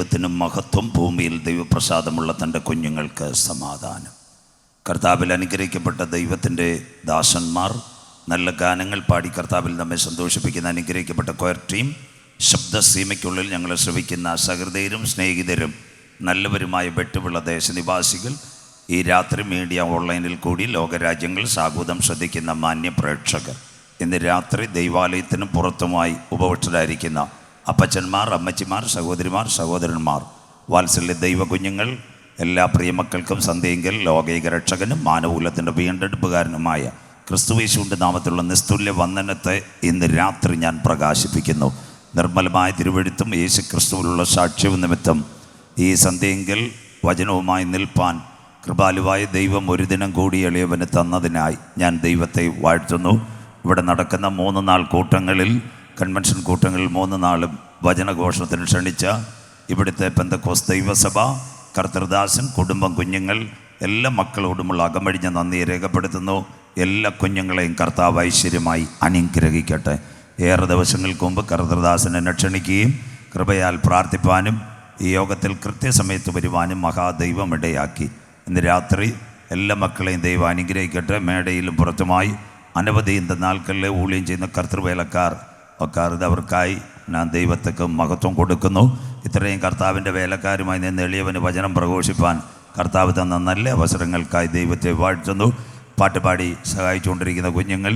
ദൈവത്തിന് മഹത്വം, ഭൂമിയിൽ ദൈവപ്രസാദമുള്ള തൻ്റെ കുഞ്ഞുങ്ങൾക്ക് സമാധാനം. കർത്താവിൽ അനുഗ്രഹിക്കപ്പെട്ട ദൈവത്തിൻ്റെ ദാസന്മാർ നല്ല ഗാനങ്ങൾ പാടി കർത്താവിൽ നമ്മെ സന്തോഷിപ്പിക്കുന്ന അനുഗ്രഹിക്കപ്പെട്ട കൊയർ ടീം, ശബ്ദസീമയ്ക്കുള്ളിൽ ഞങ്ങളെ ശ്രവിക്കുന്ന സഹൃദയരും സ്നേഹിതരും നല്ലവരുമായ വെട്ടുവിള ദേശനിവാസികൾ, ഈ രാത്രി മീഡിയ ഓൺലൈനിൽ കൂടി ലോകരാജ്യങ്ങൾ സാഗൂതം ശ്രദ്ധിക്കുന്ന മാന്യ പ്രേക്ഷകർ, ഇന്ന് രാത്രി ദൈവാലയത്തിനും പുറത്തുമായി ഉപവിഷ്ടരായിരിക്കുന്ന അപ്പച്ചന്മാർ, അമ്മച്ചിമാർ, സഹോദരിമാർ, സഹോദരന്മാർ, വാത്സല്യ ദൈവ കുഞ്ഞുങ്ങൾ, എല്ലാ പ്രിയമക്കൾക്കും സന്ധ്യയെങ്കിൽ ലോകൈക രക്ഷകനും മാനവകുലത്തിൻ്റെ വീണ്ടെടുപ്പുകാരനുമായ ക്രിസ്തുയേശുവിൻ്റെ നാമത്തിലുള്ള നിസ്തുല്യ വന്ദനത്തെ ഇന്ന് രാത്രി ഞാൻ പ്രകാശിപ്പിക്കുന്നു. നിർമ്മലമായ തിരുവെഴുത്തും യേശു ക്രിസ്തുവിലുള്ള സാക്ഷ്യവും നിമിത്തം ഈ സന്ധ്യയെങ്കിൽ വചനവുമായി നിൽപ്പാൻ കൃപാലുവായ ദൈവം ഒരു ദിനം കൂടി എളിയവന് തന്നതിനായി ഞാൻ ദൈവത്തെ വാഴ്ത്തുന്നു. ഇവിടെ നടക്കുന്ന 3 നാൾ കൂട്ടങ്ങളിൽ, കൺവെൻഷൻ കൂട്ടങ്ങളിൽ 3 നാളും വചനഘോഷത്തിന് ക്ഷണിച്ച ഇവിടുത്തെ പെന്തക്കോസ്ത് ദൈവസഭ, കർത്തൃദാസൻ, കുടുംബം, കുഞ്ഞുങ്ങൾ, എല്ലാ മക്കളോടുമുള്ള അകമഴിഞ്ഞ നന്ദിയെ രേഖപ്പെടുത്തുന്നു. എല്ലാ കുഞ്ഞുങ്ങളെയും കർത്താവ് ഐശ്വര്യമായി അനുഗ്രഹിക്കട്ടെ. ഏറെ ദിവസങ്ങൾക്ക് മുമ്പ് കർത്തൃദാസൻ എന്നെ ക്ഷണിക്കുകയും കൃപയാൽ പ്രാർത്ഥിപ്പാനും ഈ യോഗത്തിൽ കൃത്യസമയത്ത് വരുവാനും മഹാദൈവം ഇടയാക്കി. ഇന്ന് രാത്രി എല്ലാ മക്കളെയും ദൈവം അനുഗ്രഹിക്കട്ടെ. മേടയിലും പുറത്തുമായി അനവധി നാൾക്കളിലെ ഊഴിയം ചെയ്യുന്ന കർത്തൃവേലക്കാർ അവർക്കായി ഞാൻ ദൈവത്തേക്ക് മഹത്വം കൊടുക്കുന്നു. ഇത്രയും കർത്താവിൻ്റെ വേലക്കാരുമായി നിന്ന് എളിയവന് വചനം പ്രഘോഷിപ്പാൻ കർത്താവ് തന്ന നല്ല അവസരങ്ങൾക്കായി ദൈവത്തെ വാഴ്ത്തുന്നു. പാട്ടുപാടി സഹായിച്ചുകൊണ്ടിരിക്കുന്ന കുഞ്ഞുങ്ങൾ,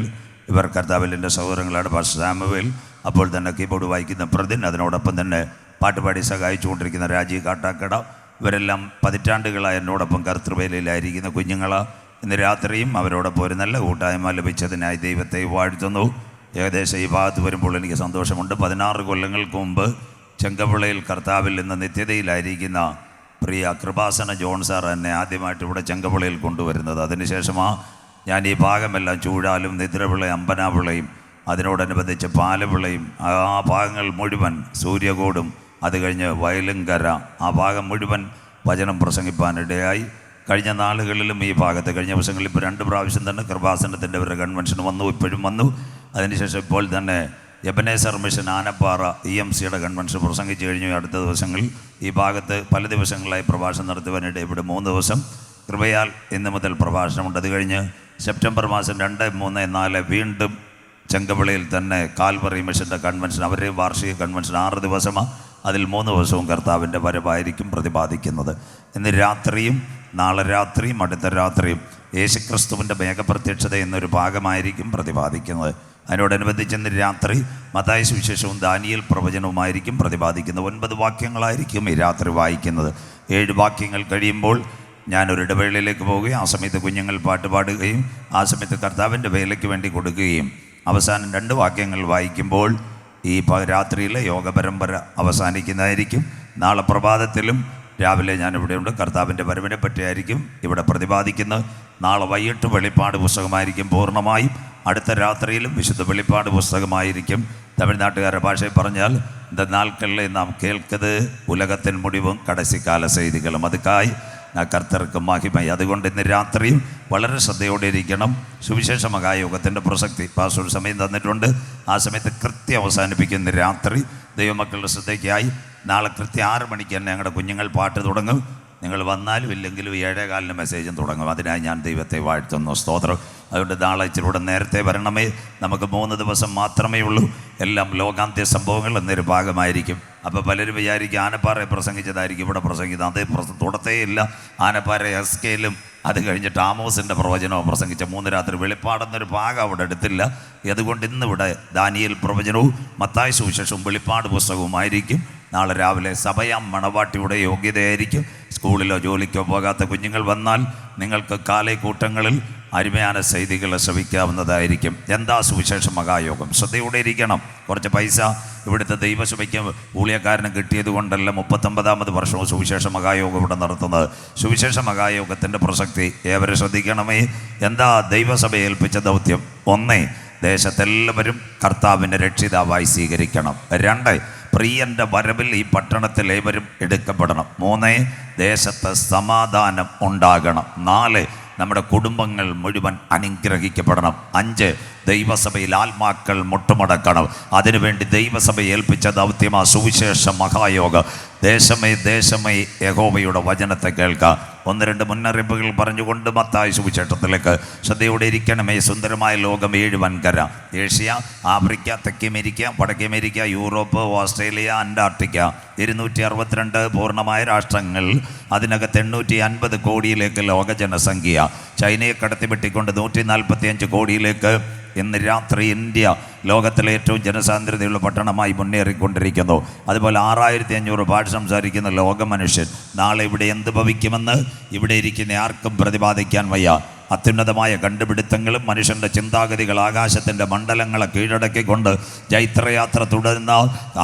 ഇവർ കർത്താവിൽ എൻ്റെ സഹോദരങ്ങളാണ്. പാസ്റ്റർ സാമുവേൽ, അപ്പോൾ തന്നെ കീബോർഡ് വായിക്കുന്ന പ്രതിൻ, അതിനോടൊപ്പം തന്നെ പാട്ടുപാടി സഹായിച്ചുകൊണ്ടിരിക്കുന്ന രാജീവ് കാട്ടാക്കട, ഇവരെല്ലാം പതിറ്റാണ്ടുകളായി എന്നോടൊപ്പം കർത്തൃവേലയിലായിരിക്കുന്ന കുഞ്ഞുങ്ങളാണ്. ഇന്ന് രാത്രിയും അവരോടൊപ്പം ഒരു നല്ല കൂട്ടായ്മ ലഭിച്ചതിനായി ദൈവത്തെ വാഴ്ത്തുന്നു. ഏകദേശം ഈ ഭാഗത്ത് വരുമ്പോൾ എനിക്ക് സന്തോഷമുണ്ട്. 16 കൊല്ലങ്ങൾക്ക് മുമ്പ് ചെങ്കവിളയിൽ കർത്താവിൽ നിന്ന് നിത്യതയിലായിരിക്കുന്ന പ്രിയ കൃപാസന ജോൺ സാർ എന്നെ ആദ്യമായിട്ട് ഇവിടെ ചെങ്കവിളയിൽ കൊണ്ടുവരുന്നത്. അതിനുശേഷമാണ് ഞാൻ ഈ ഭാഗമെല്ലാം ചൂഴാലും, നിദ്രവിള, അമ്പനാവിളയും, അതിനോടനുബന്ധിച്ച് പാലവിളയും, ആ ഭാഗങ്ങൾ മുഴുവൻ, സൂര്യകോടും, അത് കഴിഞ്ഞ് വയലുംകര, ആ ഭാഗം മുഴുവൻ വചനം പ്രസംഗിപ്പാനിടയായി. കഴിഞ്ഞ നാളുകളിലും ഈ ഭാഗത്ത്, കഴിഞ്ഞ ദിവസങ്ങളിൽ ഇപ്പോൾ 2 പ്രാവശ്യം തന്നെ കൃപാസനത്തിൻ്റെ ഒരു കൺവെൻഷൻ വന്നു, ഇപ്പോഴും വന്നു. അതിനുശേഷം ഇപ്പോൾ തന്നെ എബനേസർ മിഷൻ ആനപ്പാറ EMCയുടെ കൺവെൻഷൻ പ്രസംഗിച്ചു കഴിഞ്ഞു. അടുത്ത ദിവസങ്ങളിൽ ഈ ഭാഗത്ത് പല ദിവസങ്ങളായി പ്രഭാഷണം നടത്തുവാനിടെ ഇവിടെ 3 ദിവസം കൃപയാൽ ഇന്ന് മുതൽ പ്രഭാഷണമുണ്ട്. അത് കഴിഞ്ഞ് സെപ്റ്റംബർ മാസം 2, 3, 4 വീണ്ടും ചെങ്കവിളയിൽ തന്നെ കാൽവറി മിഷൻ്റെ കൺവെൻഷൻ, അവരുടെ വാർഷിക കൺവെൻഷൻ 6 ദിവസമാണ്. അതിൽ 3 ദിവസവും കർത്താവിൻ്റെ വരവായിരിക്കും പ്രതിപാദിക്കുന്നത്. ഇന്ന് രാത്രിയും നാളെ രാത്രിയും അടുത്ത രാത്രിയും യേശുക്രിസ്തുവിൻ്റെ മേഘപ്രത്യക്ഷത എന്നൊരു ഭാഗമായിരിക്കും പ്രതിപാദിക്കുന്നത്. അതിനോടനുബന്ധിച്ച് ഇന്ന് രാത്രി മത്തായി സുവിശേഷവും ദാനിയേൽ പ്രവചനവുമായിരിക്കും പ്രതിപാദിക്കുന്നത്. 9 വാക്യങ്ങളായിരിക്കും ഈ രാത്രി വായിക്കുന്നത്. 7 വാക്യങ്ങൾ കഴിയുമ്പോൾ ഞാനൊരു ഇടവേളയിലേക്ക് പോവുകയും ആ സമയത്ത് കുഞ്ഞുങ്ങൾ പാട്ട് പാടുകയും ആ സമയത്ത് കർത്താവിൻ്റെ വേലയ്ക്ക് വേണ്ടി കൊടുക്കുകയും അവസാനം 2 വാക്യങ്ങൾ വായിക്കുമ്പോൾ ഈ രാത്രിയിലെ യോഗ പരമ്പര അവസാനിക്കുന്നതായിരിക്കും. നാളെ പ്രഭാതത്തിലും രാവിലെ ഞാനിവിടെയുണ്ട്. കർത്താവിൻ്റെ വരവിനെ പറ്റിയായിരിക്കും ഇവിടെ പ്രതിപാദിക്കുന്നത്. നാളെ വൈകിട്ട് വെളിപ്പാട് പുസ്തകമായിരിക്കും പൂർണ്ണമായും. അടുത്ത രാത്രിയിലും വിശുദ്ധ വെളിപ്പാട് പുസ്തകമായിരിക്കും. തമിഴ്നാട്ടുകാരുടെ ഭാഷയിൽ പറഞ്ഞാൽ இந்த நாட்களில் നാം കേൾക്കത് ഉലകത്തിൻ മുടിവും കടസിക്കാല ചെയ്തികളും അതുക്കായി കർത്തർക്ക് മഹിമ. അതുകൊണ്ട് ഇന്ന് രാത്രിയും വളരെ ശ്രദ്ധയോടെ ഇരിക്കണം. സുവിശേഷ മഹായോഗത്തിൻ്റെ പ്രസക്തി പാസ്റ്റർ സമയം തന്നിട്ടുണ്ട്. ആ സമയത്ത് കൃത്യം അവസാനിപ്പിക്കുന്ന രാത്രി ദൈവമക്കളുടെ ശ്രദ്ധയ്ക്കായി നാളെ കൃത്യം 6 മണിക്ക് തന്നെ ഞങ്ങളുടെ കുഞ്ഞുങ്ങൾ പാട്ട് തുടങ്ങും. നിങ്ങൾ വന്നാലും ഇല്ലെങ്കിലും 7:15 മെസ്സേജും തുടങ്ങും. അതിനായി ഞാൻ ദൈവത്തെ വാഴ്ത്തുന്നു. സ്തോത്രം. അതുകൊണ്ട് നാളെ ഇച്ചിരൂടെ നേരത്തെ വരണമേ. നമുക്ക് 3 ദിവസം മാത്രമേ ഉള്ളൂ. എല്ലാം ലോകാന്ത്യ സംഭവങ്ങൾ എന്നൊരു ഭാഗമായിരിക്കും. അപ്പോൾ പലരും വിചാരിക്കും ആനപ്പാറയെ പ്രസംഗിച്ചതായിരിക്കും ഇവിടെ പ്രസംഗിച്ചത്. അത് തുടത്തേയില്ല. ആനപ്പാറ എസ്കേലും അത് കഴിഞ്ഞിട്ട് ആമോസിൻ്റെ പ്രവചനവും പ്രസംഗിച്ച 3 രാത്രി. വെളിപ്പാടെന്നൊരു ഭാഗം അവിടെ എടുത്തില്ല. അതുകൊണ്ട് ഇന്നിവിടെ ദാനിയേൽ പ്രവചനവും മത്തായി സുവിശേഷവും വെളിപ്പാട് പുസ്തകവുമായിരിക്കും. നാളെ രാവിലെ സഭയാം മണവാട്ടിയുടെ യോഗ്യതയായിരിക്കും. സ്കൂളിലോ ജോലിക്കോ പോകാത്ത കുഞ്ഞുങ്ങൾ വന്നാൽ നിങ്ങൾക്ക് കാലേ കൂട്ടങ്ങളിൽ അരുമயான ചെയ്തികളെ ശ്രവിക്കാവുന്നതായിരിക്കും. എന്താ സുവിശേഷ മഹായോഗം? ശ്രദ്ധയോടെ ഇരിക്കണം. കുറച്ച് പൈസ ഇവിടുത്തെ ദൈവസഭയ്ക്ക് ഊഴിയക്കാരന് കിട്ടിയത് കൊണ്ടല്ല 39ാമത് വർഷവും സുവിശേഷ മഹായോഗം ഇവിടെ നടത്തുന്നത്. സുവിശേഷ മഹായോഗത്തിൻ്റെ പ്രസക്തി ഏവരെ ശ്രദ്ധിക്കണമേ. എന്താ ദൈവസഭ ഏൽപ്പിച്ച ദൗത്യം? 1, ദേശത്തെല്ലാവരും കർത്താവിൻ്റെ രക്ഷിതാവായി സ്വീകരിക്കണം. 2, പ്രിയൻ്റെ വരവിൽ ഈ പട്ടണത്തിൽ ഏവരും എടുക്കപ്പെടണം. 3, ദേശത്ത് സമാധാനം ഉണ്ടാകണം. 4, നമ്മുടെ കുടുംബങ്ങൾ മുഴുവൻ അനുഗ്രഹിക്കപ്പെടണം. 5, ദൈവസഭയിൽ ആത്മാക്കൾ മുട്ടുമടക്കണം. അതിനുവേണ്ടി ദൈവസഭയെ ഏൽപ്പിച്ച ദൗത്യമാ സുവിശേഷ മഹായോഗ. ദേശമേ ദേശമേ യഹോവയുടെ വചനത്തെ കേൾക്കാം. ഒന്ന് രണ്ട് മുന്നറിയിപ്പുകൾ പറഞ്ഞുകൊണ്ട് മത്തായി സുവിശേഷത്തിലേക്ക് ശ്രദ്ധയോടെ ഇരിക്കണമേ. സുന്ദരമായ ലോകം 7 വൻകര: ഏഷ്യ, ആഫ്രിക്ക, തെക്കേ അമേരിക്ക, വടക്കേ അമേരിക്ക, യൂറോപ്പ്, ഓസ്ട്രേലിയ, അന്റാർട്ടിക്ക. 262 പൂർണ്ണമായ രാഷ്ട്രങ്ങൾ. അതിനകത്ത് 850 കോടിയിലേക്ക് ലോക ജനസംഖ്യ. ചൈനയെ കടത്തിവെട്ടിക്കൊണ്ട് 145 കോടിയിലേക്ക് ഇന്ന് രാത്രി ഇന്ത്യ ലോകത്തിലെ ഏറ്റവും ജനസാന്ദ്രതയുള്ള പട്ടണമായി മുന്നേറിക്കൊണ്ടിരിക്കുന്നു. അതുപോലെ 6500 ഭാഷ സംസാരിക്കുന്ന ലോക മനുഷ്യൻ. നാളെ ഇവിടെ എന്ത് ഭവിക്കുമെന്ന് ഇവിടെ ഇരിക്കുന്ന ആർക്കും പ്രതിപാദിക്കാൻ വയ്യ. അത്യുന്നതമായ കണ്ടുപിടുത്തങ്ങളും മനുഷ്യൻ്റെ ചിന്താഗതികൾ ആകാശത്തിൻ്റെ മണ്ഡലങ്ങളെ കീഴടക്കിക്കൊണ്ട് ജൈത്രയാത്ര തുടരുന്ന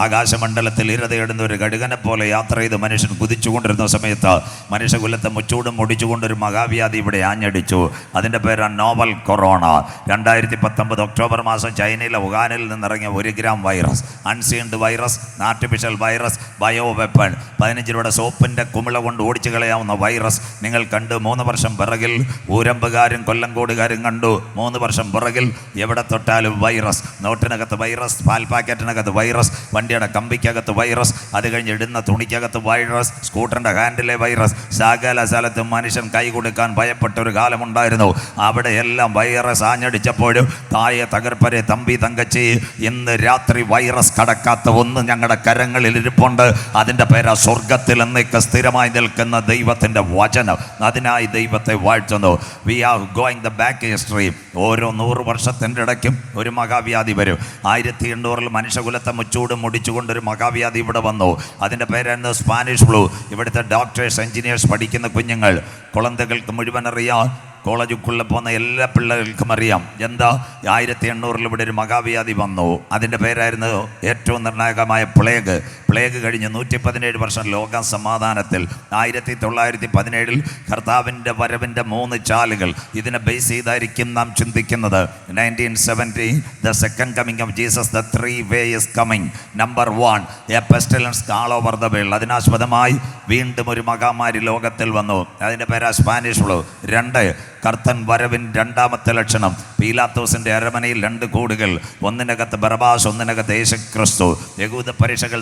ആകാശമണ്ഡലത്തിൽ ഇരതയിടുന്ന ഒരു കഴുകനെ പോലെ യാത്ര ചെയ്ത് മനുഷ്യൻ കുതിച്ചുകൊണ്ടിരുന്ന സമയത്ത് മനുഷ്യകുലത്തെ മുച്ചൂടും മുടിച്ചുകൊണ്ടൊരു മഹാവ്യാധി ഇവിടെ ആഞ്ഞടിച്ചു. അതിൻ്റെ പേരാണ് നോവൽ കൊറോണ. 2019 ഒക്ടോബർ മാസം ചൈനയിലെ വുഹാനിൽ നിന്നിറങ്ങിയ 1 gram virus, unseen virus, artificial virus, bio weapon. 15 രൂപയുടെ സോപ്പിൻ്റെ കുമിള കൊണ്ട് ഓടിച്ചു കളയാവുന്ന വൈറസ് നിങ്ങൾ കണ്ട്. 3 വർഷം പിറകിൽ ഊരമ്പുകാരും കൊല്ലങ്കോടുകാരും കണ്ടു. 3 വർഷം പിറകിൽ എവിടെ തൊട്ടാലും വൈറസ്. നോട്ടിനകത്ത് വൈറസ്, പാൽ പാക്കറ്റിനകത്ത് വൈറസ്, വണ്ടിയുടെ കമ്പിക്കകത്ത് വൈറസ്, അത് കഴിഞ്ഞ് ഇടുന്ന തുണിക്കകത്ത് വൈറസ്, സ്കൂട്ടറിൻ്റെ ഹാൻഡിലെ വൈറസ്. സകല സ്ഥലത്തും മനുഷ്യൻ കൈ കൊടുക്കാൻ ഭയപ്പെട്ട ഒരു കാലമുണ്ടായിരുന്നു. അവിടെയെല്ലാം വൈറസ് ആഞ്ഞടിച്ചപ്പോഴും തായെ തകർപ്പരെ തമ്പി തങ്കച്ചി ഇന്ന് രാത്രി വൈറസ് കടക്കാത്ത ഒന്ന് ഞങ്ങളുടെ കരങ്ങളിൽ ഇരിപ്പുണ്ട്. അതിൻ്റെ പേരാ സ്വർഗത്തിൽ എന്നേക്ക് സ്ഥിരമായി നിൽക്കുന്ന ദൈവത്തിൻ്റെ വചനം. അതിനായി ദൈവത്തെ വാഴ്ത്തുന്നു. We are going the back history. ഓരോ 100 വർഷത്തിൻ്റെ ഇടയ്ക്കും ഒരു മഹാവ്യാധി വരും. 1800 മനുഷ്യകുലത്തെ മുച്ചൂടും മുടിച്ചുകൊണ്ടൊരു മഹാവ്യാധി ഇവിടെ വന്നു. അതിൻ്റെ പേരായിരുന്നു സ്പാനിഷ് ഫ്ലൂ. ഇവിടുത്തെ ഡോക്ടേഴ്സ്, എഞ്ചിനീയേഴ്സ് പഠിക്കുന്ന കുഞ്ഞുങ്ങൾ, കുളന്തകൾക്ക് മുഴുവൻ അറിയാം. കോളേജുക്കുള്ളിൽ പോകുന്ന എല്ലാ പിള്ളേർക്കും അറിയാം എന്താ 1800 ഇവിടെ ഒരു മഹാവ്യാധി വന്നു. അതിൻ്റെ പേരായിരുന്നു ഏറ്റവും നിർണായകമായ പ്ലേഗ്. പ്ലേഗ് കഴിഞ്ഞ് 117 വർഷം ലോക സമാധാനത്തിൽ. 1917 കർത്താവിൻ്റെ വരവിൻ്റെ 3 ചാലുകൾ. ഇതിനെ ബേസ് ചെയ്തായിരിക്കും നാം ചിന്തിക്കുന്നത്. 1970 the second coming of Jesus, the 3 way is coming. Number 1 a pestilence all over the world. അതിനാസ്പദമായി വീണ്ടും ഒരു മഹാമാരി ലോകത്തിൽ വന്നു. അതിൻ്റെ പേരാ സ്പാനിഷ് ഫ്ലൂ. 2 കർത്തൻ വരവിൻ രണ്ടാമത്തെ ലക്ഷണം. പീലാത്തോസിൻ്റെ അരമനയിൽ 2 കൂടുകൾ. ഒന്നിനകത്ത് ബറബാസ്, ഒന്നിനകത്ത് യേശുക്രിസ്തു. യഹൂദ പരീക്ഷകൾ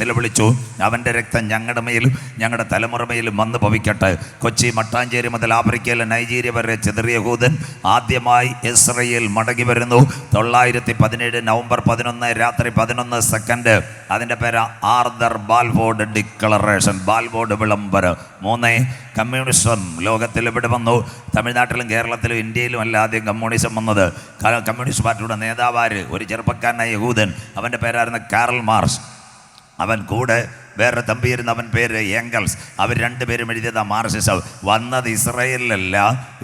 നിലവിളിച്ചു, അവൻ്റെ രക്തം ഞങ്ങളുടെ മേലും ഞങ്ങളുടെ തലമുറമേലും വന്ന് ഭവിക്കട്ടെ. കൊച്ചി, മട്ടാഞ്ചേരി മുതൽ ആഫ്രിക്കയിലെ നൈജീരിയ വരെ ചിതറിയ യഹൂദൻ ആദ്യമായി ഇസ്രയേൽ മടങ്ങി വരുന്നു. 917 നവംബർ 11 രാത്രി 11 സെക്കൻഡ്. അതിൻ്റെ പേര് ആർതർ ബാൽഫോർഡ് ഡിക്ലറേഷൻ, ബാൽഫോർഡ് വിളംബരം. 3 കമ്മ്യൂണിസം ലോകത്തിൽ ഇവിടെ വന്നു. തമിഴ്നാട്ടിലും കേരളത്തിലും ഇന്ത്യയിലും അല്ല ആദ്യം കമ്മ്യൂണിസം വന്നത്. കമ്മ്യൂണിസ്റ്റ് പാർട്ടിയുടെ നേതാവാര് ഒരു ചെറുപ്പക്കാരനായ യഹൂദൻ. അവൻ്റെ പേരായിരുന്നു കാറൽ മാർക്സ്. അവൻ കൂടെ വേറെ തമ്പിയിരുന്ന അവൻ പേര് എംഗൽസ്. അവർ 2 പേരും എഴുതിയത് മാർക്സിസം. വന്നത് ഇസ്രയേലിലല്ല,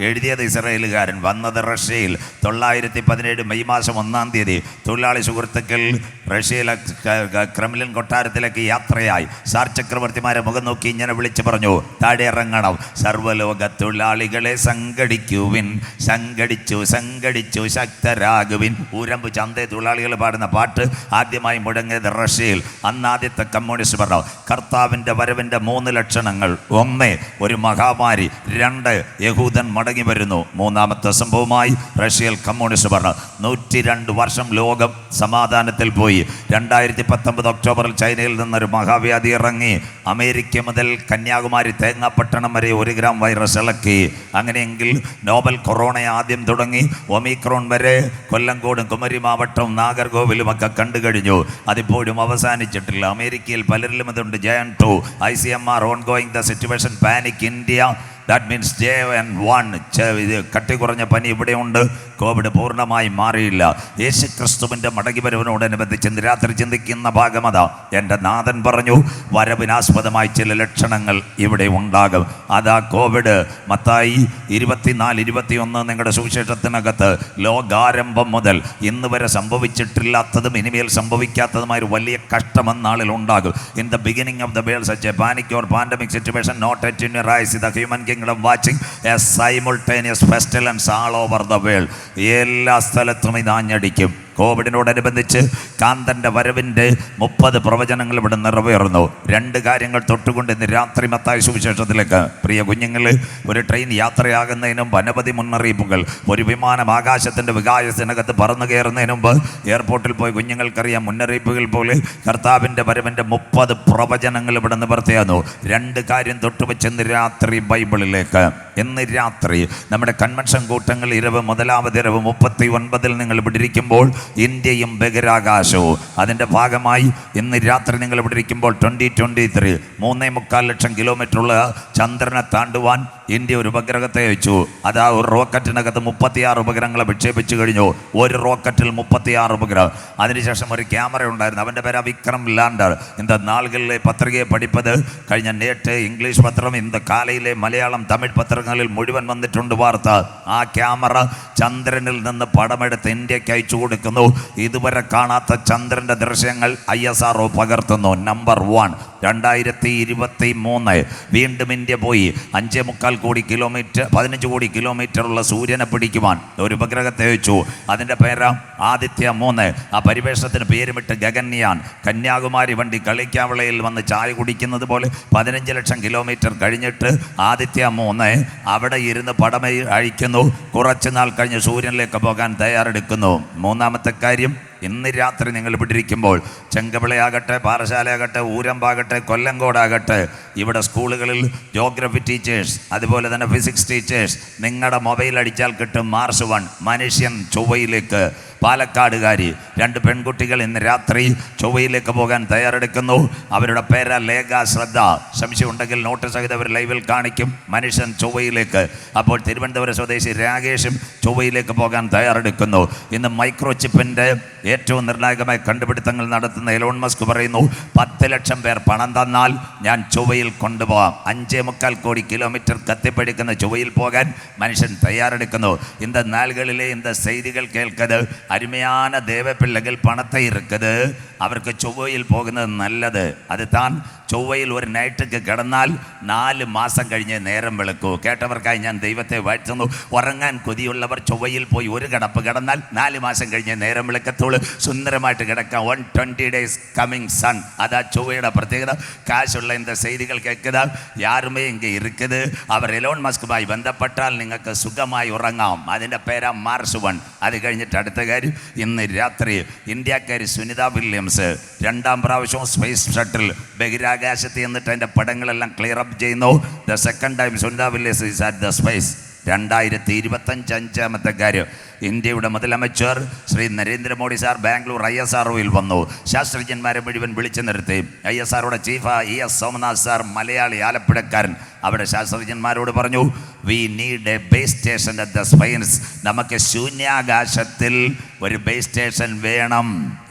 എഴുതിയത് ഇസ്രയേലുകാരൻ, വന്നത് റഷ്യയിൽ. 917 മെയ് മാസം 1-ാം തീയതി തൊഴിലാളി സുഹൃത്തുക്കൾ റഷ്യയിലെ ക്രെംലിൻ കൊട്ടാരത്തിലേക്ക് യാത്രയായി. സാർ ചക്രവർത്തിമാരെ മുഖം നോക്കി ഇങ്ങനെ വിളിച്ചു പറഞ്ഞു, താഴെ ഇറങ്ങണം, സർവ്വലോക തൊഴിലാളികളെ സംഘടിക്കുവിൻ, സംഘടിച്ചു ശക്തരാകുവിൻ. ഊരമ്പ് ചന്തേ തൊഴിലാളികൾ പാടുന്ന പാട്ട് ആദ്യമായി മുടങ്ങിയത് റഷ്യയിൽ. അന്ന് ആദ്യത്തെ കമ്മ്യൂണിസ്റ്റ് പറഞ്ഞു കർത്താവിൻ്റെ വരവിൻ്റെ 3 ലക്ഷണങ്ങൾ. 1 ഒരു മഹാമാരി, 2 യഹൂദൻ മടങ്ങി വരുന്നു. 3-ാമത്തെ സംഭവമായി റഷ്യയിൽ കമ്മ്യൂണിസ്റ്റ് ഭരണം. 102 വർഷം ലോകം സമാധാനത്തിൽ പോയി. 2019 ഒക്ടോബറിൽ ചൈനയിൽ നിന്നൊരു മഹാവ്യാധി ഇറങ്ങി. അമേരിക്ക മുതൽ കന്യാകുമാരി തേങ്ങാപ്പട്ടണം വരെ 1 ഗ്രാം വൈറസ് ഇളക്കി. അങ്ങനെയെങ്കിൽ നോവൽ കൊറോണ ആദ്യം തുടങ്ങി, ഒമിക്രോൺ വരെ കൊല്ലങ്കോടും കുമരി മാവട്ടവും നാഗർകോവിലും ഒക്കെ കണ്ടു കഴിഞ്ഞു. അതിപ്പോഴും അവസാനിച്ചിട്ടില്ല. അമേരിക്കയിൽ പലരിലും അതുണ്ട്. Jayan 2 ICMR ongoing the situation panic India. That means JN1. ഇത് കട്ടി കുറഞ്ഞ പനി ഇവിടെയുണ്ട്. കോവിഡ് പൂർണ്ണമായി മാറിയില്ല. യേശു ക്രിസ്തുവിൻ്റെ മടങ്ങിവരവിനോടനുബന്ധിച്ച് ഇന്ന് രാത്രി ചിന്തിക്കുന്ന ഭാഗമതാ. എൻ്റെ നാഥൻ പറഞ്ഞു വരവിനാസ്പദമായി ചില ലക്ഷണങ്ങൾ ഇവിടെ ഉണ്ടാകും. അതാ കോവിഡ്. മത്തായി 24-21 നിങ്ങളുടെ സുവിശേഷത്തിനകത്ത് ലോകാരംഭം മുതൽ ഇന്ന് വരെ സംഭവിച്ചിട്ടില്ലാത്തതും ഇനിമേൽ സംഭവിക്കാത്തതുമായ ഒരു വലിയ കഷ്ടം എന്നാളിൽ ഉണ്ടാകും. In the beginning of the world such a panic or pandemic situation not yet in your eyes the human kingdom watching a simultaneous pestilence all over the world. എല്ലാ സ്ഥലത്തും ഇത് ആഞ്ഞടിക്കും. കോവിഡിനോടനുബന്ധിച്ച് കാന്തൻ്റെ വരവിൻ്റെ 30 പ്രവചനങ്ങൾ ഇവിടെ നിറവേറുന്നു. 2 കാര്യങ്ങൾ തൊട്ടുകൊണ്ട് ഇന്ന് രാത്രി മത്തായി സുവിശേഷത്തിലേക്ക് പ്രിയ കുഞ്ഞുങ്ങൾ, ഒരു ട്രെയിൻ യാത്രയാകുന്നതിന് മുമ്പ് അനവധി മുന്നറിയിപ്പുകൾ. ഒരു വിമാനം ആകാശത്തിൻ്റെ വികാസത്തിനകത്ത് പറന്നു കയറുന്നതിന് മുമ്പ് എയർപോർട്ടിൽ പോയി കുഞ്ഞുങ്ങൾക്കറിയാം മുന്നറിയിപ്പുകൾ പോലെ കർത്താവിൻ്റെ വരവിൻ്റെ 30 പ്രവചനങ്ങൾ ഇവിടെ നിവർത്തിയാകുന്നു. 2 കാര്യം തൊട്ടുവെച്ച് ഇന്ന് രാത്രി ബൈബിളിലേക്ക്. ഇന്ന് രാത്രി നമ്മുടെ കൺവെൻഷൻ കൂട്ടങ്ങൾ ഇരവ്, മുതലാമത് ഇരവ് 39 നിങ്ങൾ ഇവിടെ ഇരിക്കുമ്പോൾ ഇന്ത്യയും ബഹിരാകാശവും അതിൻ്റെ ഭാഗമായി ഇന്ന് രാത്രി നിങ്ങൾ ഇവിടെ ഇരിക്കുമ്പോൾ 2023 3.25 ലക്ഷം കിലോമീറ്ററുള്ള ചന്ദ്രനെ താണ്ടുവാൻ ഇന്ത്യ ഒരു ഉപഗ്രഹത്തെ അയച്ചു. അത് ആ ഒരു റോക്കറ്റിനകത്ത് 36 ഉപഗ്രഹങ്ങളെ വിക്ഷേപിച്ചു കഴിഞ്ഞു. ഒരു റോക്കറ്റിൽ 36 ഉപഗ്രഹം. അതിനുശേഷം ഒരു ക്യാമറ ഉണ്ടായിരുന്നു, അവൻ്റെ പേര് വിക്രം ലാൻഡർ. ഇന്ന് നാളുകളിലെ പത്രികയെ പഠിപ്പത് കഴിഞ്ഞ നേട്ട് ഇംഗ്ലീഷ് പത്രം, ഇന്ന് കാലയിലെ മലയാളം തമിഴ് പത്രങ്ങളിൽ മുഴുവൻ വന്നിട്ടുണ്ട് വാർത്ത. ആ ക്യാമറ ചന്ദ്രനിൽ നിന്ന് പടമെടുത്ത് ഇന്ത്യക്ക് അയച്ചു കൊടുക്കുന്നു. ഇതുവരെ കാണാത്ത ചന്ദ്രൻ്റെ ദൃശ്യങ്ങൾ ISRO പകർത്തുന്നു. നമ്പർ 1. 2023 വീണ്ടും ഇന്ത്യ പോയി 5.25 കോടി കിലോമീറ്റർ 15 കോടി കിലോമീറ്ററുള്ള സൂര്യനെ പിടിക്കുവാൻ ഒരു ഉപഗ്രഹത്തെ അയച്ചു. അതിൻ്റെ പേര് ആദിത്യ 3. ആ പരിവേഷണത്തിന് പേരുമിട്ട് ഗഗൻയാൻ. കന്യാകുമാരി വണ്ടി കളിക്കാവളയിൽ വന്ന് ചായ കുടിക്കുന്നത് പോലെ 15 ലക്ഷം കിലോമീറ്റർ കഴിഞ്ഞിട്ട് ആദിത്യ 3 അവിടെ ഇരുന്ന് പടമ അഴിക്കുന്നു. കുറച്ച് നാൾ കഴിഞ്ഞ് സൂര്യനിലേക്ക് പോകാൻ തയ്യാറെടുക്കുന്നു. 3-ാമത്തെ കാര്യം, ഇന്ന് രാത്രി നിങ്ങൾ ഇവിടിരിക്കുമ്പോൾ ചെങ്കവിളയാകട്ടെ, പാറശാലയാകട്ടെ, ഊരമ്പാകട്ടെ, കൊല്ലങ്കോടാകട്ടെ, ഇവിടെ സ്കൂളുകളിൽ ജോഗ്രഫി ടീച്ചേഴ്സ്, അതുപോലെ തന്നെ ഫിസിക്സ് ടീച്ചേഴ്സ്, നിങ്ങളുടെ മൊബൈൽ അടിച്ചാൽ കിട്ടും മാർസ് 1 മനുഷ്യൻ ചൊവ്വയിലേക്ക്. പാലക്കാടുകാരി 2 പെൺകുട്ടികൾ ഇന്ന് രാത്രി ചൊവ്വയിലേക്ക് പോകാൻ തയ്യാറെടുക്കുന്നു. അവരുടെ പേര് ലേഖ, ശ്രദ്ധ. സംശയം ഉണ്ടെങ്കിൽ നോട്ട് സഹിതം അവർ ലൈവിൽ കാണിക്കും. മനുഷ്യൻ ചൊവ്വയിലേക്ക്. അപ്പോൾ തിരുവനന്തപുരം സ്വദേശി രാകേഷും ചൊവ്വയിലേക്ക് പോകാൻ തയ്യാറെടുക്കുന്നു. ഇന്ന് മൈക്രോ ചിപ്പിൻ്റെ ഏറ്റവും നിർണായകമായ കണ്ടുപിടുത്തങ്ങൾ നടത്തുന്ന എലോൺ മസ്ക് പറയുന്നു, 10 ലക്ഷം പേർ പണം തന്നാൽ ഞാൻ ചൊവ്വയിൽ കൊണ്ടുപോകാം. 5.25 കോടി കിലോമീറ്റർ കത്തിപ്പിടിക്കുന്ന ചൊവ്വയിൽ പോകാൻ മനുഷ്യൻ തയ്യാറെടുക്കുന്നു. இந்த നാളുകളിലെ இந்த செய்திகள் കേൾക്കത് അരുമயான ദേവപിള്ളകൾ പണത്തെ ഇറക്കത്. അവർക്ക് ചൊവ്വയിൽ പോകുന്നത് നല്ലത്. അത് താൻ ചൊവ്വയിൽ ഒരു നൈറ്റൊക്കെ കിടന്നാൽ 4 മാസം കഴിഞ്ഞ് നേരം വെളുക്കൂ. കേട്ടവർക്കായി ഞാൻ ദൈവത്തെ വാഴ്ത്തുന്നു. ഉറങ്ങാൻ കൊതിയുള്ളവർ ചൊവ്വയിൽ പോയി ഒരു കിടപ്പ് കിടന്നാൽ 4 മാസം കഴിഞ്ഞ് നേരം വെളുക്കത്തുള്ളൂ. സുന്ദരമായിട്ട് കിടക്കാം. 120 days കമ്മിങ് സൺ. അതാ ചൊവ്വയുടെ പ്രത്യേകത. കാശുള്ള இந்த செய்திகள் കേൾക്കുക. യാരുമേ ഇங்கே இருக்குது. അവർ എലോൺ മസ്കുമായി ബന്ധപ്പെട്ടാൽ നിങ്ങൾക്ക് സുഖമായി ഉറങ്ങാം. അതിൻ്റെ പേരാ മാർസ് 1. അത് കഴിഞ്ഞിട്ട് അടുത്ത കാര്യം, ഇന്ന് രാത്രി ഇന്ത്യക്കാരി സുനിത വില്യംസ് 2-ാം പ്രാവശ്യവും സ്പേസ് ഷട്ടിൽ ബഹിരാകാശത്ത് എന്നിട്ട് അതിൻ്റെ പടങ്ങളെല്ലാം ക്ലിയർ അപ്പ് ചെയ്യുന്നു. The second time Sunitha Williams is at the space. 2025 5-ാമത്തെ കാര്യം, ഇന്ത്യയുടെ മുതലമച്ചർ ശ്രീ നരേന്ദ്രമോദി സാർ ബാംഗ്ലൂർ ISROയിൽ വന്നു. ശാസ്ത്രജ്ഞന്മാരെ മുഴുവൻ വിളിച്ചു നിർത്തി. ISROയുടെ chief ES Somnath sir Malayali, ആലപ്പുഴക്കാരൻ. അവിടെ ശാസ്ത്രജ്ഞന്മാരോട് പറഞ്ഞു, we need A base station at the space. നമുക്ക് ശൂന്യാകാശത്തിൽ ഒരു ബേസ് സ്റ്റേഷൻ വേണം.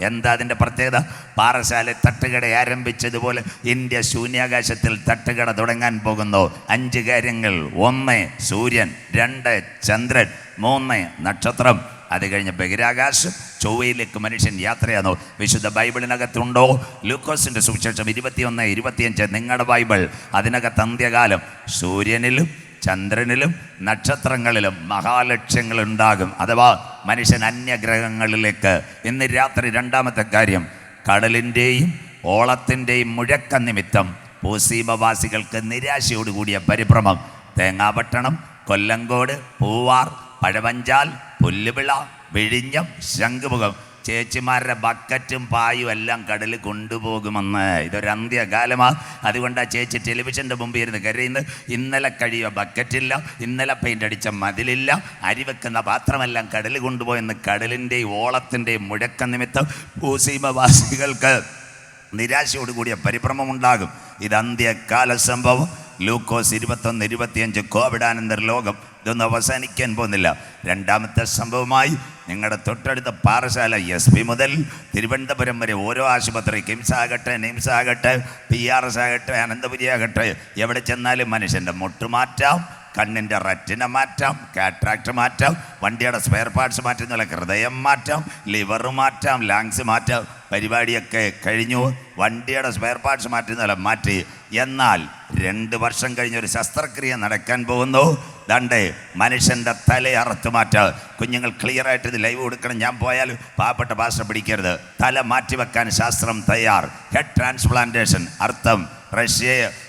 എന്താ അതിൻ്റെ പ്രത്യേകത? പാറശാല തട്ടുകട ആരംഭിച്ചതുപോലെ ഇന്ത്യ ശൂന്യാകാശത്തിൽ തട്ടുകട തുടങ്ങാൻ പോകുന്നു. 5 കാര്യങ്ങൾ. 1 സൂര്യൻ, 2 ചന്ദ്രൻ, 3 നക്ഷത്രം. അത് കഴിഞ്ഞ് ബഹിരാകാശം, ചൊവ്വയിലേക്ക് മനുഷ്യൻ യാത്രയാണോ? വിശുദ്ധ ബൈബിളിനകത്തുണ്ടോ? ലൂക്കോസിൻ്റെ സുവിശേഷം 21-25 നിങ്ങളുടെ ബൈബിൾ. അതിനകത്ത് അന്ത്യകാലം സൂര്യനിലും ചന്ദ്രനിലും നക്ഷത്രങ്ങളിലും മഹാലക്ഷ്യങ്ങളുണ്ടാകും. അഥവാ മനുഷ്യൻ അന്യഗ്രഹങ്ങളിലേക്ക്. ഇന്ന് രാത്രി 2-ാമത്തെ കാര്യം, കടലിൻ്റെയും ഓളത്തിൻ്റെയും മുഴക്ക നിമിത്തം പൂസീമവാസികൾക്ക് നിരാശയോടുകൂടിയ പരിഭ്രമം. തേങ്ങാപട്ടണം, കൊല്ലങ്കോട്, പൂവാർ, പഴവഞ്ചാൽ, പുല്ലുവിള, വിഴിഞ്ഞം, ശംഖുമുഖം ചേച്ചിമാരുടെ ബക്കറ്റും പായും എല്ലാം കടലിൽ കൊണ്ടുപോകുമെന്ന്. ഇതൊരു അന്ത്യകാലമാണ്. അതുകൊണ്ടാണ് ചേച്ചി ടെലിവിഷൻ്റെ മുമ്പിൽ ഇരുന്ന് കരയുന്നത്. ഇന്നലെ കഴിയുക ബക്കറ്റില്ല, ഇന്നലെ പെയിൻ്റ് അടിച്ച മതിലില്ല, അരി വെക്കുന്ന പാത്രമെല്ലാം കടലിൽ കൊണ്ടുപോയെന്ന്. കടലിൻ്റെയും ഓളത്തിൻ്റെയും മുഴക്ക നിമിത്തം ഭൂസീമവാസികൾക്ക് നിരാശയോടുകൂടിയ പരിഭ്രമമുണ്ടാകും. ഇത് അന്ത്യകാല സംഭവം. ലൂക്കോസ് 21-25 കോവിഡാനന്തര ലോകം. ഇതൊന്നും അവസാനിക്കാൻ പോകുന്നില്ല. 2-ാമത്തെ സംഭവമായി നിങ്ങളുടെ തൊട്ടടുത്ത പാറശാല SP മുതൽ തിരുവനന്തപുരം വരെ ഓരോ ആശുപത്രി, കിംസ് ആകട്ടെ, നിംസ് ആകട്ടെ, PRS ആകട്ടെ, അനന്തപുരി ആകട്ടെ, എവിടെ ചെന്നാലും മനുഷ്യൻ്റെ മുട്ട് മാറ്റാം, കണ്ണിൻ്റെ റെറ്റിന മാറ്റാം, കാട്രാക്ട് മാറ്റാം, വണ്ടിയുടെ സ്പെയർ പാർട്സ് മാറ്റുന്നില്ല, ഹൃദയം മാറ്റാം, ലിവർ മാറ്റാം, ലങ്സ് മാറ്റാം. പരിപാടിയൊക്കെ കഴിഞ്ഞു. വണ്ടിയുടെ സ്പെയർ പാർട്സ് മാറ്റുന്നില്ല, മാറ്റി. എന്നാൽ 2 വർഷം കഴിഞ്ഞൊരു ശസ്ത്രക്രിയ നടക്കാൻ പോകുന്നു. ദണ്ടേ മനുഷ്യൻ്റെ തല അറുത്ത് മാറ്റുക. കുഞ്ഞുങ്ങൾ ക്ലിയറായിട്ട് ഇത് ലൈവ് കൊടുക്കണം. ഞാൻ പോയാലും പാവപ്പെട്ട ഭാഷ പിടിക്കരുത്. തല മാറ്റിവെക്കാൻ ശാസ്ത്രം തയ്യാർ. ഹെഡ് ട്രാൻസ്പ്ലാന്റേഷൻ അർത്ഥം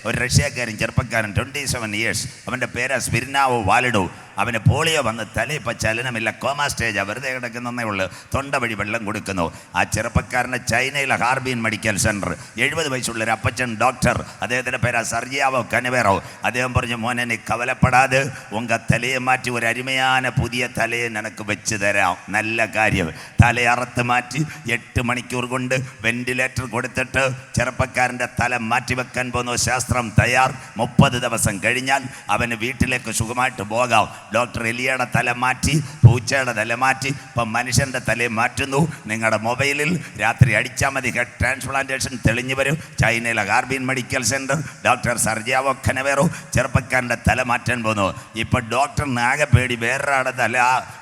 ഒരു റഷ്യക്കാരൻ ചെറുപ്പക്കാരൻ 27 years, അവൻ്റെ പേര് സ്പിരിനാവോ വാലിഡോ. അവന് പോളിയോ വന്ന് തലയിപ്പോൾ ചലനമില്ല, കോമാ സ്റ്റേജാ, വെറുതെ കിടക്കുന്നേ ഉള്ളൂ, തൊണ്ട വഴി വെള്ളം കൊടുക്കുന്നു. ആ ചെറുപ്പക്കാരനെ ചൈനയിലെ ഹാർബിൻ മെഡിക്കൽ സെൻറ്റർ 70 വയസ്സുള്ളൊരു അപ്പച്ചൻ ഡോക്ടർ, അദ്ദേഹത്തിൻ്റെ പേരാ സർജിയാവോ കനവേറോ. അദ്ദേഹം പറഞ്ഞു, മോനെ നീ കവലപ്പെടാതെ ഉങ്ക തലയെ മാറ്റി ഒരു അരുമயான പുതിയ തലയെ നിനക്ക് വെച്ച് തരാം. നല്ല കാര്യം. തലയറുത്ത് മാറ്റി 8 മണിക്കൂർ കൊണ്ട് വെന്റിലേറ്റർ കൊടുത്തിട്ട് ചെറുപ്പക്കാരൻ്റെ തല മാറ്റിവെക്കാൻ പോകുന്ന ശാസ്ത്രം തയ്യാർ. 30 ദിവസം കഴിഞ്ഞാൽ അവന് വീട്ടിലേക്ക് സുഖമായിട്ട് പോകാം. ഡോക്ടർ എലിയുടെ തല മാറ്റി, പൂച്ചയുടെ തല മാറ്റി, ഇപ്പം മനുഷ്യൻ്റെ തലയെ മാറ്റുന്നു. നിങ്ങളുടെ മൊബൈലിൽ രാത്രി അടിച്ചാൽ മതി, ഹെഡ് ട്രാൻസ്പ്ലാന്റേഷൻ തെളിഞ്ഞു വരും. ചൈനയിലെ ഹാർബിൻ മെഡിക്കൽ സെൻറ്റർ ഡോക്ടർ സർജിയാവോ കനവേറോ ചെറുപ്പക്കാരൻ്റെ തല മാറ്റാൻ പോകുന്നു. ഇപ്പം ഡോക്ടറിന് ആകെ പേടി, വേറൊരാളുടെ തല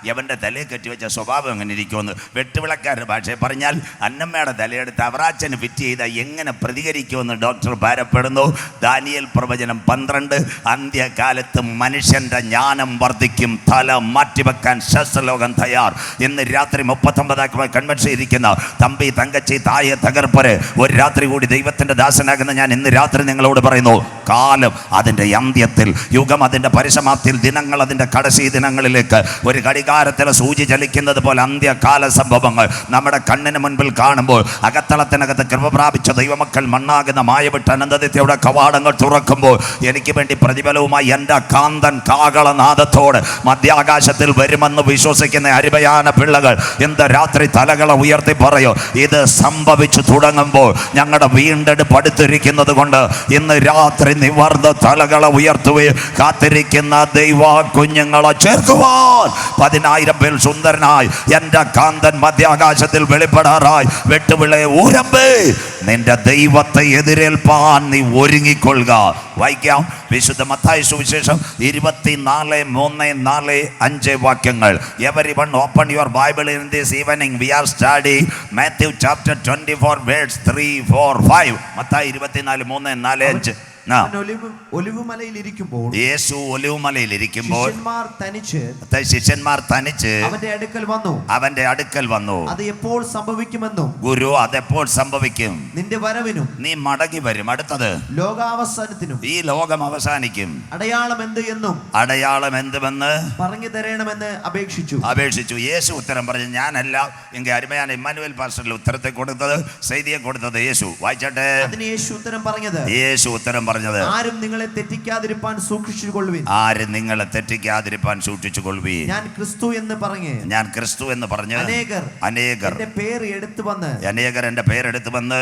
യവൻ്റെ തലയെ കെട്ടിവെച്ച സ്വഭാവം എങ്ങനെ ഇരിക്കുമെന്ന്. വെട്ടുവിളക്കാരുടെ ഭാഷയെ പറഞ്ഞാൽ അന്നമ്മയുടെ തലയെടുത്ത് അവറാച്ചന് ഫിറ്റ് ചെയ്താൽ എങ്ങനെ പ്രതികരിക്കുമെന്ന് ഡോക്ടർ ഭാരപ്പെടുന്നു. ദാനിയേൽ പ്രവചനം 12, അന്ത്യകാലത്ത് മനുഷ്യൻ്റെ ജ്ഞാനം വർദ്ധിക്കും, തല മാറ്റിവെക്കാൻ ശാസ്ത്രലോകം തയ്യാർ. ഇന്ന് രാത്രി 39 കൺവെൻഷൻ ഇരിക്കുന്ന തമ്പി തങ്കച്ചി തായെ തകർപ്പര്, ഒരു രാത്രി കൂടി ദൈവത്തിൻ്റെ ദാസനാകുന്ന ഞാൻ ഇന്ന് രാത്രി നിങ്ങളോട് പറയുന്നു, കാലം അതിൻ്റെ അന്ത്യത്തിൽ, യുഗം അതിൻ്റെ പരിസമാപ്തിയിൽ, ദിനങ്ങൾ അതിൻ്റെ കടശി ദിനങ്ങളിലേക്ക് ഒരു ഘടികാരത്തിലെ സൂചി ചലിക്കുന്നത് പോലെ അന്ത്യകാല സംഭവങ്ങൾ നമ്മുടെ കണ്ണിന് മുൻപിൽ കാണുമ്പോൾ അകത്തളത്തിനകത്ത് കൃപ പ്രാപിച്ച ദൈവമക്കൾ മണ്ണാകുന്ന മായവിട്ട് അനന്തതയുടെ കവാടങ്ങൾ തുറക്കുമ്പോൾ എനിക്ക് വേണ്ടി പ്രതിഫലവുമായി എൻ്റെ കാന്തൻ കാകളനാദത്തോട് മധ്യാകാശത്തിൽ വരുമെന്ന് വിശ്വസിക്കുന്ന അരുമയാന പിള്ളകൾ ഇന്ന് രാത്രി തലകളെ ഉയർത്തി പറയോ, ഇത് സംഭവിച്ചു തുടങ്ങുമ്പോൾ ഞങ്ങളുടെ വീണ്ടെടുപ്പ് അടുത്തിരിക്കുന്നത് കൊണ്ട് ഇന്ന് രാത്രി നിവർന്ന തലകളെ ഉയർത്തുകയും കാത്തിരിക്കുന്ന ദൈവ കുഞ്ഞുങ്ങളെ ചേർക്കുവാൻ 10,000 പേർ സുന്ദരനായി എൻ്റെ കാന്തൻ മധ്യാകാശത്തിൽ വെളിപ്പെടാറായി. വെട്ടുവിളയെ ഊരമ്പേ, നിന്റെ ദൈവത്തെ എതിരേൽപ്പാൻ നീ ഒരുങ്ങിക്കൊള്ളുക. വായിക്കാം വിശുദ്ധ മത്തായി സുവിശേഷം 24:3-4-5 വാക്യങ്ങൾ. Everyone open your Bible in this evening. We are studying Matthew chapter 24 verse 3, 4, 5. Mathai 24:3-4-5. യേശു ഒലിവുമലയിൽ ഇരിക്കുമ്പോൾ ശിഷ്യന്മാർ തനിച്ച് അവന്റെ അടുക്കൽ വന്നു. അത് എപ്പോൾ സംഭവിക്കുമെന്നും, ഗുരു അതെപ്പോൾ സംഭവിക്കും? നിന്റെ വരവിനും നീ മടങ്ങി വരും അടുത്തത് ലോകാവസാനത്തിനും ഈ ലോകം അവസാനിക്കും. അടയാളം എന്തുമെന്ന് പറഞ്ഞു തരണമെന്ന് അപേക്ഷിച്ചു. യേശു ഉത്തരം പറഞ്ഞു, ഞാനല്ല. എങ്കിൽ അരുമയാണ് ഇമ്മാനുവേൽ പാസ്റ്ററിൽ ഉത്തരത്തെ കൊടുത്തത്, ചെയ്തിയെ കൊടുത്തത് യേശു. വായിച്ചട്ടെ. അതിന് യേശു ഉത്തരം പറഞ്ഞത്, ആരും നിങ്ങളെ തെറ്റിക്കാതിരിപ്പാൻ സൂക്ഷിച്ചുകൊള്ളുവീൻ. ഞാൻ ക്രിസ്തു എന്ന് പറഞ്ഞ് അനേകർ എന്റെ പേരെടുത്ത് വന്ന്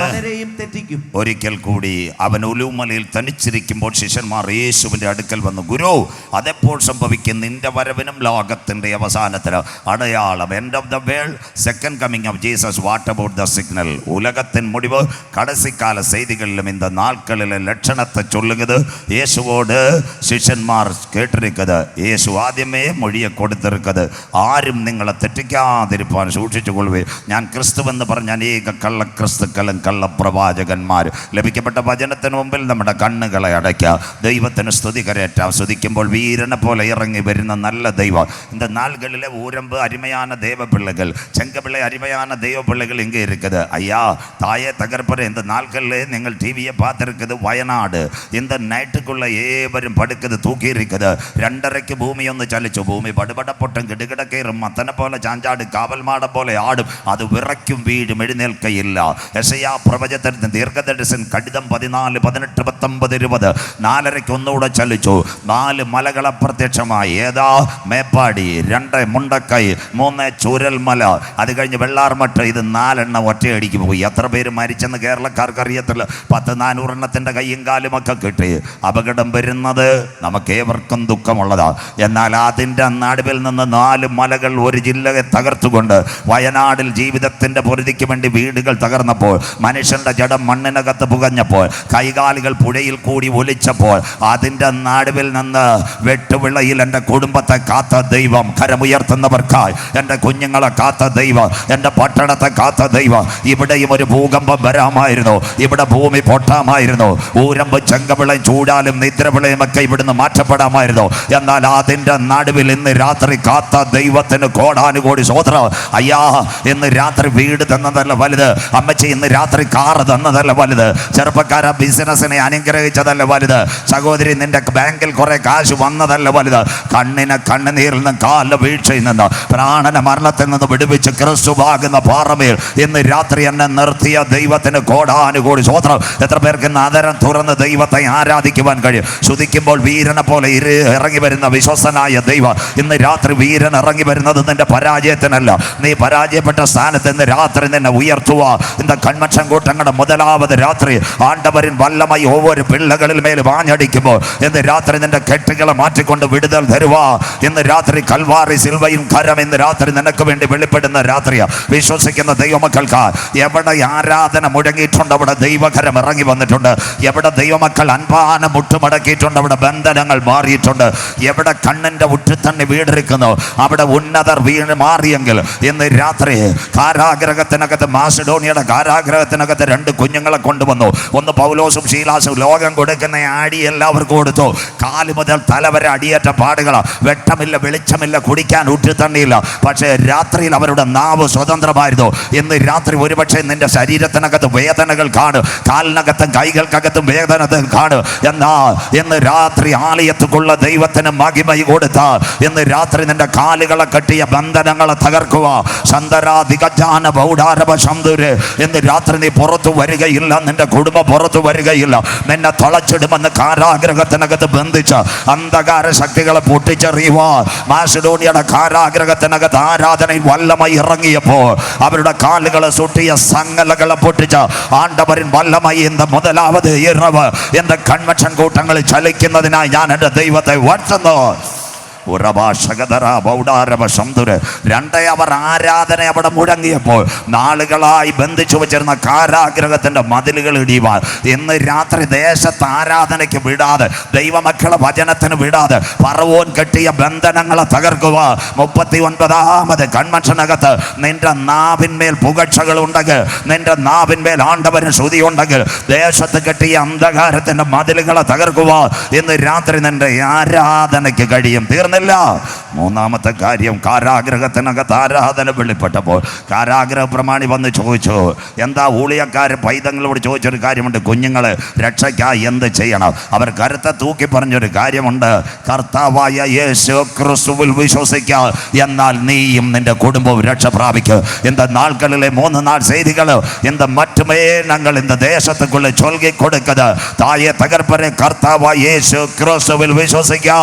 ഒരിക്കൽ കൂടി അവൻ ഒലിവുമലയിൽ തനിച്ചിരിക്കുമ്പോൾ ശിഷ്യന്മാർ യേശുവിന്റെ അടുക്കൽ വന്നു. ഗുരു അതെപ്പോൾ സംഭവിക്കും? നിന്റെ വരവിനും ലോകത്തിന്റെ അവസാനത്തിന് അടയാളം. End of the world, second coming of Jesus. What about the signal? ഉലകത്തിൻ മുടിവ് കടസിക്കാല ചെയ്തികളിലും இந்த നാൾക്കളിലെ ലക്ഷണത്തെ ചൊല്ലുന്നത് യേശുവോട് ശിഷ്യന്മാർ കേട്ടിരിക്കത്. യേശു ആദ്യമേ മൊഴിയെ കൊടുത്തിരിക്കത്, ആരും നിങ്ങളെ തെറ്റിക്കാതിരിപ്പാൻ സൂക്ഷിച്ചുകൊള്ളുവേ. ഞാൻ ക്രിസ്തുവെന്ന് പറഞ്ഞ അനേക കള്ളക്രിസ്തുക്കളും കള്ളപ്രവാചകന്മാർ. ലഭിക്കപ്പെട്ട വചനത്തിന് മുമ്പിൽ നമ്മുടെ കണ്ണുകളെ അടയ്ക്കുക, ദൈവത്തിന് സ്തുതി കരയറ്റാം. സ്തുതിക്കുമ്പോൾ വീരനെ പോലെ ഇറങ്ങി വരുന്ന നല്ല ദൈവം. இந்த நாள்களில் ஊரம்பு அருமையான தேவ பிள்ளைகள், செங்கபிள்ளை அருமையான தெய்வ பிள்ளைகள் இங்கே இருக்குது. ஐயா தாயே தகர்ப்பற, இந்த நாள்களில் நீங்கள் டிவியை பார்த்துருக்குது. വയനാട് இந்த നൈറ്റുക്കുള്ള ഏവരും പടുക്കത് തൂക്കിയിരിക്കത്. 2:30 ഭൂമി ഒന്ന് ചലിച്ചു. ഭൂമി പടുപടപ്പൊട്ടും കിടുകിടക്കേറും മത്തനെ പോലെ ചാഞ്ചാട് കാവൽമാടം പോലെ ആടും. അത് വിറയ്ക്കും വീഴും, എഴുന്നേൽക്കയില്ല. യെശയ്യാ പ്രവചനത്തിന് ദീർഘദർശൻ കടിതം 14, 18, 19, 20. 4:30 ഒന്നുകൂടെ ചലിച്ചു. 4 മലകൾ അപ്രത്യക്ഷമായി. ഏതാ? മേപ്പാടി, 2 മുണ്ടക്കൈ, 3 ചൂരൽമല, അത് കഴിഞ്ഞ് വെള്ളാർമട്ട്. ഇത് 4 ഒറ്റയടിക്ക് പോയി. എത്ര പേര് മരിച്ചെന്ന് കേരളക്കാർക്ക് അറിയത്തില്ല. 10-400 കയ്യും കാലുമൊക്കെ കിട്ടി. അപകടം വരുന്നത് നമുക്കേവർക്കും ദുഃഖമുള്ളതാ. എന്നാൽ അതിൻ്റെ നടുവിൽ നിന്ന് 4 മലകൾ ഒരു ജില്ലയെ തകർത്തുകൊണ്ട് വയനാടിൽ ജീവിതത്തിൻ്റെ പൊരുതിക്ക് വേണ്ടി വീടുകൾ തകർന്നപ്പോൾ, മനുഷ്യൻ്റെ ജഡം മണ്ണിനകത്ത് പുകഞ്ഞപ്പോൾ, കൈകാലുകൾ പുഴയിൽ കൂടി ഒലിച്ചപ്പോൾ, അതിൻ്റെ നടുവിൽ നിന്ന് വെട്ടുവിളയിൽ എൻ്റെ കുടുംബത്തെ കാത്ത ദൈവം, കരമുയർത്തുന്നവർക്കായി എൻ്റെ കുഞ്ഞുങ്ങളെ കാത്ത ദൈവം, എൻ്റെ പട്ടണത്തെ കാത്ത ദൈവം. ഇവിടെയും ഒരു ഭൂകമ്പം വരാമായിരുന്നു, ഇവിടെ ഭൂമി പൊട്ടാമായിരുന്നു. ഊരം വെച്ച് ചെങ്കവിളയും ചൂടാലും നിദ്രവിളയും ഒക്കെ ഇവിടുന്ന് മാറ്റപ്പെടാമായിരുന്നു. എന്നാൽ അതിൻ്റെ നടുവിൽ ഇന്ന് രാത്രി കാത്ത ദൈവത്തിന് കോടാനുകോടി സ്വോത്രം. അയ്യാ, ഇന്ന് രാത്രി വീട് തന്നതല്ല വലുത്. അമ്മച്ചി, ഇന്ന് രാത്രി കാറ് തന്നതല്ല വലുത്. ചെറുപ്പക്കാര ബിസിനസ്സിനെ അനുഗ്രഹിച്ചതല്ല വലുത്. സഹോദരി, നിന്റെ ബാങ്കിൽ കുറെ കാശ് വന്നതല്ല വലുത്. കണ്ണിന് കണ്ണുനീരിൽ നിന്ന്, കാല വീഴ്ചയിൽ നിന്ന്, പ്രാണന മരണത്തിൽ നിന്ന് വിടുവിച്ച് ക്രിസ്തുവാകുന്ന പാറമേൽ ഇന്ന് രാത്രി എന്നെ നിർത്തിയ ദൈവത്തിന് കോടാനുകോടി സ്വോത്രം. എത്ര പേർക്ക് ഇന്ന് അതരം തുറന്ന് ദൈവത്തെ ആരാധിക്കുവാൻ കഴിയും? ശ്രുതിക്കുമ്പോൾ വീരനെ പോലെ ഇറങ്ങി വരുന്ന വിശ്വസനായ ദൈവം ഇന്ന് രാത്രി വീരൻ ഇറങ്ങി വരുന്നത് നിന്റെ പരാജയത്തിനല്ല. നീ പരാജയപ്പെട്ട സ്ഥാനത്ത് ഇന്ന് രാത്രി നിന്നെ ഉയർത്തുക. ഇന്ന് കൺവെൻഷൻ കൂട്ടങ്ങളുടെ മുതലാമത് രാത്രി ആണ്ടവരിൻ വല്ലമായി ഒവ്വൊരു പിള്ളകളിൽ മേൽ വാഞ്ഞടിക്കുമ്പോൾ ഇന്ന് രാത്രി നിന്റെ കെട്ടുകളെ മാറ്റിക്കൊണ്ട് വിടുതൽ തരുക. ഇന്ന് രാത്രി കൽവാറി സിൽവയും കരം ഇന്ന് രാത്രി നിനക്ക് വേണ്ടി വെളിപ്പെടുന്ന രാത്രിയാ. വിശ്വസിക്കുന്ന ദൈവമക്കൾക്ക് എവിടെ ആരാധന മുടങ്ങിയിട്ടുണ്ട് അവിടെ ദൈവകരം ഇറങ്ങി വന്നിട്ടുണ്ട്. എവിടെ ദൈവമക്കൾ അൻപാന മുട്ടുമടക്കിയിട്ടുണ്ട് അവിടെ ബന്ധനങ്ങൾ മാറിയിട്ടുണ്ട്. എവിടെ കണ്ണിൻ്റെ ഉറ്റുതണ്ണി വീടിരിക്കുന്നു അവിടെ ഉന്നതർ വീണ് മാറിയെങ്കിൽ ഇന്ന് രാത്രി കാരാഗ്രഹത്തിനകത്ത്, മാസിഡോണിയയുടെ കാരാഗ്രഹത്തിനകത്ത് 2 കുഞ്ഞുങ്ങളെ കൊണ്ടുവന്നു. ഒന്ന് പൗലോസും ശീലാസും. ലോകം കൊടുക്കുന്ന ആടി എല്ലാവർക്കും കൊടുത്തു. കാല് മുതൽ തല വരെ അടിയേറ്റ പാടുകൾ. വെട്ടമില്ല, വെളിച്ചമില്ല, കുടിക്കാൻ ഉറ്റുതണ്ണിയില്ല. പക്ഷേ രാത്രിയിൽ അവരുടെ നാവ് സ്വതന്ത്രമായിരുന്നു. ഇന്ന് രാത്രി ഒരുപക്ഷെ നിന്റെ ശരീരത്തിനകത്ത് വേദനകൾ കാണും, കാലിനകത്തും കൈകൾക്കകത്തും വേദനകൾ കാണും. എന്നാ ഇന്ന് രാത്രി ആലയത്തുക്കുള്ള ദൈവത്തിന് മഹിമ കൊടുത്ത ഇന്ന് രാത്രി നിന്റെ കാലുകളെ കെട്ടിയ ബന്ധനങ്ങളെ തകർക്കുക. സന്തരാധികാന ബൗഡാരവ ശംദുര് ഇന്ന് രാത്രി നീ പുറത്തു വരികയില്ല, നിന്റെ കുടുംബം പുറത്തു വരികയില്ല. നിന്നെ തളച്ചിടുമെന്ന് കാരാഗ്രഹത്തിനകത്ത് ബന്ധിച്ച അന്ധകാര ശക്തികളെ പൊട്ടിച്ചെറിയുക. മാസിഡോണിയയുടെ കാരാഗ്രഹത്തിനകത്ത് ആരാധനയിൽ വല്ലമായി ഇറങ്ങിയപ്പോൾ അവരുടെ കാലുകളെ സുട്ടിയ സംഗലകളെ പൊട്ടിച്ച ആണ്ടവരിൻ വല്ലമായി എന്ന മുതലാവത് ഇറവ് എന്റെ കൺവെൻഷൻ കൂട്ടങ്ങളിൽ ചലിക്കുന്നതിനായി ഞാൻ എൻ്റെ ദൈവത്തെ വാഴ്ത്തുന്നു. അവർ ആരാധന അവിടെ മുടങ്ങിയപ്പോൾ നാളുകളായി ബന്ധിച്ചു വെച്ചിരുന്ന കാരാഗ്രഹത്തിന്റെ മതിലുകൾ ഇടിയുവാൻ ഇന്ന് രാത്രി ദേശത്ത് ആരാധനയ്ക്ക് വിടാതെ, ദൈവമക്കളെ വചനത്തിന് വിടാതെ ഫറവോൻ കെട്ടിയ ബന്ധനങ്ങളെ തകർക്കുക. 39ാമത് കൺവെൻഷനകത്ത് നിന്റെ നാവിന്മേൽ പുകഴ്ചകൾ ഉണ്ടെങ്കിൽ, നിന്റെ നാവിന്മേൽ ആണ്ടവന് ശ്രുതി ഉണ്ടെങ്കിൽ ദേശത്ത് കെട്ടിയ അന്ധകാരത്തിന്റെ മതിലുകളെ തകർക്കുക. ഇന്ന് രാത്രി നിന്റെ ആരാധനയ്ക്ക് കഴിയും. ല്ല. മൂന്നാമത്തെ കാര്യം, കാരാഗ്രഹത്തിനകത്ത് ആരാധന വെളിപ്പെട്ടപ്പോൾ കാരാഗ്രഹ പ്രമാണി വന്ന് ചോദിച്ചു, എന്താ ഊളിയക്കാർ പൈതങ്ങളോട് ചോദിച്ചൊരു കാര്യമുണ്ട്, കുഞ്ഞുങ്ങളെ രക്ഷയ്ക്കായി എന്ത് ചെയ്യണം? അവർ കരുത്തെ തൂക്കി പറഞ്ഞൊരു കാര്യമുണ്ട്, കർത്താവായ യേശു ക്രിസ്തുവിൽ വിശ്വസിക്കുക, എന്നാൽ നീയും നിന്റെ കുടുംബവും രക്ഷ പ്രാപിക്കുക. இந்த நாட்களிலே 3 நாள் செய்திகள் இந்த மட்டுமே நாங்கள் இந்த தேசத்துக்குள்ளே சொல்லிக் கொடுக்கிறது. தாயே தகர்ப்பரே, கர்த்தாவாய் இயேசு கிறிஸ்துவில் விசுவாசிക്കുക,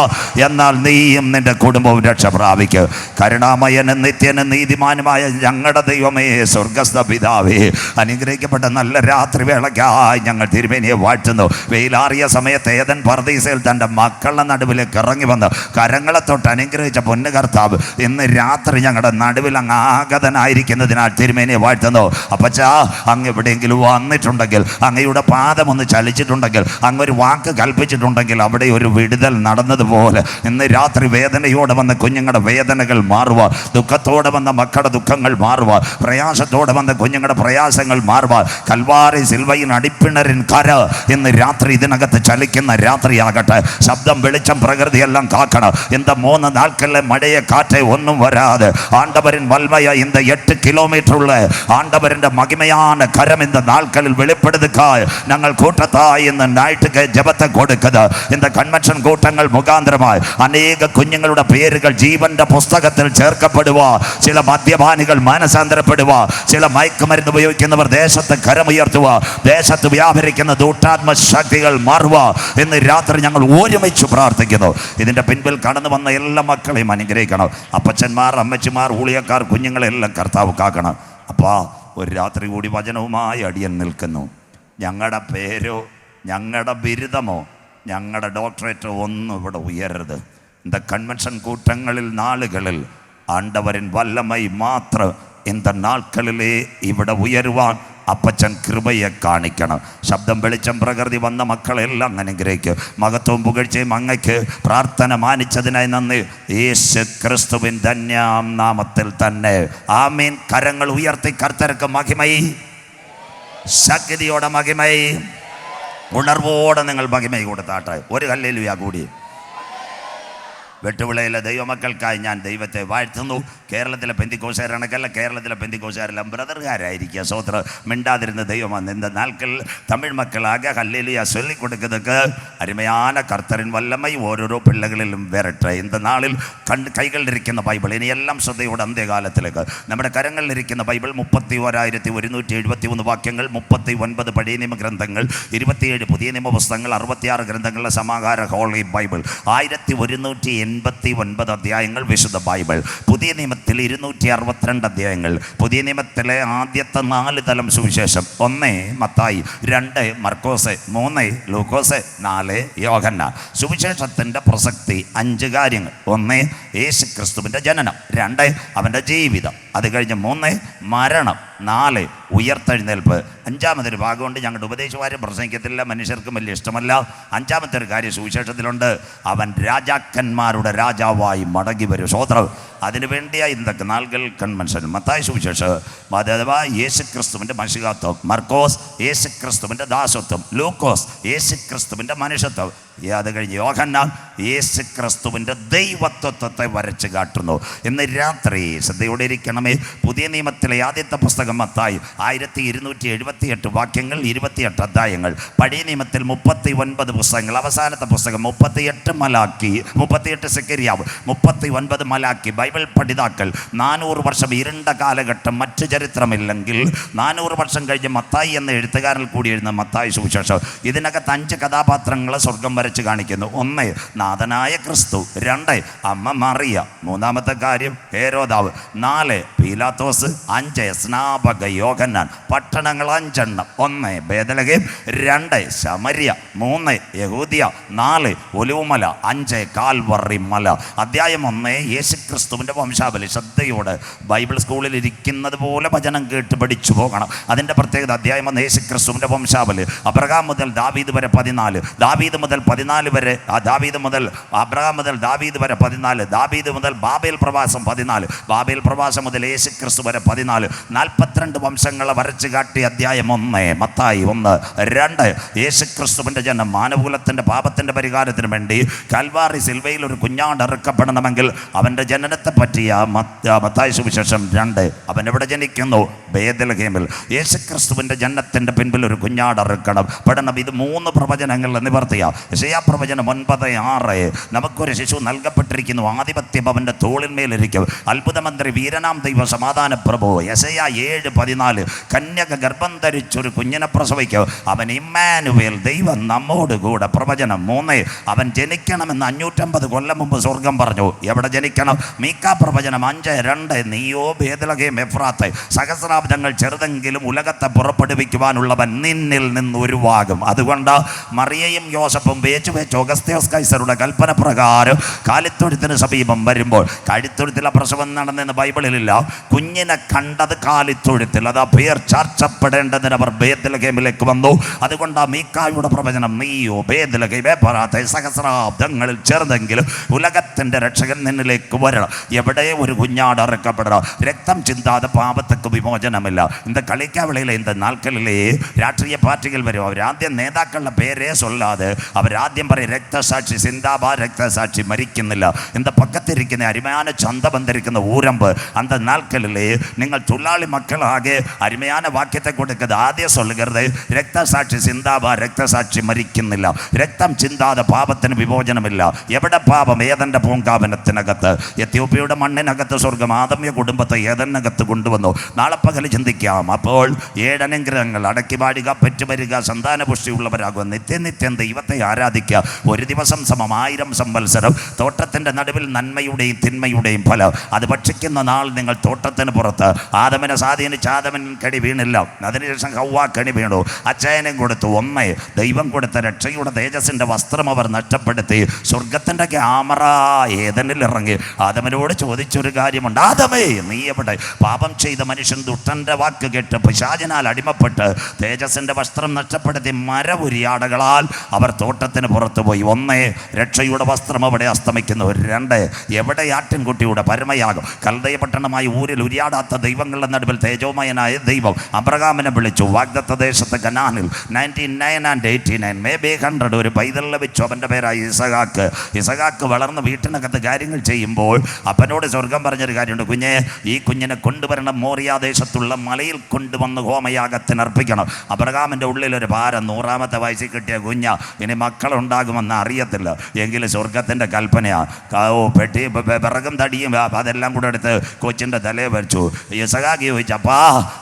എന്നാൽ നീയും നിന്റെ കുടുംബവും രക്ഷ പ്രാപിക്കുക. കരുണാമയനും നിത്യനും നീതിമാനുമായ ഞങ്ങളുടെ ദൈവമേ, സ്വർഗസ്ഥ പിതാവേ, അനുഗ്രഹിക്കപ്പെട്ട നല്ല രാത്രി വേളയ്ക്കായി ഞങ്ങൾ തിരുമേനിയെ വാഴ്ത്തുന്നു. വെയിലാറിയ സമയത്ത് ഏദൻ പർദീസയിൽ തൻ്റെ മക്കളുടെ നടുവിലേക്ക് ഇറങ്ങി വന്ന് കരങ്ങളെ തൊട്ട് അനുഗ്രഹിച്ച പൊന്നു കർത്താവ് ഇന്ന് രാത്രി ഞങ്ങളുടെ നടുവിൽ അങ്ങ് ആഗതനായിരിക്കുന്നതിനാൽ തിരുമേനിയെ വാഴ്ത്തുന്നു. അപ്പച്ചാ, അങ്ങ് എവിടെയെങ്കിലും വന്നിട്ടുണ്ടെങ്കിൽ, അങ്ങയുടെ പാദമൊന്ന് ചലിച്ചിട്ടുണ്ടെങ്കിൽ, അങ്ങൊരു വാക്ക് കൽപ്പിച്ചിട്ടുണ്ടെങ്കിൽ അവിടെ ഒരു വിടുതൽ നടന്നതുപോലെ ഇന്ന് രാത്രി വേദനയോടെ വന്ന കുഞ്ഞുങ്ങളുടെ വേദനകൾ മാറുക, ദുഃഖത്തോടെ വന്ന മക്കളുടെ ദുഃഖങ്ങൾ മാറുക, പ്രയാസത്തോടെ വന്ന കുഞ്ഞുങ്ങളുടെ പ്രയാസങ്ങൾ മാറുക. കൽവാറി സിൽവയിൻ അടിപ്പിണരിൻ കര ഇന്ന് രാത്രി ഇതിനകത്ത് ചലിക്കുന്ന രാത്രിയാകട്ടെ. ശബ്ദം, വെളിച്ചം, പ്രകൃതിയെല്ലാം കാക്കണം. இந்த 3 நாட்களில் மழையை காற்றை ஒன்றும் வராது. ஆண்டவரின் வல்லமையை இந்த 8 கிலோமீட்டர் உள்ள ஆண்டவரின் மகிமையான கரம் இந்த நாட்களில் வெளிப்படுதுக்காய் நாங்கள் கூட்டத்தாய் இந்த ஞாயிற்றுக்கு ஜெபத்தை கொடுக்குது. இந்த கன்வென்ஷன் கூட்டங்கள் முகாந்திரமாய் അനേക കുഞ്ഞുങ്ങളുടെ പേരുകൾ ജീവന്റെ പുസ്തകത്തിൽ ചേർക്കപ്പെടുക. ചില മദ്യപാനികൾ മാനസാന്തരപ്പെടുക. ചില മയക്കുമരുന്ന് ഉപയോഗിക്കുന്നവർ ദേശത്ത് കരമുയർത്തുക. ദേശത്ത് വ്യാപരിക്കുന്ന ദൂട്ടാത്മ ശക്തികൾ മാറുക. ഇന്ന് രാത്രി ഞങ്ങൾ ഒരുമിച്ച് പ്രാർത്ഥിക്കുന്നു. ഇതിൻ്റെ പിൻപിൽ കടന്നു വന്ന എല്ലാ മക്കളെയും അനുഗ്രഹിക്കണം. അപ്പച്ചന്മാർ, അമ്മച്ചിമാർ, ഊളിയക്കാർ, കുഞ്ഞുങ്ങളെല്ലാം കർത്താവ് കാക്കണം. അപ്പാ, ഒരു രാത്രി കൂടി വചനവുമായി അടിയൻ നിൽക്കുന്നു. ഞങ്ങളുടെ പേരോ ഞങ്ങളുടെ ബിരുദമോ ഞങ്ങളുടെ ഡോക്ടറേറ്റോ ഒന്നും ഇവിടെ ഉയരരുത്. இந்த കൺവെൻഷൻ കൂട്ടങ്ങളിൽ നാളുകളിൽ ആണ്ടവരിൻ വല്ലമൈ മാത്രം இந்த നാൾക്കളിലേ ഇവിടെ ഉയരുവാൻ അപ്പച്ചൻ കൃപയെ കാണിക്കണം. ശബ്ദം, വെളിച്ചം, പ്രകൃതി വന്ന മക്കളെല്ലാം അനുഗ്രഹിക്കും. മഹത്വവും പുകഴ്ചയും അങ്ങയ്ക്ക്. പ്രാർത്ഥന മാനിച്ചതിനായി നന്ദി. യേശു ക്രിസ്തുവിൻ ധന്യാം നാമത്തിൽ തന്നെ ആമീൻ. കരങ്ങൾ ഉയർത്തി കർത്തർക്ക് മഹിമൈ, ശക്തിയോടെ മഹിമൈ, ഉണർവോടെ നിങ്ങൾ മഹിമ കൊടുത്താട്ടെ. ഒരു ഹല്ലേലൂയ കൂടി. വെട്ടുവിളയിലെ ദൈവമക്കൾക്കായി ഞാൻ ദൈവത്തെ വാഴ്ത്തുന്നു. കേരളത്തിലെ പെന്തിക്കോസുകാരാണക്കല്ല, കേരളത്തിലെ പെന്തിക്കോസുകാരെല്ലാം ബ്രദർകാരായിരിക്കുക. സ്വോത്രം. മിണ്ടാതിരുന്ന ദൈവമാണ് இந்த நாட்கள் தமிழ் மக்களாக ஹல்லேலூயா சொல்லிக் கொடுக்கிறதுக்கு அருமையான கர்த்தரின் வல்லமை ஓரோரோ பிள்ளைகளிலும் വരട്ടെ. இந்த നാളിൽ കൈകളിൽ ഇരിക്കുന്ന ബൈബിൾ ഇനിയെല്ലാം ശ്രദ്ധയോടെ അന്ത്യകാലത്തിലേക്ക് നമ്മുടെ കരങ്ങളിൽ ഇരിക്കുന്ന ബൈബിൾ 31,173 വാക്യങ്ങൾ, 39 പഴയ നിയമ ഗ്രന്ഥങ്ങൾ, 27 പുതിയ നിയമ പുസ്തകങ്ങൾ, 66 ഗ്രന്ഥങ്ങളുടെ സമാഹാര ഹോളി ബൈബിൾ, 1189 അധ്യായങ്ങൾ വിശുദ്ധ ബൈബിൾ. പുതിയ നിയമത്തിൽ 262 അധ്യായങ്ങൾ. പുതിയ നിയമത്തിലെ ആദ്യത്തെ 4 തലം സുവിശേഷം: 1 മത്തായി, 2 മർക്കോസ്, 3 ലൂക്കോസ്, 4 യോഹന്നാൻ. സുവിശേഷത്തിൻ്റെ പ്രസക്തി 5 കാര്യങ്ങൾ: 1 യേശു ക്രിസ്തുവിൻ്റെ ജനനം, 2 അവൻ്റെ ജീവിതം, അത് കഴിഞ്ഞ് 3 മരണം, 4 ഉയർത്തെഴുന്നേൽപ്പ്. 5-മതൊരു ഭാഗമുണ്ട്, ഞങ്ങളുടെ ഉപദേശവാരും പ്രസംഗിക്കത്തില്ല, മനുഷ്യർക്കും വലിയ ഇഷ്ടമല്ല. 5-മത്തെ ഒരു കാര്യം സുവിശേഷത്തിലുണ്ട്: അവൻ രാജാക്കന്മാരുടെ രാജാവായി മടങ്ങി വരും. സ്വോത്രം. അതിനുവേണ്ടിയായി ഇന്നത്തെ നാളുകൾ കൺവെൻഷൻ. മത്തായി സുവിശേഷം അഥവാ യേശു ക്രിസ്തുവിൻ്റെ മനുഷ്യത്വം, മർക്കോസ് യേശു ക്രിസ്തുവിൻ്റെ ദാസത്വം, ലൂക്കോസ് യേശു ക്രിസ്തുവിൻ്റെ മനുഷ്യത്വം, അത് കഴിഞ്ഞ് യോഹന്നാൻ യേശു ക്രിസ്തുവിൻ്റെ ദൈവത്വത്തെ വരച്ച് കാട്ടുന്നു. ഇന്ന് രാത്രി ശ്രദ്ധയോടെ ഇരിക്കണമേ. പുതിയ നിയമത്തിലെ ആദ്യത്തെ പുസ്തകം മത്തായി, 1278 വാക്യങ്ങൾ, 28 അധ്യായങ്ങൾ. പഴയ നിയമത്തിൽ 39 പുസ്തകങ്ങൾ. അവസാനത്തെ പുസ്തകം 38 മലാക്കി, 38 സെക്കരിയാവ്, 39 മലാക്കി. ബൈബിൾ പഠിതാക്കൾ 400 വർഷം ഇരുണ്ട കാലഘട്ടം, മറ്റ് ചരിത്രമില്ലെങ്കിൽ 400 വർഷം കഴിഞ്ഞ് മത്തായി എന്ന എഴുത്തുകാരൻ കൂടി എഴുതുന്ന മത്തായി സുവിശേഷം. ഇതിനകത്ത് 5 കഥാപാത്രങ്ങളെ സ്വർഗം വരച്ച് കാണിക്കുന്നു. 1 നാഥനായ ക്രിസ്തു, 2 അമ്മ മറിയ, 3-മത്തെ കാര്യം ഹേരോദാവ്, 4 പീലാത്തോസ്, 5 സ്നാപക യോഹന്നാൻ. പട്ടണങ്ങൾ 5 1 ബേഥലഹേം, 2 ശമര്യ, 3 യഹൂദിയ, 4 ഒലിവുമല, 5 കാൽവറി മല. അധ്യായം 1 യേശു ക്രിസ്തുവിൻ്റെ വംശാവലി. ശ്രദ്ധയോടെ ബൈബിൾ സ്കൂളിൽ ഇരിക്കുന്നത് പോലെ വചനം കേട്ട് പഠിച്ചു പോകണം. അതിൻ്റെ പ്രത്യേകത അധ്യായം 1 യേശു ക്രിസ്തുവിൻ്റെ വംശാവലി. അബ്രഹാം മുതൽ ദാവീദ് വരെ 14, ദാവീദ് മുതൽ 14 വരെ, ദാവീദ് മുതൽ അബ്രഹാം മുതൽ ദാവീദ് വരെ 14, ദാവീദ് മുതൽ ബാബേൽ പ്രവാസം 14, ബാബേൽ പ്രവാസം മുതൽ യേശു ക്രിസ്തു വരെ 14, 42 വംശങ്ങളെ വരച്ച് കാട്ടി അധ്യായം 1 മത്തായി 1. 2 യേശു ക്രിസ്തുവിൻ്റെ ജനം. മാനവകുലത്തിൻ്റെ പാപത്തിൻ്റെ പരിഹാരത്തിന് വേണ്ടി കൽവാറി സിൽവയിൽ ഒരു കുഞ്ഞാട് ഇറക്കപ്പെടണമെങ്കിൽ അവൻ്റെ ജനനത്തെ പറ്റിയ മത്തായി സുവിശേഷം 2. അവൻ എവിടെ ജനിക്കുന്നു? ബേഥലഹേമിൽ. യേശു ക്രിസ്തുവിൻ്റെ ജനനത്തിൻ്റെ പിൻപിൽ ഒരു കുഞ്ഞാട് ഇറക്കണം പെടണം. ഇത് 3 പ്രവചനങ്ങൾ നിവർത്തിയ. യെശയ്യാ പ്രവചനം 9:6 നമുക്കൊരു ശിശു നൽകപ്പെട്ടിരിക്കുന്നു, ആധിപത്യം അവൻ്റെ തോളിന്മേലിരിക്കും, അത്ഭുതമന്ത്രി, വീരനാം ദൈവ, സമാധാന പ്രഭു. യെശയ്യാ 7:14 കന്യക ഗർഭം ധരിച്ചൊരു കുഞ്ഞിനെ പ്രസവിക്കും, അവൻ ഇമ്മാനുവേൽ, ദൈവം നമ്മോട് കൂടെ. പ്രവചനം 3 അവൻ ജനിക്കണമെന്ന് 550 കൊല്ലം മുമ്പ് സ്വർഗം പറഞ്ഞു. എവിടെ ജനിക്കണം? മീക്കാ പ്രവചനം 5:2 നീയോ ബേഥലഹേം എഫ്രാത്തെ, സഹസ്രാബ്ദങ്ങൾ ചെറുതെങ്കിലും ഉലകത്തെ പുറപ്പെടുവിക്കുവാനുള്ളവൻ നിന്നിൽ നിന്ന് ഉരുവാകും. അതുകൊണ്ട് മറിയയും യോസഫും വേച്ചു ഓഗസ്ത്യോസ് കൈസറുടെ കൽപ്പന പ്രകാരം കാലിത്തൊഴുത്തിന് സമീപം വരുമ്പോൾ, കാലിത്തൊഴുത്തിലെ പ്രസവം നടന്നെന്ന് ബൈബിളിലില്ല, കുഞ്ഞിനെ കണ്ടത് കാലിത്തൊഴുത്തിൽ. അത് പേർ ചർച്ചപ്പെടേണ്ടതിന് അവർ ബേഥലഹേമിലേക്ക് വന്നു. അതുകൊണ്ട് മീക്കായുടെ പ്രവചനം നീയോ ബേഥലഹേം എഫ്രാത്തെ, സഹസ്രാബ്ദങ്ങളിൽ ചെറുതെങ്കിലും ഉലകത്തിൻ്റെ രക്ഷകൻ നിന്നിലേക്ക് വരണം. എവിടെ ഒരു കുഞ്ഞാട് ഇറക്കപ്പെടണം. രക്തം ചിന്താതെ പാപത്തക്ക് വിമോചനമില്ല. இந்த களிக்காவிளையில் இந்த நாட்களிலே രാഷ്ട്രീയ പാർട്ടികൾ വരും. അവരാദ്യം നേതാക്കളുടെ പേരേ சொல்லாതെ അവരാദ്യം പറയും രക്തസാക്ഷി സിന്ദാബാ, രക്തസാക്ഷി മരിക്കുന്നില്ല. இந்த പക്കത്തിരിക്കുന്ന അരുമயான ചന്ത ബന്ധിരിക്കുന്ന ഊരമ്പ്. அந்த நாட்களிலே നിങ്ങൾ തൊഴിലാളി മക്കളാകെ അരുമயான വാക്യത്തെ കൊടുക്കുന്നത് ആദ്യം சொல்லுகிறது രക്തസാക്ഷി സിന്ദാബാ, രക്തസാക്ഷി മരിക്കുന്നില്ല. രക്തം ചിന്താതെ പാപത്തിന് വിമോചനമില്ല. എവിടെ പാപം? ഏദന്റെ പൂങ്കാവനത്തിനകത്ത്. എത്യോപ്യയുടെ മണ്ണിനകത്ത് സ്വർഗം ആദമ്യ കുടുംബത്തെ ഏദനകത്ത് കൊണ്ടുവന്നു. നാളെ പകൽ ചിന്തിക്കാം. അപ്പോൾ 7 അനുഗ്രഹങ്ങൾ അടക്കി പാടുക, പെറ്റുവരിക, സന്താനപുഷ്ടിയുള്ളവരാകുക, നിത്യനിത്യം ദൈവത്തെ ആരാധിക്കുക. ഒരു ദിവസം സമം 1000 സംവത്സരം. തോട്ടത്തിൻ്റെ നടുവിൽ നന്മയുടെയും തിന്മയുടെയും ഫലം. അത് ഭക്ഷിക്കുന്ന നാൾ നിങ്ങൾ തോട്ടത്തിന് പുറത്ത്. ആദമിനെ സ്വാധീനിച്ച് ആദമിൻ കടി വീണില്ല. അതിനുശേഷം ഹവ്വ കണി വീണു. അച്ചായനം കൊടുത്തു. 1 ദൈവം കൊടുത്ത രക്ഷയുടെ തേജസ്സിൻ്റെ വസ്ത്രം അവർ നഷ്ടപ്പെടുത്തി. സ്വർഗത്തിൻ്റെ ക്യാമറ ഏദനിൽ ഇറങ്ങി. ആദമിനോട് അവനോട് ചോദിച്ചൊരു കാര്യമുണ്ട്. ആദമേ, നീ എവിടെ? പാപം ചെയ്ത മനുഷ്യൻ ദുഷ്ടൻ്റെ വാക്ക് കേട്ട് പിശാചിനാൽ അടിമപ്പെട്ട് തേജസ്സിൻ്റെ വസ്ത്രം നഷ്ടപ്പെടുത്തി മരവുരിയാടകളാൽ അവർ തോട്ടത്തിന് പുറത്തു പോയി. 1, രക്ഷയുടെ വസ്ത്രം അവിടെ അസ്തമിക്കുന്നു. 2, എവിടെ ആട്ടിൻകുട്ടിയുടെ പരമയാകും? കൽദയ പട്ടണമായ ഊരിൽ ഉരിയാടാത്ത ദൈവങ്ങളുടെ നടുവിൽ തേജോമയനായ ദൈവം അബ്രഹാമിനെ വിളിച്ചു. വാഗ്ദത്ത ദേശത്ത് കനാനിൽ 99 and 89 maybe 100 ഒരു പൈതലിനെ വെച്ചു. അവൻ്റെ പേരായി ഇസഹാക്ക്. ഇസഹാക്ക് വളർന്ന് വീട്ടിനകത്ത് കാര്യങ്ങൾ ചെയ്യുമ്പോൾ അപ്പനോട് സ്വർഗം പറഞ്ഞൊരു കാര്യമുണ്ട്. കുഞ്ഞെ, ഈ കുഞ്ഞിനെ കൊണ്ടുവരണം, മോറിയാദേശത്തുള്ള മലയിൽ കൊണ്ടുവന്ന് ഹോമയാഗത്തിന് അർപ്പിക്കണം. അബ്രഹാമിൻ്റെ ഉള്ളിലൊരു ഭാരം, 100ാമത്തെ വയസ്സിൽ കിട്ടിയ കുഞ്ഞ, ഇനി മക്കളുണ്ടാകുമെന്ന് അറിയത്തില്ല. എങ്കിലും സ്വർഗത്തിൻ്റെ കൽപ്പനയാണ്. പെട്ടി വിറകും തടിയും അതെല്ലാം കൂടെ എടുത്ത് കൊച്ചിൻ്റെ തലയെ വെച്ചു. ഇസഹാക്ക് ചോദിച്ചപ്പാ,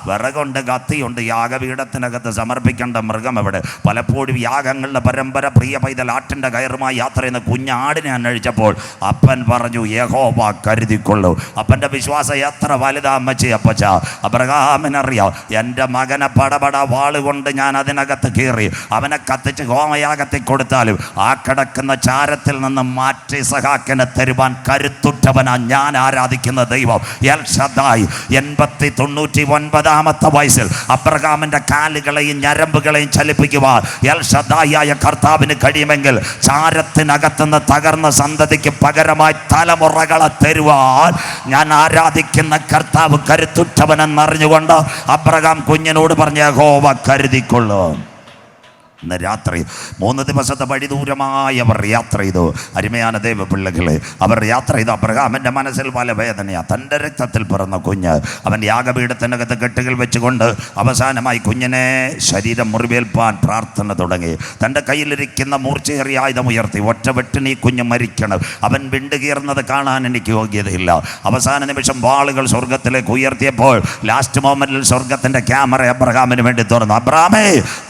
വിറകുണ്ട്, കത്തിയുണ്ട്, യാഗപീഠത്തിനകത്ത് സമർപ്പിക്കേണ്ട മൃഗം എവിടെ? പലപ്പോഴും യാഗങ്ങളുടെ പരമ്പര പ്രിയ പൈതൽ ആട്ടിൻ്റെ കയറുമായി യാത്ര ചെയ്യുന്ന കുഞ്ഞാടിനെ അന്വേഷിച്ചപ്പോൾ അപ്പൻ പറഞ്ഞു, യഹോവ കരുതിക്കൊള്ളൂ. അപ്പൻ്റെ വിശ്വാസം എത്ര വലുതാ അമ്മച്ചി, അപ്പച്ച. അബ്രഹാമിനറിയാം, എൻ്റെ മകനെ പടപട വാളുകൊണ്ട് ഞാൻ അതിനകത്ത് കീറി അവനെ കത്തിച്ച് ഹോമയാഗത്തിൽ കൊടുത്താലും ആ കിടക്കുന്ന ചാരത്തിൽ നിന്ന് മാറ്റി ഇസഹാക്കിനെ തരുവാൻ കരുത്തുറ്റവനാ ഞാൻ ആരാധിക്കുന്ന ദൈവം എൽ ഷദ്ദായ്. 99ാമത്തെ വയസ്സിൽ അബ്രഹാമിൻ്റെ കാലുകളെയും ഞരമ്പുകളെയും ചലിപ്പിക്കുവാൻ എൽ ഷദ്ദായായ കർത്താവിന് കഴിയുമെങ്കിൽ ചാരത്തിനകത്തുനിന്ന് തകർന്ന സന്തതിക്ക് പകരമായി തലമുറകളെ തരുവാൻ ഞാൻ ആരാധിക്കുന്ന കർത്താവ് കരുത്തുറ്റവനെന്നറിഞ്ഞുകൊണ്ട് അബ്രഹാം കുഞ്ഞിനോട് പറഞ്ഞ യഹോവ കരുതിക്കൊള്ളൂ. ഇന്ന് രാത്രി 3 ദിവസത്തെ വഴി ദൂരമായി അവർ യാത്ര ചെയ്തു. അരുമயான ദൈവ പിള്ളകളെ, അവർ യാത്ര ചെയ്തു. അബ്രഹാമിൻ്റെ മനസ്സിൽ പല വേദനയാണ്. തൻ്റെ രക്തത്തിൽ പിറന്ന കുഞ്ഞ് അവൻ യാഗപീഠത്തിനകത്ത് കെട്ടുകൾ വെച്ചുകൊണ്ട് അവസാനമായി കുഞ്ഞിനെ ശരീരം മുറിവേൽപ്പാൻ പ്രാർത്ഥന തുടങ്ങി. തൻ്റെ കയ്യിലിരിക്കുന്ന മൂർച്ചയേറിയ ആയുധം ഉയർത്തി, ഒറ്റ വെട്ടിന് ഈ കുഞ്ഞ് മരിക്കണം. അവൻ വിണ്ടുകീർന്നത് കാണാൻ എനിക്ക് യോഗ്യതയില്ല. അവസാന നിമിഷം വാളുകൾ സ്വർഗത്തിലേക്ക് ഉയർത്തിയപ്പോൾ ലാസ്റ്റ് മൊമെന്റിൽ സ്വർഗത്തിൻ്റെ ക്യാമറ അബ്രഹാമിന് വേണ്ടി തുറന്നു.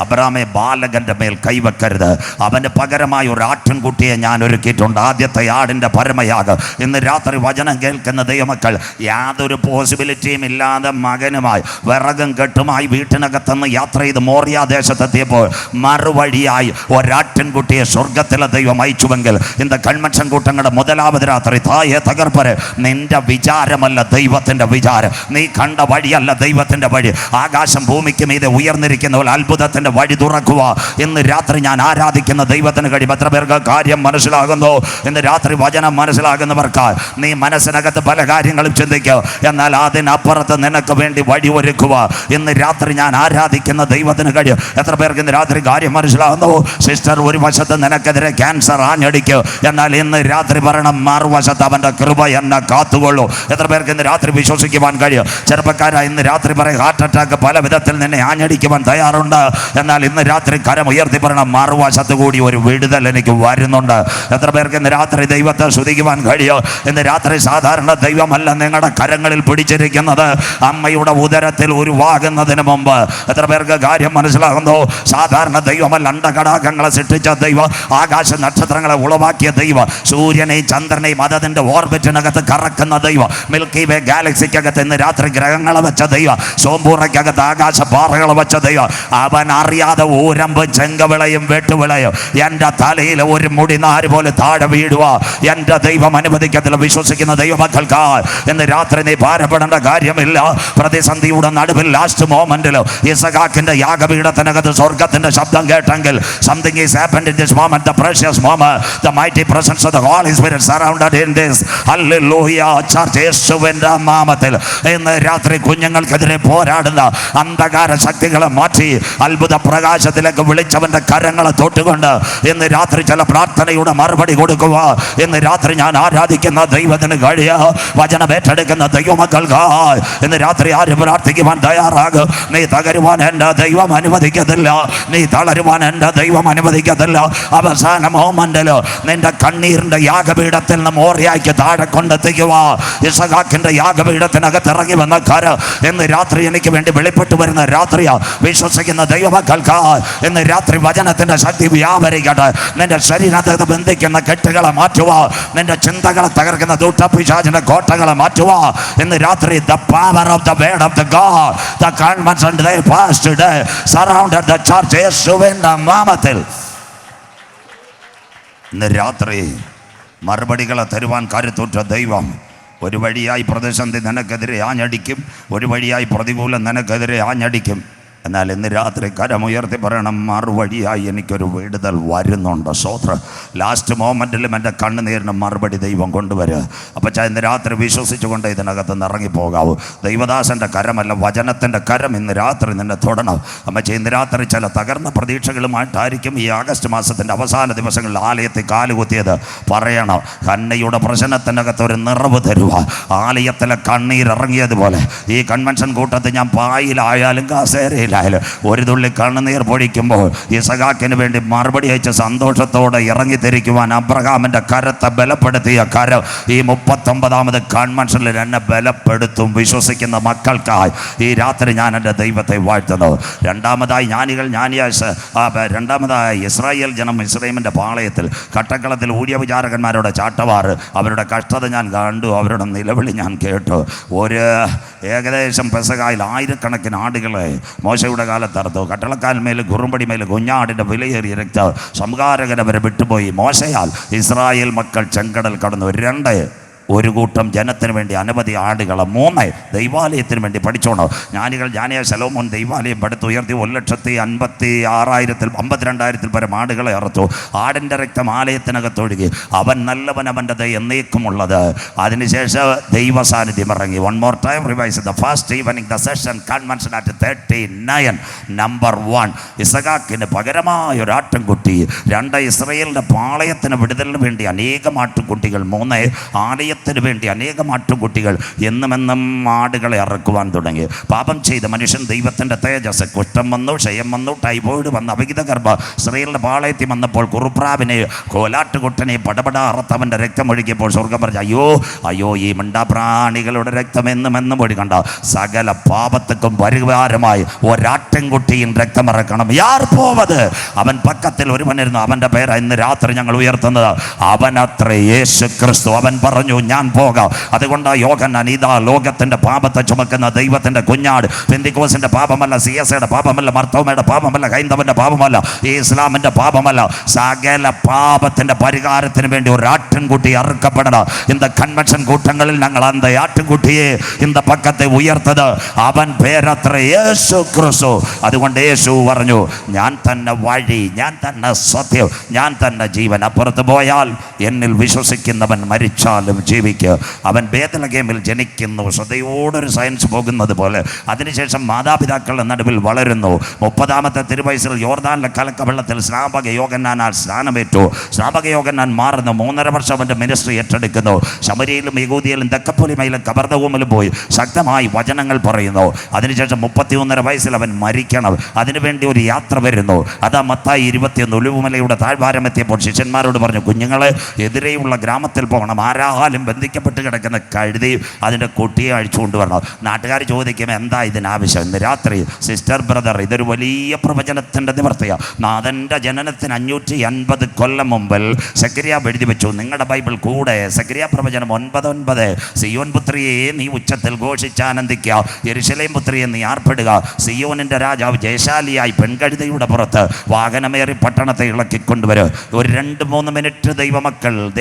അബ്രഹാമേ, ബാലകൻ്റെ മേൽ കൈവെക്കരുത്. അവന് പകരമായി ഒരു ആട്ടിൻകുട്ടിയെ ഞാൻ ഒരുക്കിയിട്ടുണ്ട്, ആദ്യത്തെ ആടിൻ്റെ പരമയാഗം. ഇന്ന് രാത്രി വചനം കേൾക്കുന്ന ദൈവമക്കൾ, യാതൊരു പോസിബിലിറ്റിയും ഇല്ലാതെ മകനുമായി വിറകും കെട്ടുമായി വീട്ടിനകത്തുനിന്ന് യാത്ര ചെയ്ത് മോറിയാദേശത്തെത്തിയപ്പോൾ മറുവഴിയായി ഒരാട്ടിൻകുട്ടിയെ സ്വർഗത്തിലെ ദൈവം അയച്ചുവെങ്കിൽ ഇന്ന് കൺവെൻഷൻ കൂട്ടങ്ങളുടെ 1ാമത് രാത്രി തായെ തകർപ്പര്, നിന്റെ വിചാരമല്ല ദൈവത്തിൻ്റെ വിചാരം, നീ കണ്ട വഴിയല്ല ദൈവത്തിൻ്റെ വഴി. ആകാശം ഭൂമിക്ക് മീതെ ഉയർന്നിരിക്കുന്ന ഒരു അത്ഭുതത്തിൻ്റെ വഴി തുറക്കുക. ഇന്ന് രാത്രി ഞാൻ ആരാധിക്കുന്ന ദൈവത്തിന് കഴിയും. എത്ര പേർക്ക് കാര്യം മനസ്സിലാകുന്നു? ഇന്ന് രാത്രി വചനം മനസ്സിലാകുന്നവർക്ക് നീ മനസ്സിനകത്ത് പല കാര്യങ്ങളും ചിന്തിക്കുക, എന്നാൽ അതിനപ്പുറത്ത് നിനക്ക് വേണ്ടി വഴി ഒരുക്കുക. ഇന്ന് രാത്രി ഞാൻ ആരാധിക്കുന്ന ദൈവത്തിന് കഴിയും. എത്ര പേർക്ക് ഇന്ന് രാത്രി കാര്യം മനസ്സിലാകുന്നു? സിസ്റ്റർ, ഒരു വശത്ത് നിനക്കെതിരെ ക്യാൻസർ ആഞ്ഞടിക്കുക, എന്നാൽ ഇന്ന് രാത്രി പറയണം, മറുവശത്ത് അവൻ്റെ കൃപ എന്നെ കാത്തുകൊള്ളൂ. എത്ര പേർക്ക് ഇന്ന് രാത്രി വിശ്വസിക്കുവാൻ കഴിയും? ചെറുപ്പക്കാരാ, ഇന്ന് രാത്രി പറയും, ഹാർട്ട് അറ്റാക്ക് പല വിധത്തിൽ നിന്നെ ആഞ്ഞടിക്കുവാൻ തയ്യാറുണ്ട്, എന്നാൽ ഇന്ന് രാത്രി കരം ഉയർത്തി പറയണം, മറുവശത്ത് കൂടി ഒരു വിടുതൽ എനിക്ക് വരുന്നുണ്ട്. എത്ര പേർക്ക് ഇന്ന് രാത്രി ദൈവത്തെ സ്തുതിക്കുവാൻ കഴിയും? ഇന്ന് രാത്രി സാധാരണ ദൈവമല്ല നിങ്ങളുടെ കരങ്ങളിൽ പിടിച്ചിരിക്കുന്നത്, അമ്മയുടെ ഉദരത്തിൽ ഉരുവാകുന്നതിന് മുമ്പ്. എത്ര പേർക്ക് കാര്യം മനസ്സിലാകുന്നു? സാധാരണ ദൈവമല്ല, അണ്ടകടാകങ്ങളെ സൃഷ്ടിച്ച ദൈവം, ആകാശ നക്ഷത്രങ്ങളെ ഉളവാക്കിയ ദൈവം, സൂര്യനെയും ചന്ദ്രനെയും അതതിൻ്റെ ഓർബിറ്റിനകത്ത് കറക്കുന്ന ദൈവം, മിൽക്കി വേ ഗാലക്സിക്കകത്ത് ഇന്ന് രാത്രി ഗ്രഹങ്ങളെ വെച്ച ദൈവം, സോമ്പൂറയ്ക്കകത്ത് ആകാശ പാറകളെ വെച്ച ദൈവം, അവൻ അറിയാതെ ഊരമ്പ് ചെങ്കവിളയും വെട്ടുവിളയും എൻ്റെ തലയിൽ ഒരു മുടിനാര് പോലെ താഴെ വീഴുക എൻ്റെ ദൈവം അനുവദിക്കത്തില്ല. വിശ്വസിക്കുന്ന ദൈവമക്കൾക്ക് ഇന്ന് രാത്രി നീ ഭാരപ്പെടേണ്ട കാര്യമില്ല. പ്രതിസന്ധിയുടെ നടുവിൽ ലാസ്റ്റ് മൊമെന്റിൽ ഇസഹാക്കിന്റെ യാഗപീഠത്തിനകത്ത് സ്വർഗത്തിന്റെ ശബ്ദം കേട്ടെങ്കിൽ something is happened in this moment, the precious moment, the mighty presence of the Holy Spirit surrounded in this. Hallelujah. Church യേശുവിന്റെ നാമത്തിൽ ഇന്ന് രാത്രി കുഞ്ഞുങ്ങൾക്കെതിരെ പോരാടുന്ന അന്ധകാര ശക്തികളെ മാറ്റി അത്ഭുത പ്രകാശത്തിലേക്ക് വിളിച്ചവന്റെ കരങ്ങളെ തൊട്ടുകൊണ്ട് ഇന്ന് രാത്രി ചില പ്രാർത്ഥനയുടെ മറുപടി കൊടുക്കുക. ഇന്ന് രാത്രി ഞാൻ ആരാധിക്കുന്ന ദൈവത്തിന് കഴിയ വചനം ഏറ്റെടുക്കുന്ന ദൈവമക്കൾക്ക് ഇന്ന് രാത്രി ആരും പ്രാർത്ഥിക്കുവാൻ തയ്യാറാകും. നീ തകരുവാൻ എൻ്റെ ദൈവം അനുവദിക്കത്തില്ല, നീ തളരുവാൻ എൻ്റെ ദൈവം അനുവദിക്കത്തില്ല. അവസാന മൊമെന്റിൽ നിന്റെ കണ്ണീരിന്റെ യാഗപീഠത്തിൽ നിന്ന് മോറിയാക്കി താഴെ കൊണ്ടെത്തിക്കുക. ഇസഹാക്കിന്റെ യാഗപീഠത്തിനകത്ത് ഇറങ്ങി വന്ന കര ഇന്ന് രാത്രി എനിക്ക് വേണ്ടി വെളിപ്പെട്ടു വരുന്ന രാത്രിയാ. വിശ്വസിക്കുന്ന ദൈവമക്കൾക്ക് ഇന്ന് രാത്രി വചനത്തിന്റെ ശക്തി വ്യാപരിക്കട്ടെ. നിന്റെ ശരീരത്തെ ബന്ധിക്കുന്ന കെട്ടുകളെ മാറ്റുക, നിന്റെ ചിന്തകളെ തകർക്കുന്ന ദുഷ്ടപിശാചിന്റെ കോട്ടകളെ മാറ്റുക. ഇന്ന് രാത്രി the power of the word of the God, the convention they passed today surrounded the church യേശുവിന്റെ നാമത്തിൽ. ഇന്ന് രാത്രി മറുപടികളെ തരുവാൻ കരുത്തുറ്റ ദൈവം ഒരു വഴിയായി പ്രതിസന്ധി നിനക്കെതിരെ ആഞ്ഞടിക്കും, ഒരു വഴിയായി പ്രതികൂലം നിനക്കെതിരെ ആഞ്ഞടിക്കും. എന്നാൽ ഇന്ന് രാത്രി കരമുയർത്തി പറയണം, മറുവഴിയായി എനിക്കൊരു വിടുതൽ വരുന്നുണ്ട്. സ്വോത്രം. ലാസ്റ്റ് മൊമെൻറ്റിലും എൻ്റെ കണ്ണുനീരിന് മറുപടി ദൈവം കൊണ്ടുവരിക. അപ്പം ഇന്ന് രാത്രി വിശ്വസിച്ചുകൊണ്ട് ഇതിനകത്ത് നിന്ന് ഇറങ്ങിപ്പോകാവൂ. ദൈവദാസൻ്റെ കരമല്ല, വചനത്തിൻ്റെ കരം ഇന്ന് രാത്രി നിന്നെ തൊടണം. അമ്മച്ച ഇന്ന് രാത്രി ചില തകർന്ന പ്രതീക്ഷകളുമായിട്ടായിരിക്കും ഈ ആഗസ്റ്റ് മാസത്തിൻ്റെ അവസാന ദിവസങ്ങളിൽ ആലയത്തിൽ കാലുകുത്തിയത്. പറയണം, കണ്ണയുടെ പ്രശ്നത്തിനകത്ത് ഒരു നിറവ് തരുക. ആലയത്തിലെ കണ്ണീരിറങ്ങിയതുപോലെ ഈ കൺവെൻഷൻ കൂട്ടത്തിൽ ഞാൻ പായിലായാലും കസേരയിലായാലും ഒരു തുള്ളി കണ്ണുനീർ പൊഴിക്കുമ്പോൾ ഇസഹാക്കിന് വേണ്ടി മറുപടി അയച്ച സന്തോഷത്തോടെ ഇറങ്ങിത്തിരിക്കുവാൻ അബ്രഹാമിൻ്റെ കരത്തെ ബലപ്പെടുത്തിയ കരം ഈ 39ാമത് കൺവെൻഷനിൽ എന്നെ ബലപ്പെടുത്തും. വിശ്വസിക്കുന്ന മക്കൾക്കായി ഈ രാത്രി ഞാൻ എൻ്റെ ദൈവത്തെ വാഴ്ത്തുന്നു. രണ്ടാമതായി ഇസ്രായേൽ ജനം ഇസ്രായേലിൻ്റെ പാളയത്തിൽ കട്ടക്കളത്തിൽ ഊഴിയ വിചാരകന്മാരുടെ ചാട്ടവാറ്, അവരുടെ കഷ്ടത ഞാൻ കണ്ടു, അവരുടെ നിലവിളി ഞാൻ കേട്ടു. ഏകദേശം പെസഹായിൽ ആയിരക്കണക്കിന് ആടുകളെ മോശയുടെ കാലത്തറുത്തു. കട്ടളക്കാൽമേൽ കുറുമ്പടിമേൽ കുഞ്ഞാടിൻ്റെ വിലയേറിയ രക്തം സംഹാരകൻ അവരെ വിട്ടുപോയി. മോശയാൽ ഇസ്രായേൽ മക്കൾ ചെങ്കടൽ കടന്നു. 2 ഒരു കൂട്ടം ജനത്തിന് വേണ്ടി അനവധി ആടുകൾ. 3 ദൈവാലയത്തിന് വേണ്ടി പഠിച്ചോണോ. ജ്ഞാനിയ ശലോമോൻ ദൈവാലയം പടുത്തുയർത്തി 1,56,052 പരം ആടുകളെ അറുത്തു. ആടിൻ്റെ രക്തം ആലയത്തിനകത്തൊഴുകി. അവൻ നല്ലവൻ, അവൻ്റെ ദയ എന്നേക്കുമുള്ളത്. അതിനുശേഷം ദൈവ സാന്നിധ്യം ഇറങ്ങി. One more time revise the first evening the session convention at 39. Number 1 ഇസഹാക്കിന് പകരമായ ഒരു ആട്ടിൻകുട്ടി. 2 ഇസ്രായേലിൻ്റെ പാളയത്തിന് വിടുതലിന് വേണ്ടി അനേകം ആട്ടുകുട്ടികൾ. 3 ആലയ വേണ്ടി അനേകം ആട്ടുകുട്ടികൾ. എന്നുമെന്നും ആടുകളെ അറക്കുവാൻ തുടങ്ങി. പാപം ചെയ്ത മനുഷ്യൻ ദൈവത്തിൻ്റെ തേജസ്, കുഷ്ഠം വന്നു, ക്ഷയം വന്നു, ടൈഫോയിഡ് വന്നു, അവിഹിത ഗർഭ ഇസ്രായേലിൻ്റെ പാളയത്തിൽ വന്നപ്പോൾ കുറുപ്രാവിനെ കോലാട്ടുകുട്ടനെ പടപട അറുത്തവൻ്റെ രക്തമൊഴുകിയപ്പോൾ സ്വർഗം പറഞ്ഞു, അയ്യോ ഈ മിണ്ടാപ്രാണികളുടെ രക്തം എന്നും ഒഴി കണ്ട സകല പാപത്തുക്കും പരിഹാരമായി ഒരാട്ടിൻകുട്ടിയും രക്തമിറക്കണം. യാർ പോവത്? അവൻ പക്കത്തിൽ ഒരുവനിരുന്നു. അവൻ്റെ പേര് ഇന്ന് രാത്രി ഞങ്ങൾ ഉയർത്തുന്നത്. അവനത്ര യേശു ക്രിസ്തു. അവൻ പറഞ്ഞു, ഞാൻ പോകാം. അതുകൊണ്ട് യോഹന്നാൻ, ഇതാ ലോകത്തിന്റെ പാപത്തെ ചുമക്കുന്ന ദൈവത്തിന്റെ കുഞ്ഞാട്. പെന്തിക്കോസിന്റെ പാപമല്ല, CSAയുടെ പാപമല്ല, മർത്തോമയുടെ പാപമല്ല, ഹൈന്ദവന്റെ പാപമല്ല, ഇസ്ലാമിന്റെ പാപമല്ല, സകല പാപത്തിന്റെ പരിഹാരത്തിന് വേണ്ടി ഒരു ആട്ടിൻകുട്ടി അറുക്കപ്പെടണം. ഇന്ന കൺവെൻഷൻ കൂട്ടങ്ങളിൽ ഞങ്ങൾ അന്ത ആട്ടിൻകുട്ടിയെ ഇന്ന പക്കത്തെ ഉയർത്തത്. അവൻ പേരത്ര യേശു ക്രിസ്തു. അതുകൊണ്ട് യേശു പറഞ്ഞു, ഞാൻ തന്നെ വഴി, ഞാൻ തന്നെ സത്യം, ഞാൻ തന്നെ ജീവൻ. അപ്പുറത്ത് പോയാൽ എന്നിൽ വിശ്വസിക്കുന്നവൻ മരിച്ചാലും ജീവിക്കുക. അവൻ ബേത്ലഹേമിൽ ജനിക്കുന്നു. ശ്രദ്ധയോടൊരു സയൻസ് പോകുന്നത് പോലെ. അതിനുശേഷം മാതാപിതാക്കളുടെ നടുവിൽ വളരുന്നു. 30ാമത്തെ തിരുവയസ്സിൽ യോർദാനിലെ കലക്കവെള്ളത്തിൽ സ്നാപക യോഹന്നാനാൽ സ്നാനമേറ്റു. സ്നാപക യോഹന്നാൻ മാറുന്നു. 3.5 വർഷം അവൻ്റെ മിനിസ്ട്രി ഏറ്റെടുക്കുന്നു. ശമരിയിലും യഹൂദിയയിലും തെക്കപ്പൊലിമയിലും കബർദവൂമിലും പോയി ശക്തമായി വചനങ്ങൾ പറയുന്നു. അതിനുശേഷം 31.5 വയസ്സിൽ അവൻ മരിക്കണം. അതിനുവേണ്ടി ഒരു യാത്ര വരുന്നു. അതാ മത്തായി 21 ഒലിവുമലയുടെ താഴ്വാരമെത്തിയപ്പോൾ ശിഷ്യന്മാരോട് പറഞ്ഞു, കുഞ്ഞുങ്ങളെ എതിരെയുള്ള ഗ്രാമത്തിൽ പോകണം. ആരാലും ബന്ധിക്കപ്പെട്ട് കിടക്കുന്ന കഴുതി അതിൻ്റെ കുട്ടിയെ അഴിച്ചു കൊണ്ടുവരണം. നാട്ടുകാർ ചോദിക്കും, എന്താ ഇതിനാവശ്യം? ഇന്ന് രാത്രി സിസ്റ്റർ ബ്രദർ, ഇതൊരു വലിയ പ്രവചനത്തിൻ്റെ നിവർത്തിയാണ്. നാഥൻ്റെ ജനനത്തിന് 550 കൊല്ലം മുമ്പിൽ സെക്കരിയാവ് എഴുതി വെച്ചു. നിങ്ങളുടെ ബൈബിൾ കൂടെ സെക്കരിയ പ്രവചനം 9:9. സിയോൻ പുത്രിയെ നീ ഉച്ചത്തിൽ ഘോഷിച്ചാനന്ദിക്കുക, യെരൂശലേം പുത്രിയെ നീ ആർപ്പെടുക. സിയോനിൻ്റെ രാജാവ് ജയശാലിയായി പെൺകഴുതയുടെ പുറത്ത് വാഹനമേറി പട്ടണത്തെ ഇളക്കിക്കൊണ്ടുവരും. ഒരു 2-3 മിനിറ്റ്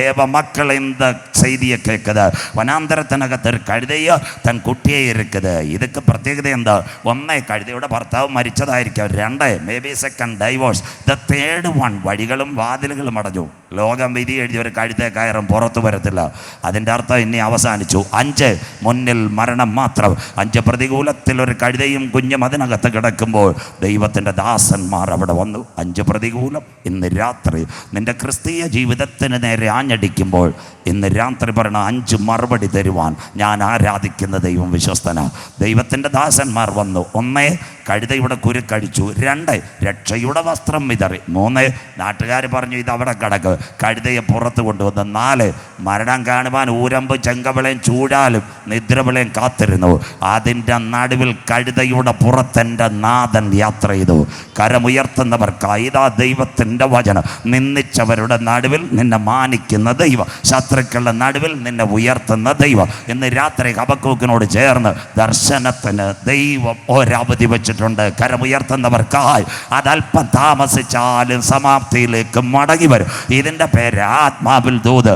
ദേവമക്കൾ എന്ത് செய்தியை கேட்குது. വനാന്തരത്തിനകത്ത് ഒരു കഴുതയോ തൻ കുട്ടിയെ ഇരിക്കുന്നത്. ഇതൊക്കെ പ്രത്യേകത എന്താ? 1 കഴുതയുടെ ഭർത്താവ് മരിച്ചതായിരിക്കും. 2 may be second divorce. The third one വഴികളും വാതിലുകളും അടഞ്ഞു. ലോകം വിധി എഴുതി ഒരു കഴുതേ കയറും പുറത്തു വരത്തില്ല. അതിൻ്റെ അർത്ഥം ഇനി അവസാനിച്ചു. 5 മുന്നിൽ മരണം മാത്രം. 5 പ്രതികൂലത്തിൽ ഒരു കഴുതയും കുഞ്ഞും അതിനകത്ത് കിടക്കുമ്പോൾ ദൈവത്തിൻ്റെ ദാസന്മാർ അവിടെ വന്നു. 5 പ്രതികൂലം. ഇന്ന് രാത്രി നിൻ്റെ ക്രിസ്തീയ ജീവിതത്തിന് നേരെ ആഞ്ഞടിക്കുമ്പോൾ ഇന്ന് രാത്രി പറയണം, 5 മറുപടി തരുവാൻ ഞാൻ ആരാധിക്കുന്ന ദൈവം വിശ്വസ്തനാ. ദൈവത്തിൻ്റെ ദാസന്മാർ വന്നു. 1 കഴുതയുടെ കുരുക്കടിച്ചു. 2 രക്ഷയുടെ വസ്ത്രം വിതറി. 3 നാട്ടുകാർ പറഞ്ഞു ഇതവിടെ കിടക്ക്, കഴുതയെ പുറത്ത് കൊണ്ടുവന്നു. 4 മരണം കാണുവാൻ ഊരമ്പ് ചെങ്കവിളയും ചൂടാലും നിദ്രവിളയും കാത്തിരുന്നു. അതിൻ്റെ നടുവിൽ കഴുതയുടെ പുറത്തെൻ്റെ നാഥൻ യാത്ര ചെയ്തു. കരമുയർത്തുന്നവർക്കായി ഇതാ ദൈവത്തിൻ്റെ വചനം. നിന്ദിച്ചവരുടെ നടുവിൽ നിന്നെ മാനിക്കുന്ന ദൈവം, ശത്രുക്കളുടെ നടുവിൽ നടുവിൽ നിന്നെ ഉയർത്തുന്ന ദൈവം. ഇന്ന് രാത്രി ഹബക്കൂക്കിനോട് ചേർന്ന് ദർശനത്തിന് ദൈവം ഒരവധി വെച്ചിട്ടുണ്ട്. കരമുയർത്തുന്നവർക്കായി അതല്പം താമസിച്ചാലും സമാപ്തിയിലേക്ക് മടങ്ങി വരും. ഇതിൻ്റെ പേര് ആത്മാവിൽ ദൂത്.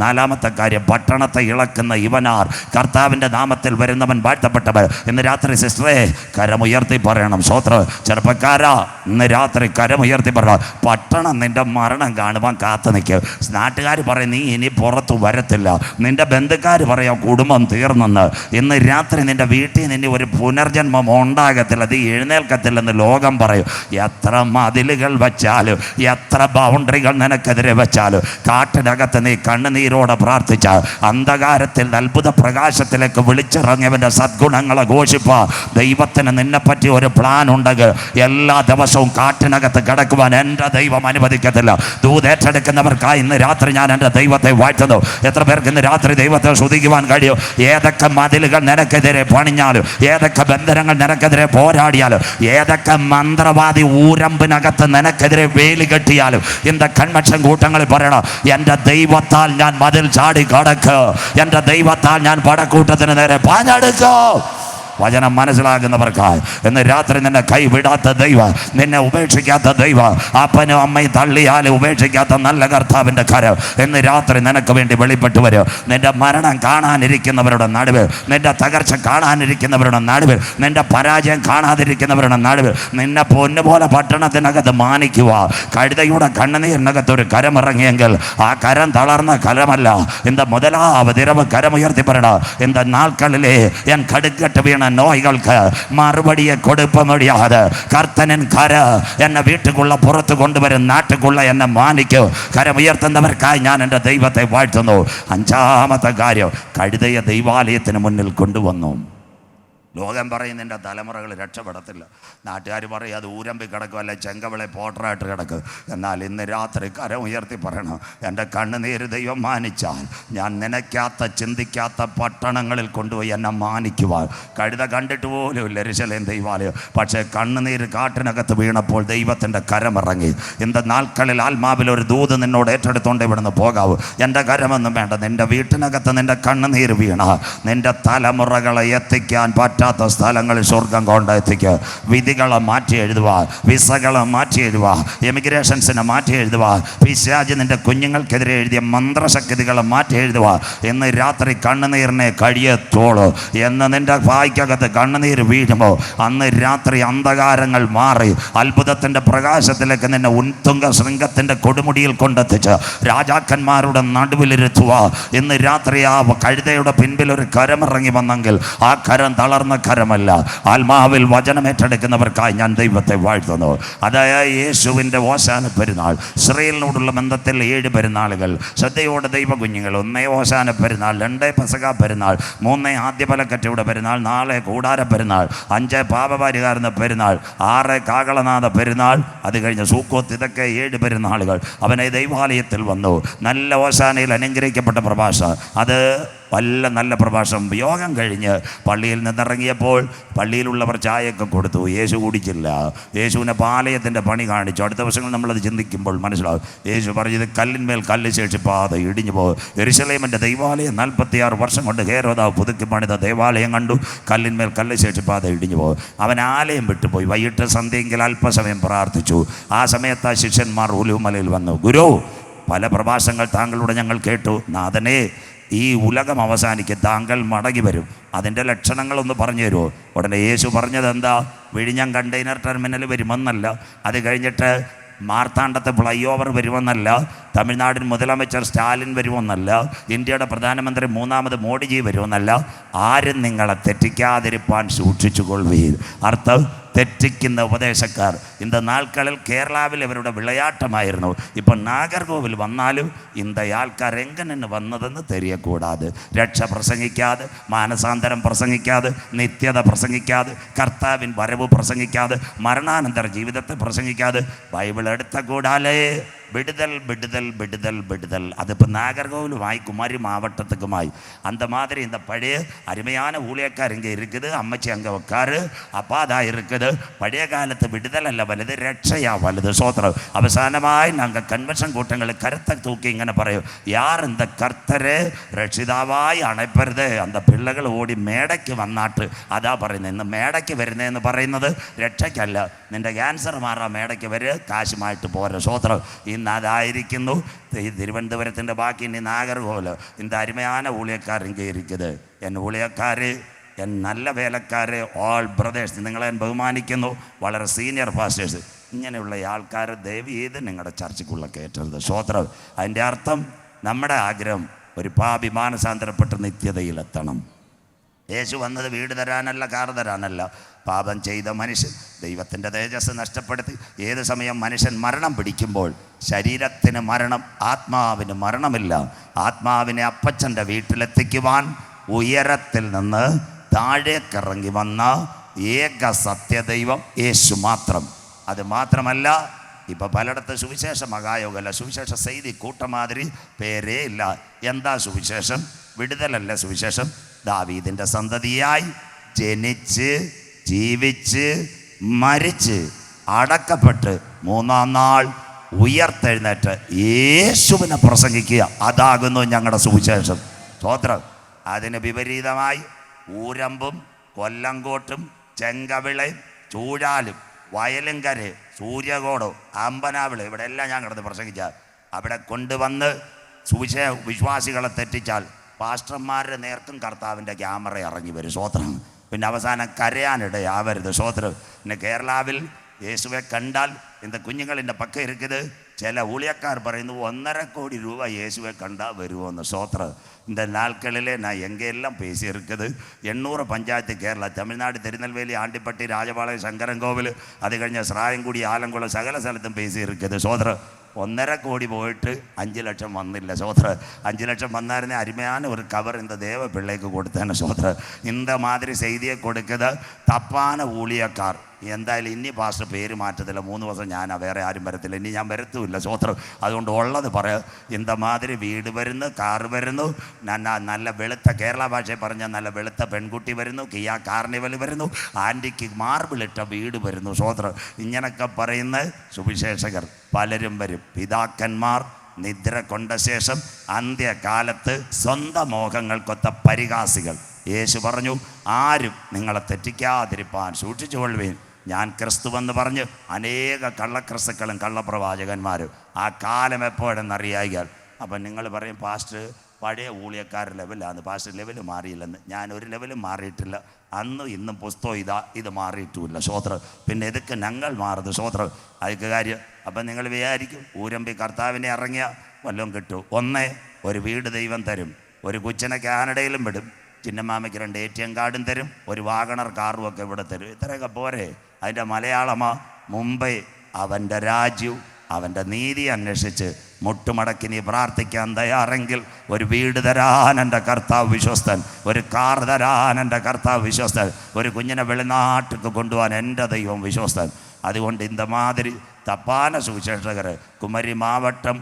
നാലാമത്തെ കാര്യം, പട്ടണത്തെ ഇളക്കുന്ന ഇവനാർ, കർത്താവിൻ്റെ നാമത്തിൽ വരുന്നവൻ വാഴ്ത്തപ്പെട്ടവർ. ഇന്ന് രാത്രി സിസ്റ്ററെ കരമുയർത്തി പറയണം. സ്വോത്രം. ചെറുപ്പക്കാരാ, ഇന്ന് രാത്രി കരമുയർത്തി പറയണം. പട്ടണം നിന്റെ മരണം കാണുവാൻ കാത്തു നിൽക്കും. നാട്ടുകാർ പറയും നീ ഇനി പുറത്തു വരത്തില്ല. നിന്റെ ബന്ധുക്കാർ പറയാം കുടുംബം തീർന്നെന്ന്. ഇന്ന് രാത്രി നിന്റെ വീട്ടിൽ നിന്ന് ഒരു പുനർജന്മം ഉണ്ടാകത്തില്ല, അത് എഴുന്നേൽക്കത്തില്ലെന്ന് ലോകം പറയും. എത്ര മതിലുകൾ വെച്ചാലും, എത്ര ബൗണ്ടറികൾ നിനക്കെതിരെ വെച്ചാലും, കാട്ടിനകത്ത് നീ കണ്ണുനീരോടെ പ്രാർത്ഥിച്ച അന്ധകാരത്തിൽ അത്ഭുത പ്രകാശത്തിലേക്ക് വിളിച്ചിറങ്ങിയവൻ്റെ സദ്ഗുണങ്ങളെ ഘോഷിപ്പ. ദൈവത്തിന് നിന്നെപ്പറ്റി ഒരു പ്ലാൻ ഉണ്ടെങ്കിൽ എല്ലാ ദിവസവും കാട്ടിനകത്ത് കിടക്കുവാൻ എൻ്റെ ദൈവം അനുവദിക്കത്തില്ല. ദൂതേറ്റെടുക്കുന്നവർക്കായി ഇന്ന് രാത്രി ഞാൻ എൻ്റെ ദൈവത്തെ വാഴ്ത്തുന്നു. എത്ര പേർക്ക് ഇന്ന് രാത്രി ദൈവത്തെ സ്തുതിക്കുവാൻ കഴിയും? ഏതൊക്കെ മതിലുകൾ നിനക്കെതിരെ പണിഞ്ഞാലും, ഏതൊക്കെ ബന്ധനങ്ങൾ നിനക്കെതിരെ പോരാടിയാലും, ഏതൊക്കെ മന്ത്രവാദി ഊരമ്പിനകത്ത് നിനക്കെതിരെ വേലി കെട്ടിയാലും, ഇന്ന് കൺവെൻഷൻ കൂട്ടങ്ങളിൽ പറയണം, എൻ്റെ ദൈവത്താൽ ഞാൻ മതിൽ ചാടി കടക്ക്, എൻ്റെ ദൈവത്താൽ ഞാൻ പടക്കൂട്ടത്തിന് നേരെ പാഞ്ഞെടുക്കോ. വചനം മനസ്സിലാകുന്നവർക്കായി ഇന്ന് രാത്രി നിന്നെ കൈവിടാത്ത ദൈവം, നിന്നെ ഉപേക്ഷിക്കാത്ത ദൈവം, അപ്പനും അമ്മയും തള്ളിയാലും ഉപേക്ഷിക്കാത്ത നല്ല കർത്താവിൻ്റെ കരം ഇന്ന് രാത്രി നിനക്ക് വേണ്ടി വെളിപ്പെട്ട് വരും. നിന്റെ മരണം കാണാനിരിക്കുന്നവരുടെ നടുവിൽ, നിന്റെ തകർച്ച കാണാനിരിക്കുന്നവരുടെ നടുവിൽ, നിന്റെ പരാജയം കാണാതിരിക്കുന്നവരുടെ നടുവിൽ നിന്നെ പൊന്നുപോലെ പട്ടണത്തിനകത്ത് മാനിക്കുക. കഴുതയുടെ കണ്ണുനീരിനകത്ത് ഒരു കരമിറങ്ങിയെങ്കിൽ ആ കരം തളർന്ന കരമല്ല. இந்த முதலாவது இரவு கரமுயர்த்தி പറയണം, இந்த நாட்களிலே என் கடுக்கட்டு வீண நோய்களுக்கு மறுபடியை கொடுக்க முடியாது. கர்த்தனின் கர എന്നെ വീട്ടുക്കുള്ള പുറത്ത് കൊണ്ടുവരും, നാട്ടുക്കുള്ള എന്നെ മാനിക്കും. കരമുയർത്തുന്നവർക്കായി ഞാൻ എൻ്റെ ദൈവത്തെ വാഴ്ത്തുന്നു. അഞ്ചാമത്തെ കാര്യം, കഴുതയെ ദൈവാലയത്തിന് മുന്നിൽ കൊണ്ടുവന്നു. ലോകം പറയും നിൻ്റെ തലമുറകൾ രക്ഷപ്പെടത്തില്ല. നാട്ടുകാർ പറയും അത് ഊരമ്പി കിടക്കും, അല്ലെ ചെങ്കവിളെ പോട്ടറായിട്ട് കിടക്കും. എന്നാൽ ഇന്ന് രാത്രി കരം ഉയർത്തി പറയണം, എൻ്റെ കണ്ണുനീര് ദൈവം മാനിച്ചാൽ ഞാൻ നനയ്ക്കാത്ത ചിന്തിക്കാത്ത പട്ടണങ്ങളിൽ കൊണ്ടുപോയി എന്നെ മാനിക്കുവാൻ. കഴുത കണ്ടിട്ട് പോലും ഇല്ല യെരൂശലേം ദൈവാലയം. പക്ഷേ കണ്ണുനീര് കാട്ടിനകത്ത് വീണപ്പോൾ ദൈവത്തിൻ്റെ കരമിറങ്ങി. ഇന്ന് നാൾക്കളിൽ ആത്മാവിൽ ഒരു ദൂത് നിന്നോട് ഏറ്റെടുത്തോണ്ട് ഇവിടുന്ന് പോകാവൂ. എൻ്റെ കരമൊന്നും വേണ്ട, നിൻ്റെ വീട്ടിനകത്ത് നിൻ്റെ കണ്ണുനീര് വീണ നിൻ്റെ തലമുറകളെ എത്തിക്കാൻ പറ്റാത്ത സ്ഥലങ്ങളിൽ സ്വർഗം കൊണ്ടെത്തിക്കുക. വിധികളെ മാറ്റി എഴുതുക, വിസകളെ മാറ്റി എഴുതുക, എമിഗ്രേഷൻസിനെ മാറ്റി എഴുതുക, പിശാച് നിൻ്റെ കുഞ്ഞുങ്ങൾക്കെതിരെ എഴുതിയ മന്ത്രശക്തികളെ മാറ്റി എഴുതുക. ഇന്ന് രാത്രി കണ്ണുനീരിനെ കഴിയത്തോളൂ. എന്ന് നിൻ്റെ വായ്ക്കകത്ത് കണ്ണുനീര് വീഴുമ്പോൾ അന്ന് രാത്രി അന്ധകാരങ്ങൾ മാറി അത്ഭുതത്തിൻ്റെ പ്രകാശത്തിലേക്ക് നിന്നെ ഉൻതുംഗ ശൃംഗത്തിൻ്റെ കൊടുമുടിയിൽ കൊണ്ടെത്തിച്ച് രാജാക്കന്മാരുടെ നടുവിലിരുത്തുക. ഇന്ന് രാത്രി ആ കഴുതയുടെ പിൻപിൽ ഒരു കരമിറങ്ങി വന്നെങ്കിൽ ആ കരം തളർന്ന കരമല്ല. ആത്മാവിൽ വചനം ഏറ്റെടുക്കുന്നവർക്കായി ഞാൻ ദൈവത്തെ വാഴ്ത്തുന്നു. അതായത് യേശുവിൻ്റെ ഓശാന പെരുന്നാൾ, ഇസ്രായേലിനോടുള്ള ബന്ധത്തിൽ 7 പെരുന്നാളുകൾ. ശ്രദ്ധയോടെ ദൈവ കുഞ്ഞുങ്ങൾ, 1 ഓശാന പെരുന്നാൾ, 2 പെസഹ പെരുന്നാൾ, 3 ആദ്യഫലക്കറ്റയുടെ പെരുന്നാൾ, 4 കൂടാര പെരുന്നാൾ, 5 പാപപരിഹാര പെരുന്നാൾ, 6 കാകളനാഥ പെരുന്നാൾ, അത് കഴിഞ്ഞ് സൂക്കോത്ത്. ഇതൊക്കെ 7 പെരുന്നാളുകൾ. അവനെ ദൈവാലയത്തിൽ വന്നു. നല്ല ഓശാനയിൽ അനുഗ്രഹിക്കപ്പെട്ട പ്രഭാഷണം, അത് നല്ല പ്രഭാഷണം. യോഗം കഴിഞ്ഞ് പള്ളിയിൽ നിന്നിറങ്ങിയപ്പോൾ പള്ളിയിലുള്ളവർ ചായയൊക്കെ കൊടുത്തു. യേശു കുടിച്ചില്ല. യേശുവിനെ പാലയത്തിൻ്റെ പണി കാണിച്ചു. അടുത്ത ദിവസങ്ങൾ നമ്മളത് ചിന്തിക്കുമ്പോൾ മനസ്സിലാവും. യേശു പറഞ്ഞത് കല്ലിന്മേൽ കല്ല് ശേഷിപ്പാതെ ഇടിഞ്ഞു പോകും. യെരൂശലേമിൻ്റെ ദൈവാലയം 46 വർഷം കൊണ്ട് ഹേരോദാവ് പുതുക്കി പണിത ദേവാലയം കണ്ടു. കല്ലിന്മേൽ കല്ല് ശേഷിപ്പാതെ ഇടിഞ്ഞു പോകും. അവൻ ആലയം വിട്ടുപോയി. വൈകിട്ട് സന്ധ്യയെങ്കിൽ അല്പസമയം പ്രാർത്ഥിച്ചു. ആ സമയത്ത് ആ ശിഷ്യന്മാർ ഒലിവുമലയിൽ വന്നു. ഗുരു, പല പ്രഭാഷണങ്ങൾ താങ്കളുടെ ഞങ്ങൾ കേട്ടു. നാഥനെ, ഈ ഉലകം അവസാനിക്കും, താങ്കൾ മടങ്ങി വരും, അതിൻ്റെ ലക്ഷണങ്ങളൊന്ന് പറഞ്ഞു തരുമോ? ഉടനെ യേശു പറഞ്ഞത് എന്താ? വിഴിഞ്ഞം കണ്ടെയ്നർ ടെർമിനൽ വരുമെന്നല്ല, അത് കഴിഞ്ഞിട്ട് മാർത്താണ്ഡത്തെ ഫ്ലൈ ഓവർ വരുമെന്നല്ല, തമിഴ്നാടിൻ മുതലமைச்சർ സ്റ്റാലിൻ വരുമെന്നല്ല, ഇന്ത്യയുടെ പ്രധാനമന്ത്രി 3ാമത് മോഡിജി വരുമെന്നല്ല, ആരും നിങ്ങളെ തെറ്റിക്കാതിരിപ്പാൻ സൂക്ഷിച്ചു കൊള്ളുവീർ. അർത്ഥം, തെറ്റിക്കുന്ന ഉപദേശക്കാർ. இந்த നാൾക്കളിൽ കേരളാവിൽ ഇവരുടെ വിളയാട്ടമായിരുന്നു. ഇപ്പം നാഗർകോവിൽ വന്നാലും இந்த ആൾക്കാർ എങ്ങനെ വന്നതെന്ന് തെരിയക്കൂടാതെ, രക്ഷ പ്രസംഗിക്കാതെ, മാനസാന്തരം പ്രസംഗിക്കാതെ, നിത്യത പ്രസംഗിക്കാതെ, കർത്താവിൻ വരവ് പ്രസംഗിക്കാതെ, മരണാനന്തര ജീവിതത്തെ പ്രസംഗിക്കാതെ, ബൈബിൾ എടുത്ത കൂടാലേ விடுதல் விடுதல் விடுதல் விடுதல். அது இப்போ நாகர்கோவிலுமாய் குமரி மாவட்டத்துக்குமாய் அந்த மாதிரி இந்த பழைய அருமையான ஊழியக்கார் இங்கே இருக்குது. அம்மச்சி அங்கே உட்காரு, அப்பா தான் இருக்குது. பழைய காலத்து விடுதல் அல்ல வலுது, രക്ഷയാ വലുത്. സ്തോത്രം. അവസാനമായി ഞങ്ങൾ കൺവെൻഷൻ കൂട്ടങ്ങളിൽ കരുത്ത തൂക്കി ഇങ്ങനെ പറയും, யார் இந்த கர்த்தரை രക്ഷിതാവായി അണപ്പരുത്. அந்த പിള്ളകൾ ഓടി മേടയ്ക്ക് വന്നാട്ട് അതാ പറയുന്നത്. ഇന്ന് മേടയ്ക്ക് വരുന്നതെന്ന് പറയുന്നത് രക്ഷയ്ക്കല്ല. നിൻ്റെ ക്യാൻസർ മാറാൻ മേടയ്ക്ക് വരെ, കാശുമായിട്ട് പോരാ. സ്തോത്രം. ഇന്ന് അതായിരിക്കുന്നു ഈ തിരുവനന്തപുരത്തിൻ്റെ ബാക്കി ഇനി നാഗർകോവിൽ இந்த അരുമயான ஊழியக்கார் இங்கே இருக்குது. என் ஊழியக்காർ, എൻ നല്ല വേലക്കാർ, ഓൾ ബ്രദേഴ്സ്, നിങ്ങളെ ഞാൻ ബഹുമാനിക്കുന്നു. വളരെ സീനിയർ പാസ്റ്റേഴ്സ്, ഇങ്ങനെയുള്ള ആൾക്കാർ ദയവ് ചെയ്ത് നിങ്ങളുടെ ചർച്ചയ്ക്കുള്ള കയറ്റരുത്. സ്തോത്രം. അതിൻ്റെ അർത്ഥം നമ്മുടെ ആഗ്രഹം ഒരു പാപി മാനസാന്തരപ്പെട്ട് നിത്യതയിലെത്തണം. യേശു വന്നത് വീട് തരാനല്ല, കാർ തരാനല്ല. പാപം ചെയ്ത മനുഷ്യൻ ദൈവത്തിൻ്റെ തേജസ് നഷ്ടപ്പെടുത്തി ഏത് സമയം മനുഷ്യൻ മരണം പിടിക്കുമ്പോൾ ശരീരത്തിന് മരണം, ആത്മാവിന് മരണമില്ല. ആത്മാവിനെ അപ്പച്ചൻ്റെ വീട്ടിലെത്തിക്കുവാൻ ഉയരത്തിൽ നിന്ന് താഴേക്കിറങ്ങി വന്ന ഏക സത്യദൈവം യേശു മാത്രം. അത് മാത്രമല്ല, ഇപ്പോൾ പലയിടത്ത് സുവിശേഷ മഹായോഗമല്ല, സുവിശേഷ ചെയ്തി കൂട്ടമാതിരി പേരേ ഇല്ല. എന്താ സുവിശേഷം? വിടുതലല്ല സുവിശേഷം. ദാവീദിൻ്റെ സന്തതിയായി ജനിച്ച് ജീവിച്ച് മരിച്ച് അടക്കപ്പെട്ട് മൂന്നാം നാൾ ഉയർത്തെഴുന്നേറ്റ് യേശുവിനെ പ്രസംഗിക്കുക, അതാകുന്നു ഞങ്ങളുടെ സുവിശേഷം. സ്തോത്രം. അതിന് വിപരീതമായി ഊരമ്പും കൊല്ലങ്കോട്ടും ചെങ്കവിളയും ചൂഴാലും വയലുംകര സൂര്യകോടോ അമ്പനാവിള ഇവിടെ എല്ലാം ഞാൻ കിടന്ന് പ്രസംഗിച്ചാൽ അവിടെ കൊണ്ടുവന്ന് വിശ്വാസികളെ തെറ്റിച്ചാൽ പാസ്റ്റർമാരുടെ നേർക്കും കർത്താവിൻ്റെ ക്യാമറ ഇറങ്ങി വരും. സ്തോത്രം. പിന്നെ അവസാനം കരയാനിടയാവരുത്. സ്തോത്രം. പിന്നെ കേരളാവിൽ യേശുവെ കണ്ടാൽ இந்த കുഞ്ഞുങ്ങൾ എൻ്റെ പക്കം இருக்குது. ചില ഊழிയക്കാർ പറയുന്നു 1.5 கோடி രൂപ യേശുവെ കണ്ടാൽ വരുമോന്ന്. സ്തോത്രം. இந்த நாட்களிலே நான் எங்கெல்லாம் பேசியிருக்குது. 800 பஞ்சாயத்து கேரளா, தமிழ்நாடு, திருநெல்வேலி, ஆண்டிப்பட்டி, ராஜபாளையம், சங்கரன்கோவில், அது കഴിഞ്ഞ സ്രായംകുടി, ആലങ്കുളം, സകല സ്ഥലത്തും പേശിയിരിക്കുന്നത്. സ്തോത്രം. 1.5 கோடி போயிட்டு 5 லட்சம் വന്നില്ല. ஸ்தோத்திரம். 5 லட்சம் வந்தாருன்னே அருமையான ஒரு கவர் இந்த தேவ பிள்ளைக்கு கொடுத்தேன்னு. ஸ்தோத்திரம். இந்த மாதிரி செய்தியை கொடுக்குது തപ്പാന ഊഴിയക്കാർ. എന്തായാലും ഇനി പാസ്റ്റർ പേര് മാറ്റത്തില്ല. 3 ദിവസം ഞാൻ വേറെ ആരും വരത്തില്ല, ഇനി ഞാൻ വരത്തുമില്ല. സ്തോത്രം. അതുകൊണ്ട് ഉള്ളത് പറയാം. இந்த மாதிரி വീട് വരുന്നു, കാറ് വരുന്നു, നല്ല വെളുത്ത, കേരള ഭാഷയിൽ പറഞ്ഞാൽ നല്ല വെളുത്ത പെൺകുട്ടി വരുന്നു, കിയാ കാർണിവൽ വരുന്നു, ആൻറ്റിക്ക് മാർബിളിട്ട വീട് വരുന്നു. സ്തോത്രം. ഇങ്ങനൊക്കെ പറയുന്ന സുവിശേഷകർ പലരും വരും. പിതാക്കന്മാർ നിദ്ര കൊണ്ട ശേഷം അന്ത്യകാലത്ത് സ്വന്തം മോഹങ്ങൾക്കൊത്ത പരിഹാസികൾ. യേശു പറഞ്ഞു, ആരും നിങ്ങളെ തെറ്റിക്കാതിരിപ്പാൻ സൂക്ഷിച്ചുകൊള്ളുവീൻ. ഞാൻ ക്രിസ്തുവെന്ന് പറഞ്ഞ് അനേക കള്ളക്രിസ്തുക്കളും കള്ളപ്രവാചകന്മാരും. ആ കാലം എപ്പോഴെന്നറിയാൽ. അപ്പം നിങ്ങൾ പറയും, പാസ്റ്റർ പഴയ ഊഴിയക്കാർ ലെവലാണ്, പാസ്റ്റർ ലെവൽ മാറിയില്ലെന്ന്. ഞാൻ ഒരു ലെവലും മാറിയിട്ടില്ല. അന്നും ഇന്നും പുസ്തകം ഇത് മാറിയിട്ടുമില്ല. സ്തോത്രം. പിന്നെ ഇതൊക്കെ ഞങ്ങൾ മാറുന്നത്. സ്തോത്രം. അതൊക്കെ കാര്യം. അപ്പം നിങ്ങൾ വിചാരിക്കും ഊരമ്പി കർത്താവിനെ ഇറങ്ങിയ വല്ലതും കിട്ടും. ഒരു വീട് ദൈവം തരും, ഒരു കൊച്ചിനെ കാനഡയിലും വിടും, ചിന്നമാമയ്ക്ക് 2 ATM കാർഡും തരും, ഒരു വാഗണർ കാറും ഒക്കെ ഇവിടെ തരും. ഇത്രയൊക്കെ പോരെ? അതിൻ്റെ മലയാളമാ, മുംബൈ അവൻ്റെ രാജ്യവും അവൻ്റെ നീതി അന്വേഷിച്ച് മുട്ടുമടക്കി നീ പ്രാർത്ഥിക്കാൻ തയ്യാറെങ്കിൽ ഒരു വീട് തരാൻ എൻ്റെ കർത്താവ് വിശ്വസ്തൻ, ഒരു കാർ തരാൻ എൻ്റെ കർത്താവ് വിശ്വസ്തൻ, ഒരു കുഞ്ഞിനെ വെളിനാട്ടിക്ക് കൊണ്ടുപോകാൻ എൻ്റെ ദൈവം വിശ്വസ്തൻ. അതുകൊണ്ട് இந்த மாதிரி தப்பான സുവിശേഷകർ, കുമരി മാവട്ടം,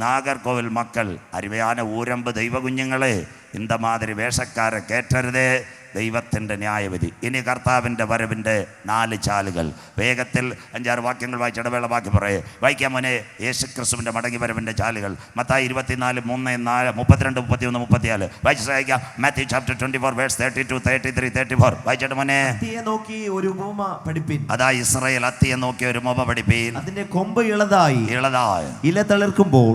നാഗർകോവിൽ മക്കൾ, അരുമயான ഊരമ്പ് ദൈവ കുഞ്ഞുങ്ങളെ, இந்த மாதிரி വേഷക്കാരെ കേറ്റരുതേ. ദൈവത്തിൻ്റെ ന്യായവിധി. ഇനി കർത്താവിൻ്റെ വരവിൻ്റെ 4 ചാലുകൾ. വേഗത്തിൽ 5-6 വാക്യങ്ങൾ വായിച്ച് ഇടവേള ബാക്കി പറയേ. വായിക്കാൻ മോനെ. യേശുക്രിസ്തുവിൻ്റെ മടങ്ങി വരവിൻ്റെ ചാലുകൾ. മത്തായി 24, 3, 32, 31, 34 വായിച്ച് സഹായിക്കാം. മാത്യു ചാപ്റ്റർ 24 വേഴ്സ് 32, 33, 34 വായിച്ചിട്ട് മോനെ. അത്തിയെ നോക്കി ഒരു ഉപമ പഠിപ്പിൻ. അതാ ഇസ്രായേൽ അത്തിയെ നോക്കി ഒരു ഉപമ പഠിപ്പീൻ. അതിന്റെ കൊമ്പ് ഇളതായി ഇല തളിർക്കുമ്പോൾ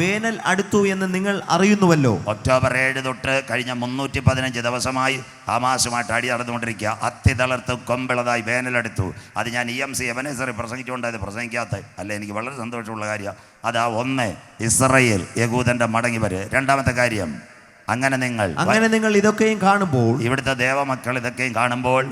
വേനൽ അടുത്തു എന്ന് നിങ്ങൾ അറിയുന്നുവല്ലോ. ഒക്ടോബർ 7 തൊട്ട് കഴിഞ്ഞ 315 ദിവസമായി ഹമാസുമായിട്ട് അടി നടന്നുകൊണ്ടിരിക്കുക. അത്തി തളർത്ത് കൊമ്പിളതായി വേനലെടുത്തു. അത് ഞാൻ EMC എബനേസറി പ്രസംഗിച്ചുകൊണ്ടായത് പ്രസംഗിക്കാത്ത അല്ല, എനിക്ക് വളരെ സന്തോഷമുള്ള കാര്യമാണ്. അതാ 1 ഇസ്രായേൽ യഹൂദന്റെ മടങ്ങി വരെ. രണ്ടാമത്തെ കാര്യം, അങ്ങനെ നിങ്ങൾ ഇതൊക്കെയും കാണുമ്പോൾ, ഇവിടുത്തെ ദേവമക്കൾ ഇതൊക്കെയും കാണുമ്പോൾ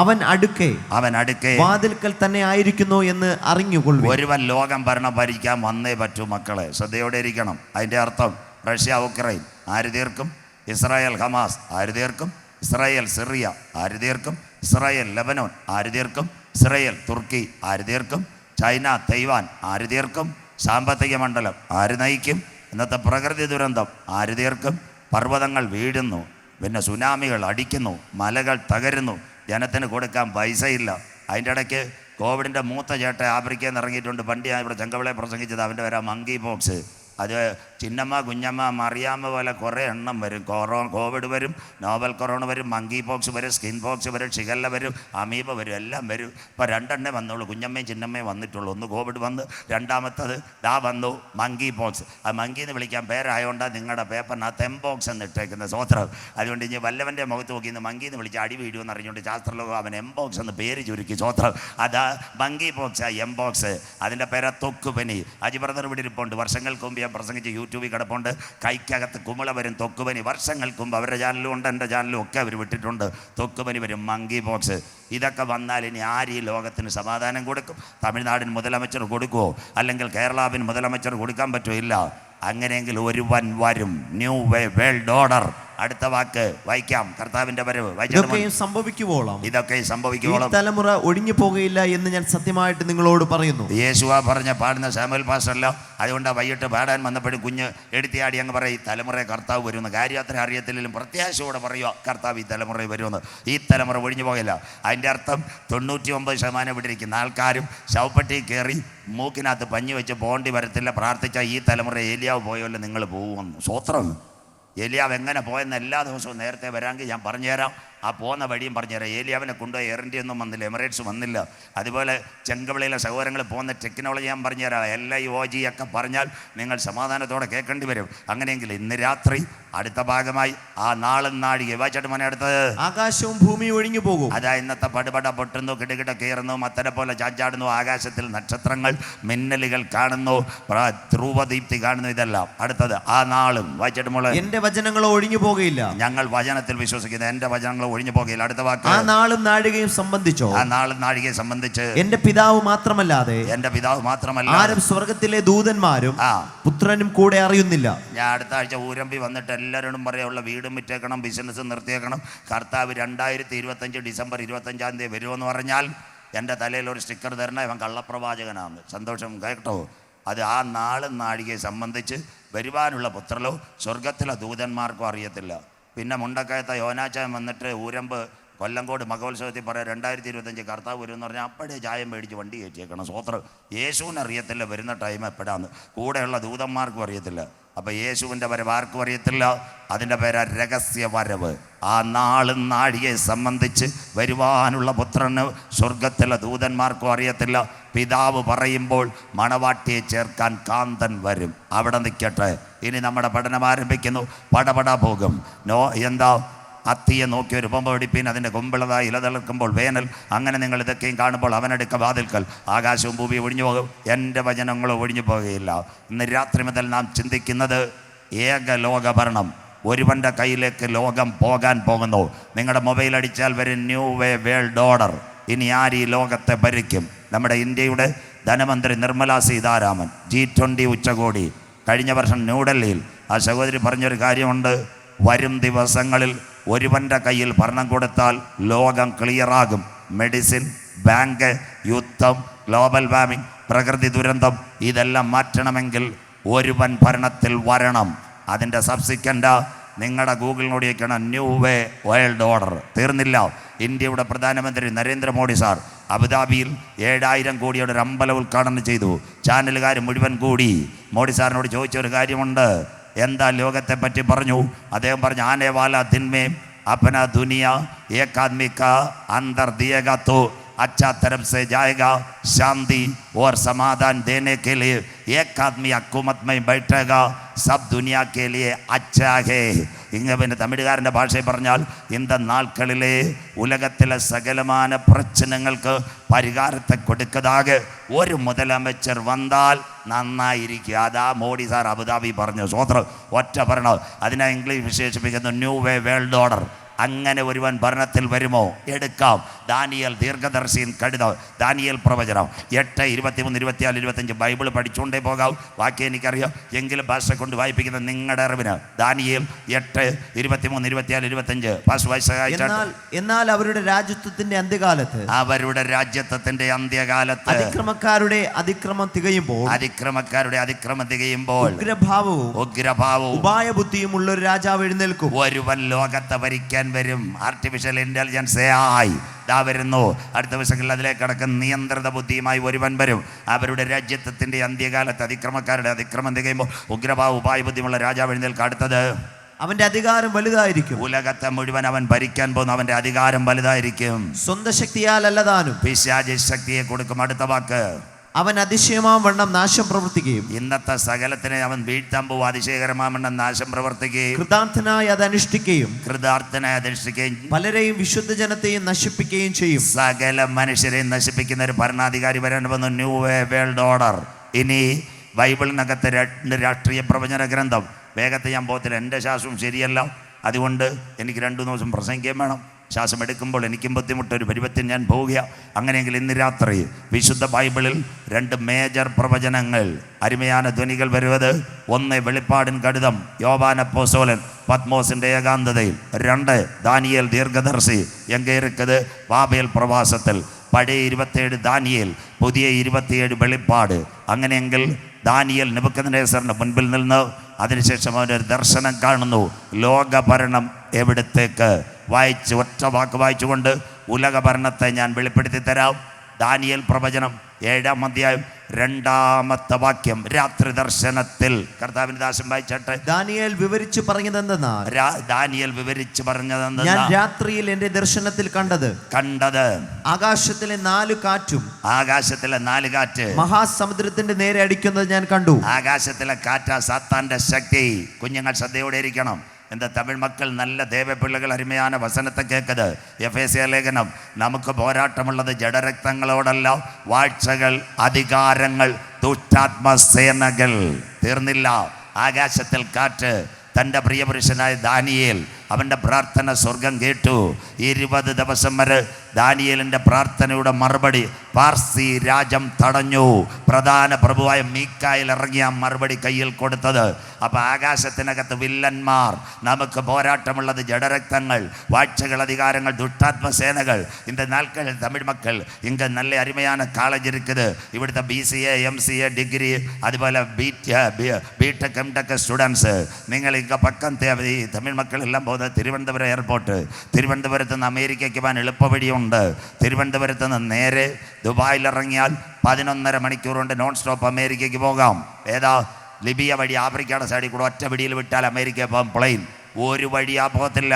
അവൻ അടുക്കെ വാതിൽക്കൽ തന്നെ ആയിരിക്കുന്നു എന്ന് അറിഞ്ഞുകൊള്ളുവിൻ. ഒരുവൻ ലോകം ഭരിക്കാൻ വന്നേ പറ്റൂ. മക്കളെ ശ്രദ്ധയോടെ ഇരിക്കണം. അതിൻ്റെ അർത്ഥം റഷ്യ ഉക്രൈൻ ആര് തീർക്കും? ഇസ്രായേൽ ഹമാസ് ആര് തീർക്കും? ഇസ്രായേൽ സിറിയ ആര് തീർക്കും? ഇസ്രായേൽ ലെബനോൻ ആര് തീർക്കും? ഇസ്രായേൽ തുർക്കി ആര് തീർക്കും? ചൈന തൈവാൻ ആര് തീർക്കും? സാമ്പത്തിക മണ്ഡലം ആര് നയിക്കും? ഇന്നത്തെ പ്രകൃതി ദുരന്തം ആര് തീർക്കും? പർവ്വതങ്ങൾ വീഴുന്നു, പിന്നെ സുനാമികൾ അടിക്കുന്നു, മലകൾ തകരുന്നു, ജനത്തിന് കൊടുക്കാൻ പൈസയില്ല. അതിൻ്റെ ഇടയ്ക്ക് കോവിഡിൻ്റെ മൂത്ത ചേട്ടൻ ആഫ്രിക്കയിൽ നിന്ന് ഇറങ്ങിയിട്ടുണ്ട്. പണ്ട് ഞാൻ ഇവിടെ ചെങ്കവിളെ പ്രസംഗിച്ചത്. അവൻ്റെ പേരാ മങ്കി പോക്സ്. അത് ചിന്നമ്മ, കുഞ്ഞമ്മ, മറിയാമ്മ പോലെ കുറേ എണ്ണം വരും. കോവിഡ് വരും, നോവൽ കൊറോണ വരും, മങ്കി പോക്സ് വരും, സ്കിൻ പോക്സ് വരും, ഷിഗല്ല വരും, അമീബ വരും, എല്ലാം വരും. ഇപ്പോൾ 2 വന്നുള്ളൂ. കുഞ്ഞമ്മയും ചിന്നമ്മയും വന്നിട്ടുള്ളൂ. ഒന്ന് കോവിഡ് വന്ന്, രണ്ടാമത്തത് വന്നു മങ്കി പോക്സ്. ആ മങ്കി എന്ന് വിളിക്കാൻ പേരായതുകൊണ്ടാണ് നിങ്ങളുടെ പേപ്പറിനകത്ത് എംപോക്സ് എന്ന് ഇട്ടേക്കുന്നത്. സ്വോത്രം. അതുകൊണ്ട് ഇനി വല്ലവൻ്റെ മുഖത്ത് നോക്കി ഇന്ന് മങ്കി എന്ന് വിളിച്ച് അടി വീഴുമെന്ന് അറിഞ്ഞുകൊണ്ട് ശാസ്ത്രലോകം അവൻ എംപോക്സ് എന്ന് പേര് ചുരുക്കി. സ്വോത്രം. അതാ മങ്കി പോക്സ്, എംപോക്സ്. അതിൻ്റെ പേരാ തൊക്കുപനി. അജി ബ്രദർ ഇവിടെ ഇരിപ്പുണ്ട്. വർഷങ്ങൾക്ക് മുമ്പ് ഞാൻ പ്രസംഗിച്ച് യൂട്യൂബിൽ കിടപ്പുണ്ട്. കൈക്കകത്ത് കുമിള വരും, തൊക്കുപനി. വർഷങ്ങൾക്ക് മുമ്പ് അവരുടെ ചാനലും ഉണ്ട്, എൻ്റെ ചാനലും ഒക്കെ അവർ വിട്ടിട്ടുണ്ട്. തൊക്കുപനി വരും, മങ്കി പോക്സ്. ഇതൊക്കെ വന്നാൽ ഇനി ആര് ഈ ലോകത്തിന് സമാധാനം കൊടുക്കും? തമിഴ്നാടിന് മുതലമച്ചർ കൊടുക്കുമോ? അല്ലെങ്കിൽ കേരളാവിന് മുതലമച്ചർ കൊടുക്കാൻ പറ്റുമോ? ഇല്ല. അങ്ങനെയെങ്കിൽ ഒരുവൻ വരും, ന്യൂ വേൾഡ് ഓർഡർ. അടുത്ത വാക്ക് വായിക്കാം. കർത്താവിന്റെ വരവ്. ഇതൊക്കെ സംഭവിക്കുവോളം തലമുറ ഒഴിഞ്ഞു പോകയില്ല എന്ന് ഞാൻ സത്യമായിട്ട് നിങ്ങളോട് പറയുന്നു. യേശുവാ പറഞ്ഞ പാടുന്ന സാമുവൽ പാസ്റ്ററല്ല. അതുകൊണ്ടാണ് വൈകിട്ട് പാടാൻ വന്നപ്പോഴും കുഞ്ഞ് എടുത്തിയാടി അങ്ങ് പറയും, ഈ തലമുറയെ കർത്താവ് വരുമെന്ന്. കാര്യം അത്ര അറിയത്തില്ലെങ്കിലും പ്രത്യാശയോടെ പറയുക, കർത്താവ് ഈ തലമുറയിൽ വരുമെന്ന്. ഈ തലമുറ ഒഴിഞ്ഞു പോകില്ല. അതിൻ്റെ അർത്ഥം 99% ഇവിടെ ഇരിക്കുന്ന ആൾക്കാരും ശവപ്പെട്ടി കയറി മൂക്കിനകത്ത് പഞ്ഞി വെച്ച് പോകേണ്ടി വരത്തില്ല. പ്രാർത്ഥിച്ചാൽ ഈ തലമുറ ഏലിയാവ് പോയല്ലോ നിങ്ങൾ പോകുമെന്ന്. സ്വോത്രം. ഏലിയാവ് എങ്ങനെ പോയെന്ന് എല്ലാ ദിവസവും നേരത്തെ വരാമെങ്കിൽ ഞാൻ പറഞ്ഞുതരാം. ആ പോകുന്ന വഴിയും പറഞ്ഞുതരാം. ഏലിയാവിനെ കൊണ്ടുപോയി എയർ ഇന്ത്യ ഒന്നും വന്നില്ല, എമിറേറ്റ്സ് വന്നില്ല. അതുപോലെ ചെങ്കവിളയിലെ സഹോദരങ്ങൾ പോകുന്ന ടെക്നോളജി ഞാൻ പറഞ്ഞുതരാം. LIOG ഒക്കെ പറഞ്ഞാൽ നിങ്ങൾ സമാധാനത്തോടെ കേൾക്കേണ്ടി വരും. അങ്ങനെയെങ്കിൽ ഇന്ന് രാത്രി അടുത്ത ഭാഗമായി ആ നാളും നാഴിക വായിച്ചിട്ട് മോനെ അടുത്തത്. ആകാശവും ഭൂമിയും ഒഴിഞ്ഞു പോകും. അതാ ഇന്നത്തെ പടുപട പൊട്ടുന്നു, കിടുകിട കയറുന്നു, മത്തനെ പോലെ ചാഞ്ചാടുന്നു, ആകാശത്തിൽ നക്ഷത്രങ്ങൾ, മിന്നലുകൾ കാണുന്നു, ധ്രുവദീപ്തി കാണുന്നു. ഇതെല്ലാം അടുത്തത് ആ നാളും. വായിച്ചിട്ട് മോളെ. എന്റെ വചനങ്ങളോ ഒഴിഞ്ഞു പോകുകയില്ല. ഞങ്ങൾ വചനത്തിൽ വിശ്വസിക്കുന്നു, എന്റെ വചനങ്ങൾ ഒഴിഞ്ഞു പോകുകയില്ല. അടുത്ത വാക്ക്. ആ നാളും നാഴികയും സംബന്ധിച്ചോ? ആ നാളും നാഴികയെ സംബന്ധിച്ച് എന്റെ പിതാവ് മാത്രമല്ലാതെ ആരും സ്വർഗത്തിലെ ദൂതന്മാരും പുത്രനും കൂടെ അറിയുന്നില്ല. ഞാൻ അടുത്ത ആഴ്ച ഊരമ്പി വന്നിട്ട് എല്ലാവരോടും പറയാനുള്ള വീടും വിറ്റേക്കണം, ബിസിനസ് നിർത്തിയേക്കണം. കർത്താവ് 2025 ഡിസംബർ 25 വരുമെന്ന് പറഞ്ഞാൽ എൻ്റെ തലയിൽ ഒരു സ്റ്റിക്കർ തരണം, ഇവൻ കള്ളപ്രവാചകനാണ്. സന്തോഷം കേട്ടോ. അത് ആ നാളും നാഴികയെ സംബന്ധിച്ച് വരുവാനുള്ള പുത്രലോ സ്വർഗത്തിലെ ദൂതന്മാർക്കും അറിയത്തില്ല. പിന്നെ മുണ്ടക്കയത്തെ യോനാച്ചാൻ വന്നിട്ട് ഊരമ്പ് കൊല്ലങ്കോട് മഹോത്സവത്തിൽ പറയാം 2025 കർത്താവ് വരും എന്ന് പറഞ്ഞാൽ അപ്പോഴേ ചായം മേടിച്ച് വണ്ടി കയറ്റിയേക്കണം. സ്വോത്രം. യേശുവിന് അറിയത്തില്ല വരുന്ന ടൈം എപ്പോഴാന്ന്, കൂടെയുള്ള ദൂതന്മാർക്കും അറിയത്തില്ല. അപ്പോൾ യേശുവിൻ്റെ വരവ് ആർക്കും അറിയത്തില്ല. അതിൻ്റെ പേരാ രഹസ്യ വരവ്. ആ നാളും നാഴികയെ സംബന്ധിച്ച് വരുവാനുള്ള പുത്രന് സ്വർഗത്തിലെ ദൂതന്മാർക്കും അറിയത്തില്ല. പിതാവ് പറയുമ്പോൾ മണവാട്ടിയെ ചേർക്കാൻ കാന്തൻ വരും, അവിടെ നിൽക്കട്ടെ. ഇനി നമ്മുടെ പഠനം ആരംഭിക്കുന്നു. പടപട പോകും. എന്താ അത്തിയെ നോക്കി ഒരു കൊമ്പ് പിടിപ്പീൻ, അതിൻ്റെ കൊമ്പിളതായി ഇല തളിർക്കുമ്പോൾ വേനൽ. അങ്ങനെ നിങ്ങൾ ഇതൊക്കെയും കാണുമ്പോൾ അവനെടുക്ക വാതിൽക്കൽ. ആകാശവും ഭൂമിയും ഒഴിഞ്ഞു പോകും, എൻ്റെ വചനങ്ങളോ ഒഴിഞ്ഞു പോകുകയില്ല. ഇന്ന് രാത്രി മുതൽ നാം ചിന്തിക്കുന്നത് ഏക ലോകഭരണം. ഒരുവൻ്റെ കയ്യിലേക്ക് ലോകം പോകാൻ പോകുന്നു. നിങ്ങളുടെ മൊബൈൽ അടിച്ചാൽ വരും ന്യൂ വേൾഡ് ഓർഡർ. ഇനി ആര് ഈ ലോകത്തെ ഭരിക്കും? നമ്മുടെ ഇന്ത്യയുടെ ധനമന്ത്രി നിർമ്മല സീതാരാമൻ G20 ഉച്ചകോടി കഴിഞ്ഞ വർഷം ന്യൂഡൽഹിയിൽ ആ സഹോദരി പറഞ്ഞൊരു കാര്യമുണ്ട്. വരും ദിവസങ്ങളിൽ ഒരുവൻ്റെ കയ്യിൽ ഭരണം കൊടുത്താൽ ലോകം ക്ലിയറാകും. മെഡിസിൻ, ബാങ്ക്, യുദ്ധം, ഗ്ലോബൽ വാർമിംഗ്, പ്രകൃതി ദുരന്തം, ഇതെല്ലാം മാറ്റണമെങ്കിൽ ഒരുവൻ ഭരണത്തിൽ വരണം. അതിൻ്റെ സബ്സിക്വൻ്റ് നിങ്ങളുടെ ഗൂഗിളിനോട് ചോദിക്കണം, ന്യൂ വേൾഡ് ഓർഡർ. തീർന്നില്ല. ഇന്ത്യയുടെ പ്രധാനമന്ത്രി നരേന്ദ്രമോദി സാർ അബുദാബിയിൽ 7000 കോടിയുടെ ഒരു അമ്പലം ഉദ്ഘാടനം ചെയ്തു. ചാനലുകാർ മുഴുവൻ കൂടി. മോഡി സാറിനോട് ചോദിച്ച ഒരു കാര്യമുണ്ട്, എന്താ ലോകത്തെ പറ്റി പറഞ്ഞു. അദ്ദേഹം പറഞ്ഞു, ആനെ വാല ദിൻമേ അപ്പന ദുനിയ ഏക് ആദ്മി കാ അന്തർ ദിയേഗാ തോ अच्छा तरफ से जाएगा, शांति और समाधान देने के लिए एक आदमी हुकूमत में बैठेगा, सब दुनिया के लिए अच्छा है. ഇങ്ങനെ തമിഴുകാരൻ്റെ ഭാഷയിൽ പറഞ്ഞാൽ ഇന്ന നാൾക്കളിലെ ഉലകത്തിലെ സകലമാന പ്രശ്നങ്ങൾക്ക് പരിഹാരത്തെ കൊടുക്കതാക ഒരു മുതലമച്ചർ വന്നാൽ നന്നായിരിക്കും. അതാ മോഡി സാർ അബുദാബി പറഞ്ഞു. സ്വോത്രം. ഒറ്റ ഭരണം. അതിനെ ഇംഗ്ലീഷ് വിശേഷിപ്പിക്കുന്നു ന്യൂ വേൾഡ് ഓർഡർ. അങ്ങനെ ഒരുവൻ ഭരണത്തിൽ വരുമോ? എടുക്കാം. ദാനിയേൽ ദീർഘദർശിൻ കഴുത, ദാനിയേൽ പ്രവചനം 8, 23, 24, 25. ബൈബിൾ പഠിച്ചുകൊണ്ടേ പോകാം, വാക്യം എനിക്കറിയാം, എങ്കിലും ഭാഷ കൊണ്ട് വായിപ്പിക്കുന്ന നിങ്ങളുടെ അറിവിന്. ദാനിയേൽ 8, 23, 24, 25. ഭാഷ വായിച്ചാൽ, എന്നാൽ അവരുടെ രാജ്യത്വത്തിന്റെ അന്ത്യകാലത്ത്, അവരുടെ രാജ്യത്വത്തിന്റെ അന്ത്യകാലത്ത് അതിക്രമക്കാരുടെ അതിക്രമം തികയുമ്പോൾ, ഉഗ്രഭാവവും ഉപായബുദ്ധിയും ഉള്ള ഒരു രാജാവ് എഴുന്നേൽക്കും. ഒരുവൻ ലോകത്തെ ഭരിക്കാൻ വരും. ആർട്ടിഫിഷ്യൽ ഇന്റലിജൻസ് ആയി വരുന്നു. അടുത്ത ദിവസങ്ങളിൽ അതിലേക്ക് കടക്കുന്ന നിയന്ത്രിത ബുദ്ധിയുമായി ഒരുവൻ വരും. അവരുടെ രാജ്യത്വത്തിന്റെ അന്ത്യകാലത്ത് അതിക്രമക്കാരുടെ അതിക്രമം തികയുമ്പോൾ ഉഗ്രഭാവ ഉപായബുദ്ധിയുമുള്ള രാജാവ് എഴുന്നേൽക്കും. അടുത്തത്, അവന്റെ അധികാരം വലുതായിരിക്കും. ഉലകത്തെ മുഴുവൻ അവൻ ഭരിക്കാൻ പോകുന്നു. അവന്റെ അധികാരം വലുതായിരിക്കും. സ്വന്തം ശക്തിയാൽ അല്ലതാനും പിശാചി ശക്തിയെ കൊടുക്കും. അടുത്ത വാക്ക്, അവൻ അതിശയമാം വണ്ണം നാശം പ്രവർത്തിക്കുകയും. ഇന്നത്തെ സകലത്തിനെ അവൻ വീഴ്ത്താൻ പോകും. അതിശയകരമാം വണ്ണം നാശം പ്രവർത്തിക്കുകയും കൃതാർത്ഥനായി അത് അനുഷ്ഠിക്കുകയും പലരെയും വിശുദ്ധ ജനത്തെയും നശിപ്പിക്കുകയും ചെയ്യും. സകല മനുഷ്യരെയും നശിപ്പിക്കുന്ന ഒരു ഭരണാധികാരി വരാൻ വന്നു. New world order. ഇനി ബൈബിളിനകത്ത് 2 രാഷ്ട്രീയ പ്രവചന ഗ്രന്ഥം. വേഗത്തെ ഞാൻ പോകത്തില്ല, എൻ്റെ ശ്വാസവും ശരിയല്ല, അതുകൊണ്ട് എനിക്ക് 2 ദിവസം പ്രസംഗിക്കാൻ വേണം. ശ്വാസം എടുക്കുമ്പോൾ എനിക്കും ബുദ്ധിമുട്ട്, ഒരു പരുവത്തിൽ ഞാൻ പോവുക. അങ്ങനെയെങ്കിൽ ഇന്ന് രാത്രി വിശുദ്ധ ബൈബിളിൽ 2 മേജർ പ്രവചനങ്ങൾ, അരുമயான ധ്വനികൾ വരുന്നത്. 1 വെളിപ്പാടിൻ കടിതം, യോവാൻ അപ്പോസ്തലൻ പത്മോസിൻ്റെ ഏകാന്തതയിൽ. 2 ദാനിയേൽ ദീർഘദർശി എங்கே இருக்குது ബാബേൽ പ്രവാസത്തിൽ. പഴയ 27 ദാനിയേൽ, പുതിയ 27 വെളിപ്പാട്. അങ്ങനെയെങ്കിൽ ദാനിയേൽ നെബൂഖദ്നേസറിന്റെ മുൻപിൽ നിന്ന് അതിനുശേഷം അവനൊരു ദർശനം കാണുന്നു. ലോകഭരണം എവിടത്തേക്ക്? വായിച്ച് ഒറ്റ വാക്ക് വായിച്ചുകൊണ്ട് ഉലകഭരണത്തെ ഞാൻ വെളിപ്പെടുത്തി തരാം. ദാനിയേൽ പ്രവചനം 7-ാം അധ്യായം 2-ാമത്തെ വാക്യം. രാത്രി ദർശനത്തിൽ കർത്താവിന്റെ ദാസൻ വായിച്ചട്ടെ. ദാനിയേൽ വിവരിച്ചു പറഞ്ഞതെന്തെന്നാൽ, ഞാൻ രാത്രിയിൽ എന്റെ ദർശനത്തിൽ കണ്ടത് ആകാശത്തിലെ 4 കാറ്റ് മഹാസമുദ്രത്തിന്റെ നേരെ അടിക്കുന്നത് ഞാൻ കണ്ടു. ആകാശത്തിലെ കാറ്റാ സാത്താന്റെ ശക്തി. കുഞ്ഞുങ്ങൾ ശ്രദ്ധയോടെ ഇരിക്കണം. എന്താ തമിഴ് മക്കൾ നല്ല ദേവപിള്ളകൾ അരുമയാണ് വസനത്തെ കേൾക്കത്. എഫേസ്യ ലേഖനം, നമുക്ക് പോരാട്ടമുള്ളത് ജഡരക്തങ്ങളോടല്ല, വാഴ്ചകൾ, അധികാരങ്ങൾ, ദുഷ്ടാത്മസേനകൾ. തീർന്നില്ല. ആകാശത്തിൽ കാറ്റ്. തൻ്റെ പ്രിയപുരുഷനായ ദാനിയേൽ, അവൻ്റെ പ്രാർത്ഥന സ്വർഗം കേട്ടു. 20 ദിവസം വരെ ദാനിയേലിൻ്റെ പ്രാർത്ഥനയുടെ മറുപടി പാർസി രാജ്യം തടഞ്ഞു. പ്രധാന പ്രഭുവായ മീക്കായിൽ ഇറങ്ങിയ മറുപടി കയ്യിൽ കൊടുത്തത്. അപ്പോൾ ആകാശത്തിനകത്ത് വില്ലന്മാർ. നമുക്ക് പോരാട്ടമുള്ളത് ജഡരക്തങ്ങൾ, വാഴ്ചകൾ, അധികാരങ്ങൾ, ദുഷ്ടാത്മസേനകൾ. இந்த நாட்கள் தமிழ் மக்கள் இங்கே நல்ல அருமையான காலேஜ் இருக்குது. ഇവിടുത്തെ BCA, MCA ഡിഗ്രി, അതുപോലെ ബിടെക് എംടെക് സ്റ്റുഡൻസ്. നിങ്ങൾ ഇங்கே പക്കം ഈ തമിഴ് മക്കളെല്ലാം പോകുന്നത് തിരുവനന്തപുരം എയർപോർട്ട്. തിരുവനന്തപുരത്ത് നിന്ന് അമേരിക്കയ്ക്ക് പോകാൻ എളുപ്പവഴിയുണ്ട്. തിരുവനന്തപുരത്ത് നിന്ന് നേരെ ദുബായിൽ ഇറങ്ങിയാൽ 11.5 മണിക്കൂർ കൊണ്ട് നോൺ സ്റ്റോപ്പ് അമേരിക്കയ്ക്ക് പോകാം. ഏതാ? ലിബിയ വഴി ആഫ്രിക്കയുടെ സൈഡിൽ കൂടെ ഒറ്റ പിടിയിൽ വിട്ടാൽ അമേരിക്കയിൽ പോകാം. പ്ലെയിൻ ഒരു വഴിയാ പോകത്തില്ല.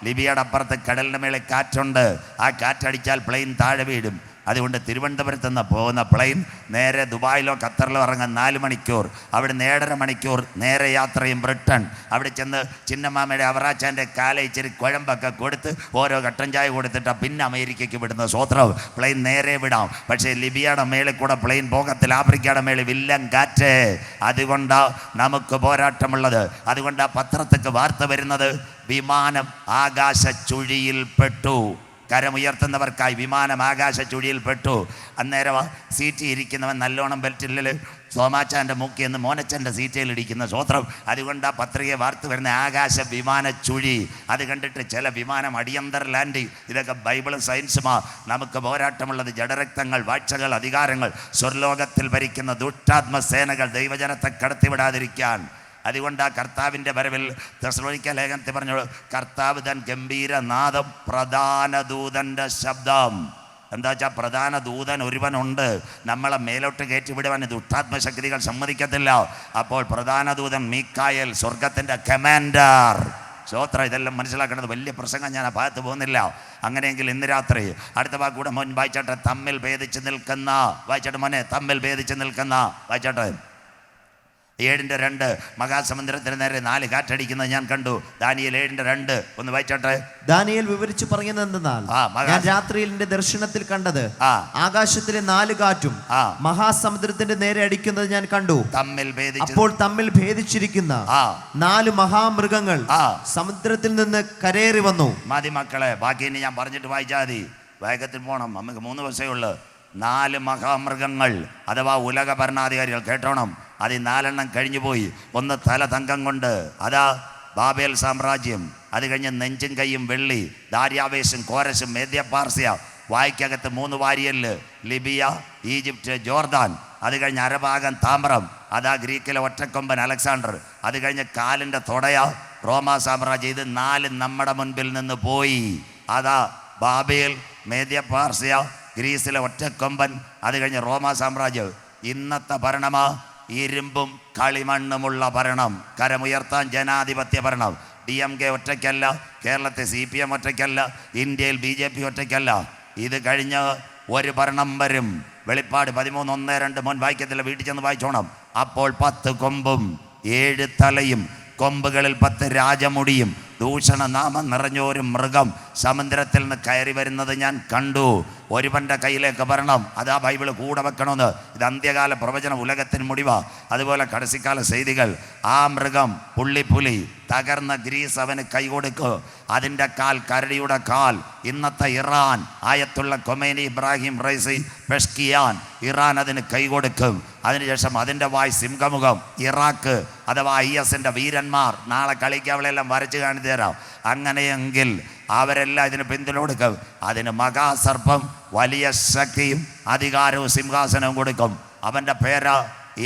ലിബിയയുടെ അപ്പുറത്ത് കടലിൻ്റെ മേലെ കാറ്റുണ്ട്. ആ കാറ്റടിച്ചാൽ പ്ലെയിൻ താഴെ വീഴും. അതുകൊണ്ട് തിരുവനന്തപുരത്ത് നിന്ന് പോകുന്ന പ്ലെയിൻ നേരെ ദുബായിലോ ഖത്തറിലോ ഇറങ്ങാൻ 4 മണിക്കൂർ. അവിടെ 1.5 മണിക്കൂർ നേരെ യാത്രയും ബ്രിട്ടൻ. അവിടെ ചെന്ന് ചിന്നമാമയുടെ അവറാച്ചാൻ്റെ കാല ഇച്ചിരി കുഴമ്പൊക്കെ കൊടുത്ത് ഓരോ കട്ടൻ ചായ കൊടുത്തിട്ടാണ് പിന്നെ അമേരിക്കയ്ക്ക് വിടുന്ന. സ്വോത്രം. പ്ലെയിൻ നേരെ വിടാം. പക്ഷേ ലിബിയയുടെ മേളിൽ കൂടെ പ്ലെയിൻ പോകത്തില്ല. ആഫ്രിക്കയുടെ മേളിൽ വില്ലൻ കാറ്റ്. അതുകൊണ്ടാണ് നമുക്ക് പോരാട്ടമുള്ളത്. അതുകൊണ്ടാണ് പത്രത്തിക്ക് വാർത്ത വരുന്നത്, വിമാനം ആകാശ ചുഴിയിൽപ്പെട്ടു. കരമുയർത്തുന്നവർക്കായി വിമാനം ആകാശ ചുഴിയിൽപ്പെട്ടു. അന്നേരം സീറ്റിൽ ഇരിക്കുന്നവൻ നല്ലോണം ബെൽറ്റില്ല. സോമാച്ചാൻ്റെ മൂക്കിയെന്ന് മോനച്ചൻ്റെ സീറ്റയിൽ ഇടിക്കുന്ന സ്വോത്രം. അതുകൊണ്ട് ആ പത്രിക വാർത്ത വരുന്ന ആകാശ വിമാന ചുഴി. അത് കണ്ടിട്ട് ചില വിമാനം അടിയന്തര ലാൻഡ്. ഇതൊക്കെ ബൈബിളും സയൻസുമാ. നമുക്ക് പോരാട്ടമുള്ളത് ജഡരക്തങ്ങൾ, വാഴ്ചകൾ, അധികാരങ്ങൾ, സ്വർലോകത്തിൽ ഭരിക്കുന്ന ദുഷ്ടാത്മസേനകൾ ദൈവജനത്തെ കടത്തിവിടാതിരിക്കാൻ. അതുകൊണ്ട് ആ കർത്താവിൻ്റെ വരവിൽ തെസ്സലോനിക്ക ലേഖനത്തിൽ പറഞ്ഞു, കർത്താവ് തൻ ഗംഭീരനാദം, പ്രധാന ദൂതൻ്റെ ശബ്ദം. എന്താ വെച്ചാൽ പ്രധാന ദൂതൻ ഒരുവനുണ്ട്. നമ്മളെ മേലോട്ട് കയറ്റിവിടുവാൻ ദുഷ്ടാത്മശക്തികൾ സമ്മതിക്കത്തില്ല. അപ്പോൾ പ്രധാന ദൂതൻ മീക്കായേൽ, സ്വർഗത്തിൻ്റെ കമാൻഡർ. സ്വോത്ര. ഇതെല്ലാം മനസ്സിലാക്കേണ്ടത്. വലിയ പ്രസംഗം ഞാൻ ആ ഭാഗത്ത് പോകുന്നില്ല. അങ്ങനെയെങ്കിൽ ഇന്ന് രാത്രി അടുത്ത വാക്കൂടെ മോൻ വായിച്ചാട്ടെ. തമ്മിൽ ഭേദിച്ച് നിൽക്കുന്ന, വായിച്ചാട്ടെ മോനെ, തമ്മിൽ ഭേദിച്ച് നിൽക്കുന്ന, വായിച്ചാട്ടെ. 7:2 മഹാസമുദ്രത്തിന് നേരെ 4 കാറ്റടിക്കുന്നത് ഞാൻ കണ്ടു. ദാനിയേൽ 7:2 ഒന്ന് വായിച്ചോട്ടെ. ദാനിയേൽ വിവരിച്ചു പറയുന്നതെന്നാൽ, ഞാൻ രാത്രിയിൽ എന്റെ ദർശനത്തിൽ കണ്ടത് ആകാശത്തിലെ 4 കാറ്റും മഹാസമുദ്രത്തിന്റെ നേരെ അടിക്കുന്നത് ഞാൻ കണ്ടു. അപ്പോൾ തമ്മിൽ ഭേദിച്ചിരിക്കുന്ന 4 മഹാമൃഗങ്ങൾ സമുദ്രത്തിൽ നിന്ന് കരയേറി വന്നു. മതി മക്കളെ, ബാക്കി ഇനി ഞാൻ പറഞ്ഞിട്ട് വായിച്ചാൽ മതി. വേഗത്തിൽ പോകണം, നമുക്ക് 3 ദിവസമേ ഉള്ളു. 4 മഹാമൃഗങ്ങൾ അഥവാ ഉലക ഭരണാധികാരികൾ കേട്ടോണം. അതിൽ 4 എണ്ണം കഴിഞ്ഞു പോയി. ഒന്ന് തല തങ്കം കൊണ്ട്, അതാ ബാബേൽ സാമ്രാജ്യം. അത് കഴിഞ്ഞ് നെഞ്ചും കൈയും വെള്ളി, ദാര്യാവേശും കോരശും മേദ്യ പാർസ്യ. വായ്ക്കകത്ത് 3 വാരിയല്, ലിബിയ, ഈജിപ്റ്റ്, ജോർദാൻ. അത് കഴിഞ്ഞ് അരഭാഗം താമ്രം, അതാ ഗ്രീക്കിലെ ഒറ്റക്കൊമ്പൻ അലക്സാണ്ടർ. അത് കഴിഞ്ഞ് കാലിൻ്റെ തൊടയ റോമാ സാമ്രാജ്യം. ഇത് 4 നമ്മുടെ മുൻപിൽ നിന്ന് പോയി. അതാ ബാബേൽ, മേദ്യ പാർസ്യ, ഗ്രീസിലെ ഒറ്റക്കൊമ്പൻ. അത് കഴിഞ്ഞ് റോമാ സാമ്രാജ്യം. ഇന്നത്തെ ഭരണമാ ഇരുമ്പും കളിമണ്ണുമുള്ള ഭരണം. കരമുയർത്താൻ ജനാധിപത്യ ഭരണം. DMK ഒറ്റയ്ക്കല്ല, കേരളത്തെ CPM ഒറ്റയ്ക്കല്ല, ഇന്ത്യയിൽ BJP ഒറ്റയ്ക്കല്ല. ഇത് കഴിഞ്ഞ് ഒരു ഭരണം വരും. വെളിപ്പാട് 13:1-2 മോൻ വായിക്കത്തില്ല, വീട്ടിൽ ചെന്ന് വായിച്ചോണം. അപ്പോൾ 10 കൊമ്പും 7 തലയും, കൊമ്പുകളിൽ 10 രാജമുടിയും, ദൂഷണനാമം നിറഞ്ഞൊരു മൃഗം സമുദ്രത്തിൽ നിന്ന് കയറി വരുന്നത് ഞാൻ കണ്ടു. ഒരുവൻ്റെ കയ്യിലേക്ക് ഭരണം. അതാ ബൈബിള് കൂടെ വെക്കണമെന്ന്. ഇത് അന്ത്യകാല പ്രവചനം, ഉലകത്തിന് മുടിവാ. അതുപോലെ കടസിക്കാല ചെയ്തികൾ. ആ മൃഗം പുള്ളിപ്പുലി തകർന്ന ഗ്രീസ് അവന് കൈ കൊടുക്കും. അതിൻ്റെ കാൽ കരടിയുടെ കാൽ. ഇന്നത്തെ ഇറാൻ, ആയത്തുള്ള കൊമേനി, ഇബ്രാഹിം റൈസി, പെഷ്കിയാൻ, ഇറാൻ അതിന് കൈ കൊടുക്കും. അതിനുശേഷം അതിൻ്റെ വായ് സിംഹമുഖം. ഇറാഖ് അഥവാ IS-ൻ്റെ വീരന്മാർ. നാളെ കളിക്കവളെല്ലാം വരച്ച് കാണിച്ചു തരാം. അങ്ങനെയെങ്കിൽ അവരെല്ലാം ഇതിന് പിന്തുണ കൊടുക്കും. അതിന് മഹാസർപ്പം വലിയ ശക്തിയും അധികാരവും സിംഹാസനവും കൊടുക്കും. അവൻ്റെ പേര്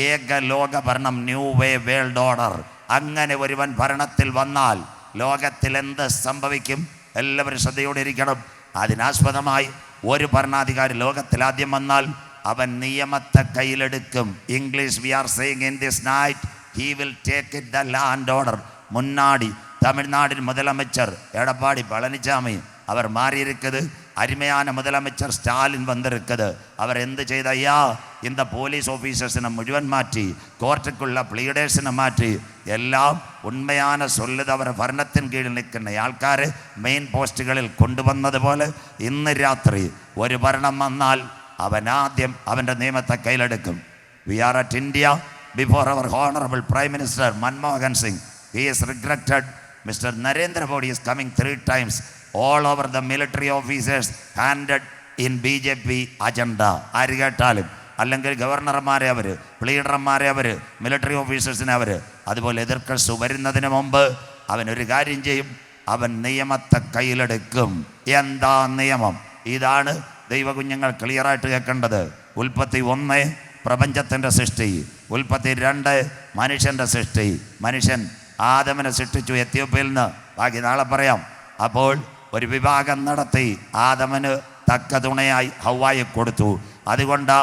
ഏക ലോക ഭരണം, ന്യൂ വേ വേൾഡ് ഓർഡർ. അങ്ങനെ ഒരുവൻ ഭരണത്തിൽ വന്നാൽ ലോകത്തിൽ എന്ത് സംഭവിക്കും? എല്ലാവരും ശ്രദ്ധയോടെ ഇരിക്കണം. അതിനാസ്പദമായി ഒരു ഭരണാധികാരി ലോകത്തിൽ ആദ്യം വന്നാൽ അവൻ നിയമത്തെ കയ്യിലെടുക്കും. English we are saying in this night he will take it the land order. മുന്നാടി தமிழ்நாட்டின் முதலமைச்சர் எடப்பாடி பழனிசாமி அவர் மாறி இருக்குது. அருமையான முதலமைச்சர் ஸ்டாலின் வந்திருக்குது. அவர் എന്ത് ചെയ്ത ஐயா, இந்த போலீஸ் ஆஃபீஸர்ஸினை മുഴുവൻ മാറ്റി, കോർട്ടുക്കുള്ള പ്ലീഡേഴ്സിനെ മാറ്റി, എല്ലാം ഉണ്മയാണ് ചൊല്ലുന്നത്. അവർ ഭരണത്തിന് കീഴിൽ നിൽക്കുന്ന ആൾക്കാർ മെയിൻ പോസ്റ്റുകളിൽ കൊണ്ടുവന്നതുപോലെ ഇന്ന് രാത്രി ഒരു ഭരണം വന്നാൽ അവൻ ആദ്യം അവൻ്റെ നിയമത്തെ കയ്യിലെടുക്കും. We are at India before our honourable prime minister Manmohan Singh. He is regretted. Mr. Narendra Modi is coming 3 times. All over the military officers handed in BJP agenda. ആര് കേട്ടാലും, അല്ലെങ്കിൽ ഗവർണർമാരെ അവർ, പ്ലീഡർമാരെ അവർ, മിലിറ്ററി ഓഫീസേഴ്സിനെ അവർ. അതുപോലെ എതിർക്കസ് വരുന്നതിന് മുമ്പ് അവനൊരു കാര്യം ചെയ്യും, അവൻ നിയമത്തെ കയ്യിലെടുക്കും. എന്താ നിയമം? ഇതാണ് ദൈവകുഞ്ഞുങ്ങൾ ക്ലിയറായിട്ട് കേൾക്കേണ്ടത്. ഉൽപ്പത്തി 1 പ്രപഞ്ചത്തിൻ്റെ സൃഷ്ടി, ഉൽപ്പത്തി 2 മനുഷ്യൻ്റെ സൃഷ്ടി. മനുഷ്യൻ ആദമിനെ സൃഷ്ടിച്ചു എത്യോപ്യയിൽ നിന്ന്. ബാക്കി നാളെ പറയാം. അപ്പോൾ ഒരു വിഭാഗം നടത്തി ആദമിന് തക്ക തുണയായി ഹവ്വായെ കൊടുത്തു. അതുകൊണ്ടാ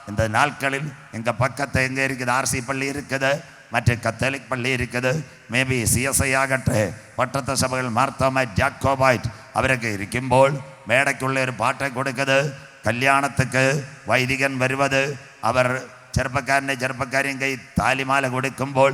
இந்த நாட்களில் எங்கள் பக்கத்தை எங்கே இருக்குது, RC பள்ளி இருக்குது, மற்ற கத்தோலிக் பள்ளி இருக்குது, மேபி CSI ஆகട്ടെ, പട്ടത്ത സഭകൾ മാർത്തോമൈറ്റ്, ജാക്കോബൈറ്റ് അവരൊക്കെ ഇരിക്കുമ്പോൾ മേടയ്ക്കുള്ള ഒരു പാട്ട് കൊടുക്കുന്നത്. കല്യാണத்துக்கு വൈദികൻ വരുന്നത് അവർ ചെറുപ്പക്കാരെയും കൈ താലിമാല കൊടുക്കുമ്പോൾ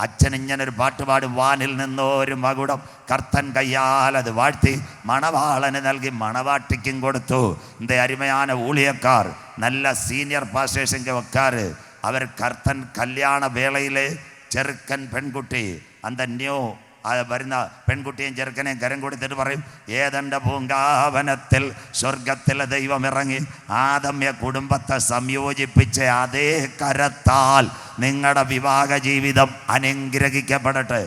അച്ഛൻ ഇങ്ങനൊരു പാട്ട് പാടും. വാനിൽ നിന്നോ ഒരു മകുടം കർത്തൻ കയ്യാൽ അത് വാഴ്ത്തി മണവാളന് നൽകി മണവാട്ടിക്കും കൊടുത്തു. இந்த അരുമயான ஊழியக்காർ, നല്ല സീനിയർ പാസ്റ്റേഴ്സിൻ്റെ വെക്കാറ്, അവർ കർത്തൻ കല്യാണ വേളയിലെ ചെറുക്കൻ പെൺകുട്ടി, അന്ത ന്യൂ വരുന്ന പെൺകുട്ടിയും ചെറുക്കനെയും കരം കൊടുത്തിട്ട് പറയും, ഏതൻ്റെ പൂങ്കാവനത്തിൽ സ്വർഗത്തിലെ ദൈവം ഇറങ്ങി ആദമ്യ കുടുംബത്തെ സംയോജിപ്പിച്ച അതേ കരത്താൽ നിങ്ങളുടെ വിവാഹ ജീവിതം അനുഗ്രഹിക്കപ്പെടട്ടെ.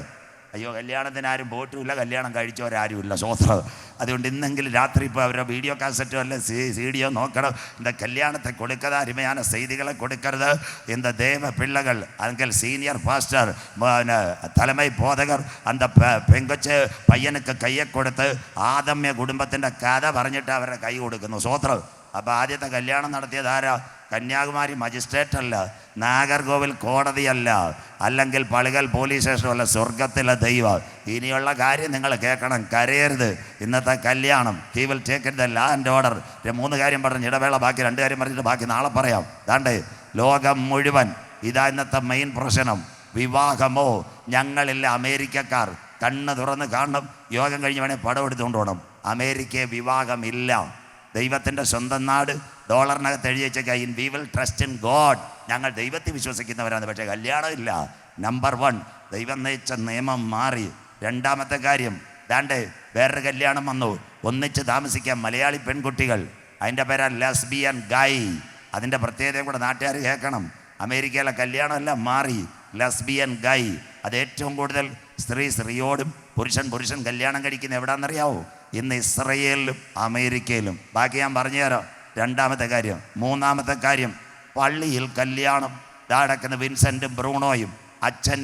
അയ്യോ, കല്യാണത്തിന് ആരും പോയിട്ടുമില്ല, കല്യാണം കഴിച്ചവരാരുമില്ല. സ്വോത്രം. അതുകൊണ്ട് ഇന്നെങ്കിലും രാത്രി ഇപ്പോൾ അവരുടെ വീഡിയോ കാസറ്റോ അല്ല CD നോക്കണം. இந்த കല്യാണത്തെ കൊടുക്കരുത്, അരുമயான செய்திகளை കൊടുക്കരുത്. இந்த தேவ பிள்ளைகள், അല്ലെങ്കിൽ സീനിയർ പാസ്റ്റർ, തലമൈ ബോധകർ அந்த പെങ്കൊച്ച് പയ്യനുക്ക് കയ്യെ കൊടുത്ത് ആദമ്യ കുടുംബത്തിൻ്റെ കഥ പറഞ്ഞിട്ട് അവരുടെ കൈ കൊടുക്കുന്നു. സ്വോത്രം. അപ്പോൾ ആദ്യത്തെ കല്യാണം നടത്തിയത് ആരാ? കന്യാകുമാരി മജിസ്ട്രേറ്റ് അല്ല, നാഗർകോവിൽ കോടതിയല്ല, അല്ലെങ്കിൽ പളികൽ പോലീസ് സ്റ്റേഷനല്ല, സ്വർഗത്തിലെ ദൈവം. ഇനിയുള്ള കാര്യം നിങ്ങൾ കേൾക്കണം, കരയരുത്. ഇന്നത്തെ കല്യാണം he will take it the land order. 3 കാര്യം പറഞ്ഞ് ഇടവേള, ബാക്കി 2 കാര്യം പറഞ്ഞിട്ട് ബാക്കി നാളെ പറയാം. ദാണ്ടേ ലോകം മുഴുവൻ ഇതാ ഇന്നത്തെ മെയിൻ പ്രശ്നം. വിവാഹമോ? ഞങ്ങളില്ല അമേരിക്കക്കാർ. കണ്ണ് തുറന്ന് കാണണം. യോഗം കഴിഞ്ഞ് വേണേൽ പടം എടുത്തുകൊണ്ട് പോകണം. അമേരിക്കയെ വിവാഹമില്ല. ദൈവത്തിൻ്റെ സ്വന്തം നാട്. ഡോളറിനകത്ത് എഴുതി വെച്ചേക്കാം, in we will trust in God. ഞങ്ങൾ ദൈവത്തിൽ വിശ്വസിക്കുന്നവരാണ്. പക്ഷേ കല്യാണം ഇല്ല. നമ്പർ 1, ദൈവം നയിച്ച നിയമം മാറി. രണ്ടാമത്തെ കാര്യം, ദാണ്ടേ വേറൊരു കല്യാണം വന്നു. ഒന്നിച്ച് താമസിക്കാൻ മലയാളി പെൺകുട്ടികൾ. അതിൻ്റെ പേരാ ലെസ്ബിയൻ ഗൈ. അതിൻ്റെ പ്രത്യേകതയും കൂടെ നാട്ടുകാർ കേൾക്കണം. അമേരിക്കയിലെ കല്യാണമെല്ലാം മാറി. ലെസ്ബിയൻ ഗൈ. അത് ഏറ്റവും കൂടുതൽ സ്ത്രീ സ്ത്രീയോടും പുരുഷൻ കല്യാണം കഴിക്കുന്ന എവിടാണെന്നറിയാവോ? ഇന്ന് ഇസ്രയേലിലും അമേരിക്കയിലും. ബാക്കി ഞാൻ പറഞ്ഞുതരാം. രണ്ടാമത്തെ കാര്യം. മൂന്നാമത്തെ കാര്യം, പള്ളിയിൽ കല്യാണം. ദാടക്കുന്ന വിൻസെൻറ്റും ബ്രൂണോയും അച്ഛൻ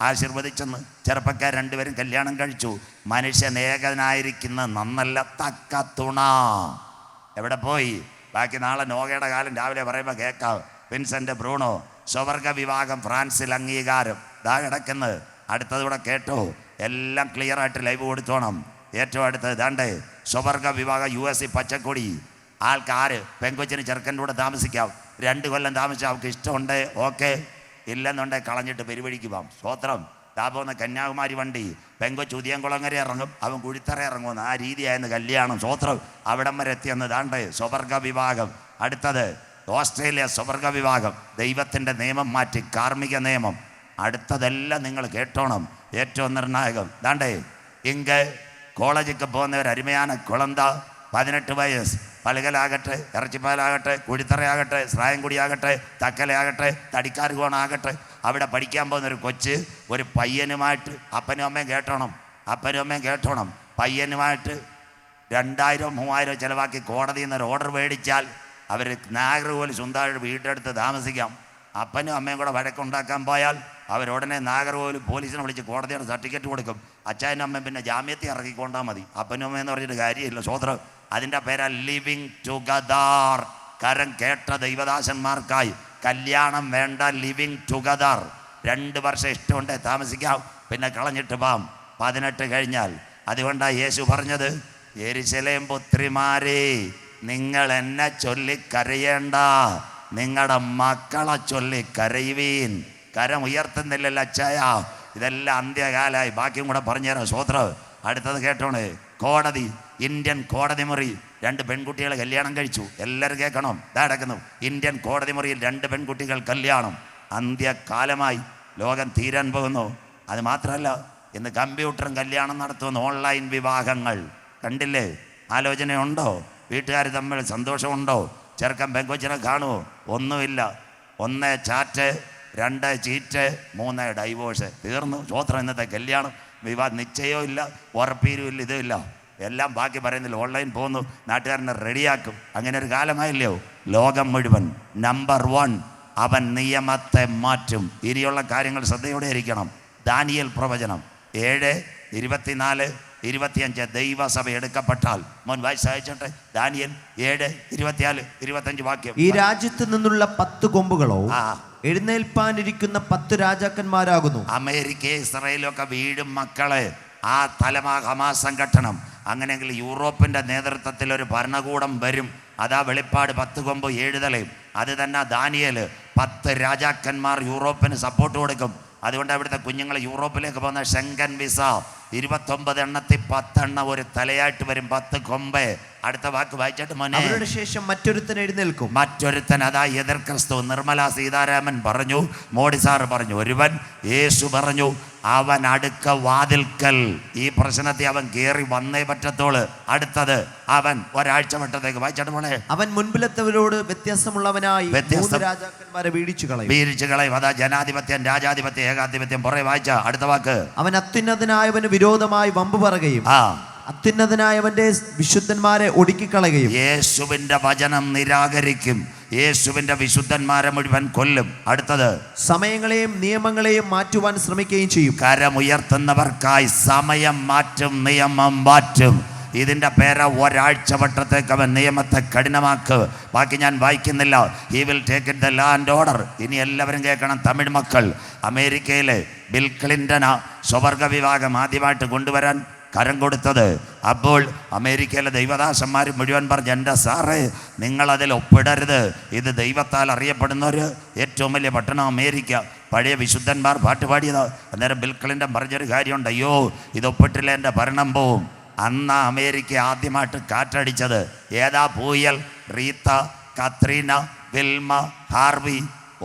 ആശീർവദിച്ചെന്ന് ചെറുപ്പക്കാർ 2 പേരും കല്യാണം കഴിച്ചു. മനുഷ്യൻ ഏകനായിരിക്കുന്ന നന്നല്ല, തക്ക തുണ. എവിടെ പോയി? ബാക്കി നാളെ നോഗയുടെ കാലം രാവിലെ പറയുമ്പോൾ കേൾക്കാം. വിൻസെൻ്റ് ബ്രൂണോ, സ്വവർഗ വിവാഹം ഫ്രാൻസിൽ അംഗീകാരം. ദാ കിടക്കുന്നത്. അടുത്തതൂടെ കേട്ടോ, എല്ലാം ക്ലിയറായിട്ട് ലൈവ് കൊടുത്തോണം. ഏറ്റവും അടുത്തത് ദാണ്ടേ സ്വവർഗ വിവാഹം US പച്ചക്കൊടി. ആൾക്കാർ പെങ്കൊച്ചിന് ചെറുക്കൻ്റെ കൂടെ താമസിക്കാം. 2 കൊല്ലം താമസിച്ചാൽ അവർക്ക് ഇഷ്ടമുണ്ട്, ഓക്കെ. ഇല്ലെന്നുണ്ടെങ്കിൽ കളഞ്ഞിട്ട് പെരുവഴിക്ക് പോകാം. സ്വോത്രം. ദാ പോകുന്ന കന്യാകുമാരി വണ്ടി, പെങ്കൊച്ച് ഉദിയംകുളങ്ങര ഇറങ്ങും, അവൻ കുഴിത്തറ ഇറങ്ങുമെന്ന്. ആ രീതിയായിരുന്നു കല്യാണം. സ്വോത്രം. അവിടം വരെ എത്തിയെന്ന് ദാണ്ടേ സ്വവർഗ വിവാഹം. അടുത്തത് ഓസ്ട്രേലിയ സ്വവർഗ വിവാഹം. ദൈവത്തിൻ്റെ നിയമം മാറ്റി, കാർമ്മിക നിയമം. അടുത്തതെല്ലാം നിങ്ങൾ കേട്ടോണം. ഏറ്റവും നിർണായകം ദാണ്ടേ ഇങ്ങ് കോളേജിലേക്ക് പോകുന്നവർ അരുമയാണ് കുളന്ത. 18 വയസ്സ്. പലകലാകട്ടെ, ഇറച്ചിപ്പാലാകട്ടെ, കുഴിത്തറയാകട്ടെ, സ്രായംകുടിയാകട്ടെ, തക്കലയാകട്ടെ, തടിക്കാർകോണാകട്ടെ, അവിടെ പഠിക്കാൻ പോകുന്നൊരു കൊച്ച് ഒരു പയ്യനുമായിട്ട്, അപ്പനും അമ്മയും കേട്ടോണം, പയ്യനുമായിട്ട് 2000-3000 ചിലവാക്കി കോടതിയിൽ നിന്ന് ഒരു ഓർഡർ മേടിച്ചാൽ അവർ നാഗർകോവിൽ സ്വന്തമായിട്ട് വീട്ടെടുത്ത് താമസിക്കാം. അപ്പനും അമ്മയും കൂടെ വഴക്കുണ്ടാക്കാൻ പോയാൽ അവരുടനെ നാഗർകോവിൽ പോലീസിനെ വിളിച്ച് കോടതിയുടെ സർട്ടിഫിക്കറ്റ് കൊടുക്കും. അച്ഛനും അമ്മയും പിന്നെ ജാമ്യത്തിൽ ഇറക്കിക്കൊണ്ടാൽ മതി. അപ്പനും അമ്മയെന്ന് പറഞ്ഞിട്ട് കാര്യമില്ല. സ്വോത്രം. അതിൻ്റെ പേരാ ലിവിങ് ടുഗദർ. കരം കേട്ട ദൈവദാസന്മാർക്കായി കല്യാണം വേണ്ട, ലിവിങ് ടുഗദർ. 2 വർഷം ഇഷ്ടമുണ്ടേ താമസിക്കാം, പിന്നെ കളഞ്ഞിട്ട് പോകാം 18 കഴിഞ്ഞാൽ. അതുകൊണ്ടാണ് യേശു പറഞ്ഞത്, യെരുശലേം പുത്രിമാരെ, നിങ്ങൾ എന്നെ ചൊല്ലി കരയേണ്ട, നിങ്ങളുടെ മക്കളെ ചൊല്ലി കരയുവീൻ. കരം ഉയർത്തുന്നില്ലല്ലോ അച്ചായ. ഇതെല്ലാം അന്ത്യകാലായി. ബാക്കിയും കൂടെ പറഞ്ഞുതരാം. സ്വോത്രം. അടുത്തത് കേട്ടോണേ. കോടതി, ഇന്ത്യൻ കോടതി മുറി. 2 പെൺകുട്ടികളെ കല്യാണം കഴിച്ചു. എല്ലാവരും കേൾക്കണം. ഇതടക്കുന്നു. ഇന്ത്യൻ കോടതി മുറിയിൽ 2 പെൺകുട്ടികൾ കല്യാണം. അന്ത്യകാലമായി. ലോകം തീരാൻ പോകുന്നു. അത് മാത്രമല്ല, ഇന്ന് കമ്പ്യൂട്ടറും കല്യാണം നടത്തുന്ന ഓൺലൈൻ വിവാഹങ്ങൾ കണ്ടില്ലേ? ആലോചനയുണ്ടോ? വീട്ടുകാർ തമ്മിൽ സന്തോഷമുണ്ടോ? ചെറുക്കൻ പെങ്കൊച്ചിനെ കാണുമോ? ഒന്നുമില്ല. 1 ചാറ്റ്, 2 ചീറ്റ്, 3 ഡൈവോഴ്സ്. തീർന്നു. സ്വോത്രം. ഇന്നത്തെ കല്യാണം വിവാഹം നിശ്ചയവും ഇല്ല, ഉറപ്പീരും ഇല്ല, ഇതുമില്ല. എല്ലാം ബാക്കി പറയുന്നില്ല. ഓൺലൈൻ പോകുന്നു, നാട്ടുകാരനെ റെഡിയാക്കും. അങ്ങനെ ഒരു കാലമായില്ലയോ? ലോകം മുഴുവൻ. നമ്പർ 1, അവൻ നിയമത്തെ മാറ്റും. ഇനിയുള്ള കാര്യങ്ങൾ ശ്രദ്ധയോടെ ഇരിക്കണം. ദാനിയേൽ പ്രവചനം 7:24-25 ദൈവസഭ എടുക്കപ്പെട്ടാൽ. മോൻ വായിച്ച് അയച്ചോട്ടെ. ദാനിയേൽ 7:24-25 വാക്യം. ഈ രാജ്യത്ത് നിന്നുള്ള 10 കൊമ്പുകളോ എഴുന്നേൽപ്പാനിരിക്കുന്ന 10 രാജാക്കന്മാരാകുന്നു. അമേരിക്ക, ഇസ്രായേലൊക്കെ വീടും മക്കളെ. ആ തലമാ ഹമാസ് സംഘടനം. അങ്ങനെയെങ്കിൽ യൂറോപ്പിൻ്റെ നേതൃത്വത്തിൽ ഒരു ഭരണകൂടം വരും. അതാ വെളിപ്പാട് 10 കൊമ്പ് 7 തലയും. അത് തന്നെ ദാനിയേൽ 10 രാജാക്കന്മാർ യൂറോപ്പിന് സപ്പോർട്ട് കൊടുക്കും. അതുകൊണ്ട് അവിടുത്തെ കുഞ്ഞുങ്ങൾ യൂറോപ്പിലേക്ക് പോകുന്ന ഷെങ്കൻ വിസ 29 എണ്ണത്തിൽ 10 എണ്ണം ഒരു തലയായിട്ട് വരും. 10 കൊമ്പ്. അടുത്ത വാക്ക് വായിച്ചിട്ട് മോനെ. അവരുടെ ശേഷം മറ്റൊരുത്തൻ എഴുന്നേൽക്കും. മറ്റൊരുത്തൻ. അതാ എതിർ ക്രിസ്തു. നിർമ്മല സീതാരാമൻ പറഞ്ഞു, മോഡി സാറ് പറഞ്ഞു, ഒരുവൻ. യേശു പറഞ്ഞു, അവൻ അടുക്ക വാതിൽക്കൽ. ഈ പ്രശ്നത്തെ അവൻ കയറി വന്നേ പറ്റത്തോള്. അടുത്തത് അവൻ ഒരാഴ്ച വട്ടത്തേക്ക് വായിച്ചിട്ട് മോളെ. അവൻ മുൻപിലത്തവരോട് വ്യത്യാസമുള്ളവനായി രാജാക്കന്മാരെ വീഴിച്ചു കളയും. അതാ ജനാധിപത്യം, രാജാധിപത്യം, ഏകാധിപത്യം. പുറകെ വായിച്ച അടുത്ത വാക്ക്. അവൻ അത്യുന്നതനായവന് വിരോധമായി വമ്പ് പറയുകയും അത്യുന്നതനായവന്റെ വിശുദ്ധന്മാരെ ഒടുക്കിക്കളയുകയും. യേശുവിന്റെ വചനം നിരാകരിക്കും. യേശുവിന്റെ വിശുദ്ധന്മാരെ മുഴുവൻ കൊല്ലും. അടുത്തത് സമയങ്ങളെയും നിയമങ്ങളെയും മാറ്റുവാൻ ശ്രമിക്കുകയും ചെയ്യും. കരമുയർത്തുന്നവർക്കായി സമയം മാറ്റും, നിയമം മാറ്റും. ഇതിൻ്റെ പേര് ഒരാഴ്ച വട്ടത്തേക്ക് അവൻ നിയമത്തെ കഠിനമാക്ക്. ബാക്കി ഞാൻ വായിക്കുന്നില്ല. He will take it the land order. ഇനി എല്ലാവരും കേൾക്കണം. തമിഴ് മക്കൾ. അമേരിക്കയിലെ ബിൽ ക്ലിൻ്റനാ സ്വവർഗ വിവാഹം ആദ്യമായിട്ട് കൊണ്ടുവരാൻ കരം കൊടുത്തത്. അപ്പോൾ അമേരിക്കയിലെ ദൈവദാസന്മാർ മുഴുവൻ പറഞ്ഞു, എൻ്റെ സാറേ, നിങ്ങളതിൽ ഒപ്പിടരുത്. ഇത് ദൈവത്താൽ അറിയപ്പെടുന്ന ഒരു ഏറ്റവും വലിയ പട്ടണം അമേരിക്ക. പഴയ വിശുദ്ധന്മാർ പാട്ട് പാടിയത്. അന്നേരം ബിൽ ക്ലിൻ്റൺ പറഞ്ഞൊരു കാര്യമുണ്ട്, അയ്യോ ഇതൊപ്പിട്ടില്ല എൻ്റെ ഭരണം പോവും. അന്ന് അമേരിക്ക ആദ്യമായിട്ട് കാറ്റടിച്ചത് ഏതാ പൂയൽ? റീത്ത, കത്രീന, വിൽമ, ഹാർവി,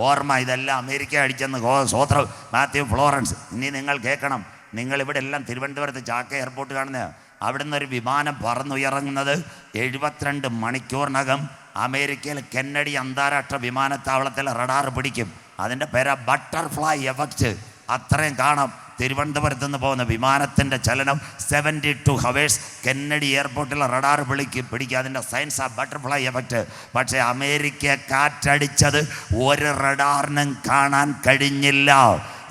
ഓർമ്മ, ഇതെല്ലാം അമേരിക്ക അടിച്ചെന്ന് സ്വോത്രം. മാത്യു, ഫ്ലോറൻസ്. ഇനി നിങ്ങൾ കേൾക്കണം, നിങ്ങളിവിടെ എല്ലാം തിരുവനന്തപുരത്ത് ചാക്ക എയർപോർട്ട് കാണുന്ന അവിടുന്ന് ഒരു വിമാനം പറന്നുയറങ്ങുന്നത് 72 മണിക്കൂറിനകം അമേരിക്കയിൽ കെന്നഡി അന്താരാഷ്ട്ര വിമാനത്താവളത്തിൽ റഡാർ പിടിക്കും. അതിൻ്റെ പേരാ ബട്ടർഫ്ലൈ എഫക്റ്റ്. അത്രയും കാണാം. തിരുവനന്തപുരത്ത് നിന്ന് പോകുന്ന വിമാനത്തിൻ്റെ ചലനം 72 ഹവേഴ്സ് കെന്നഡി എയർപോർട്ടിൽ റഡാർ പിടിക്കുക. അതിൻ്റെ സയൻസ് ആ ബട്ടർഫ്ലൈ എഫക്റ്റ്. പക്ഷേ അമേരിക്ക കാറ്റടിച്ചത് ഒരു റഡാറിനും കാണാൻ കഴിഞ്ഞില്ല.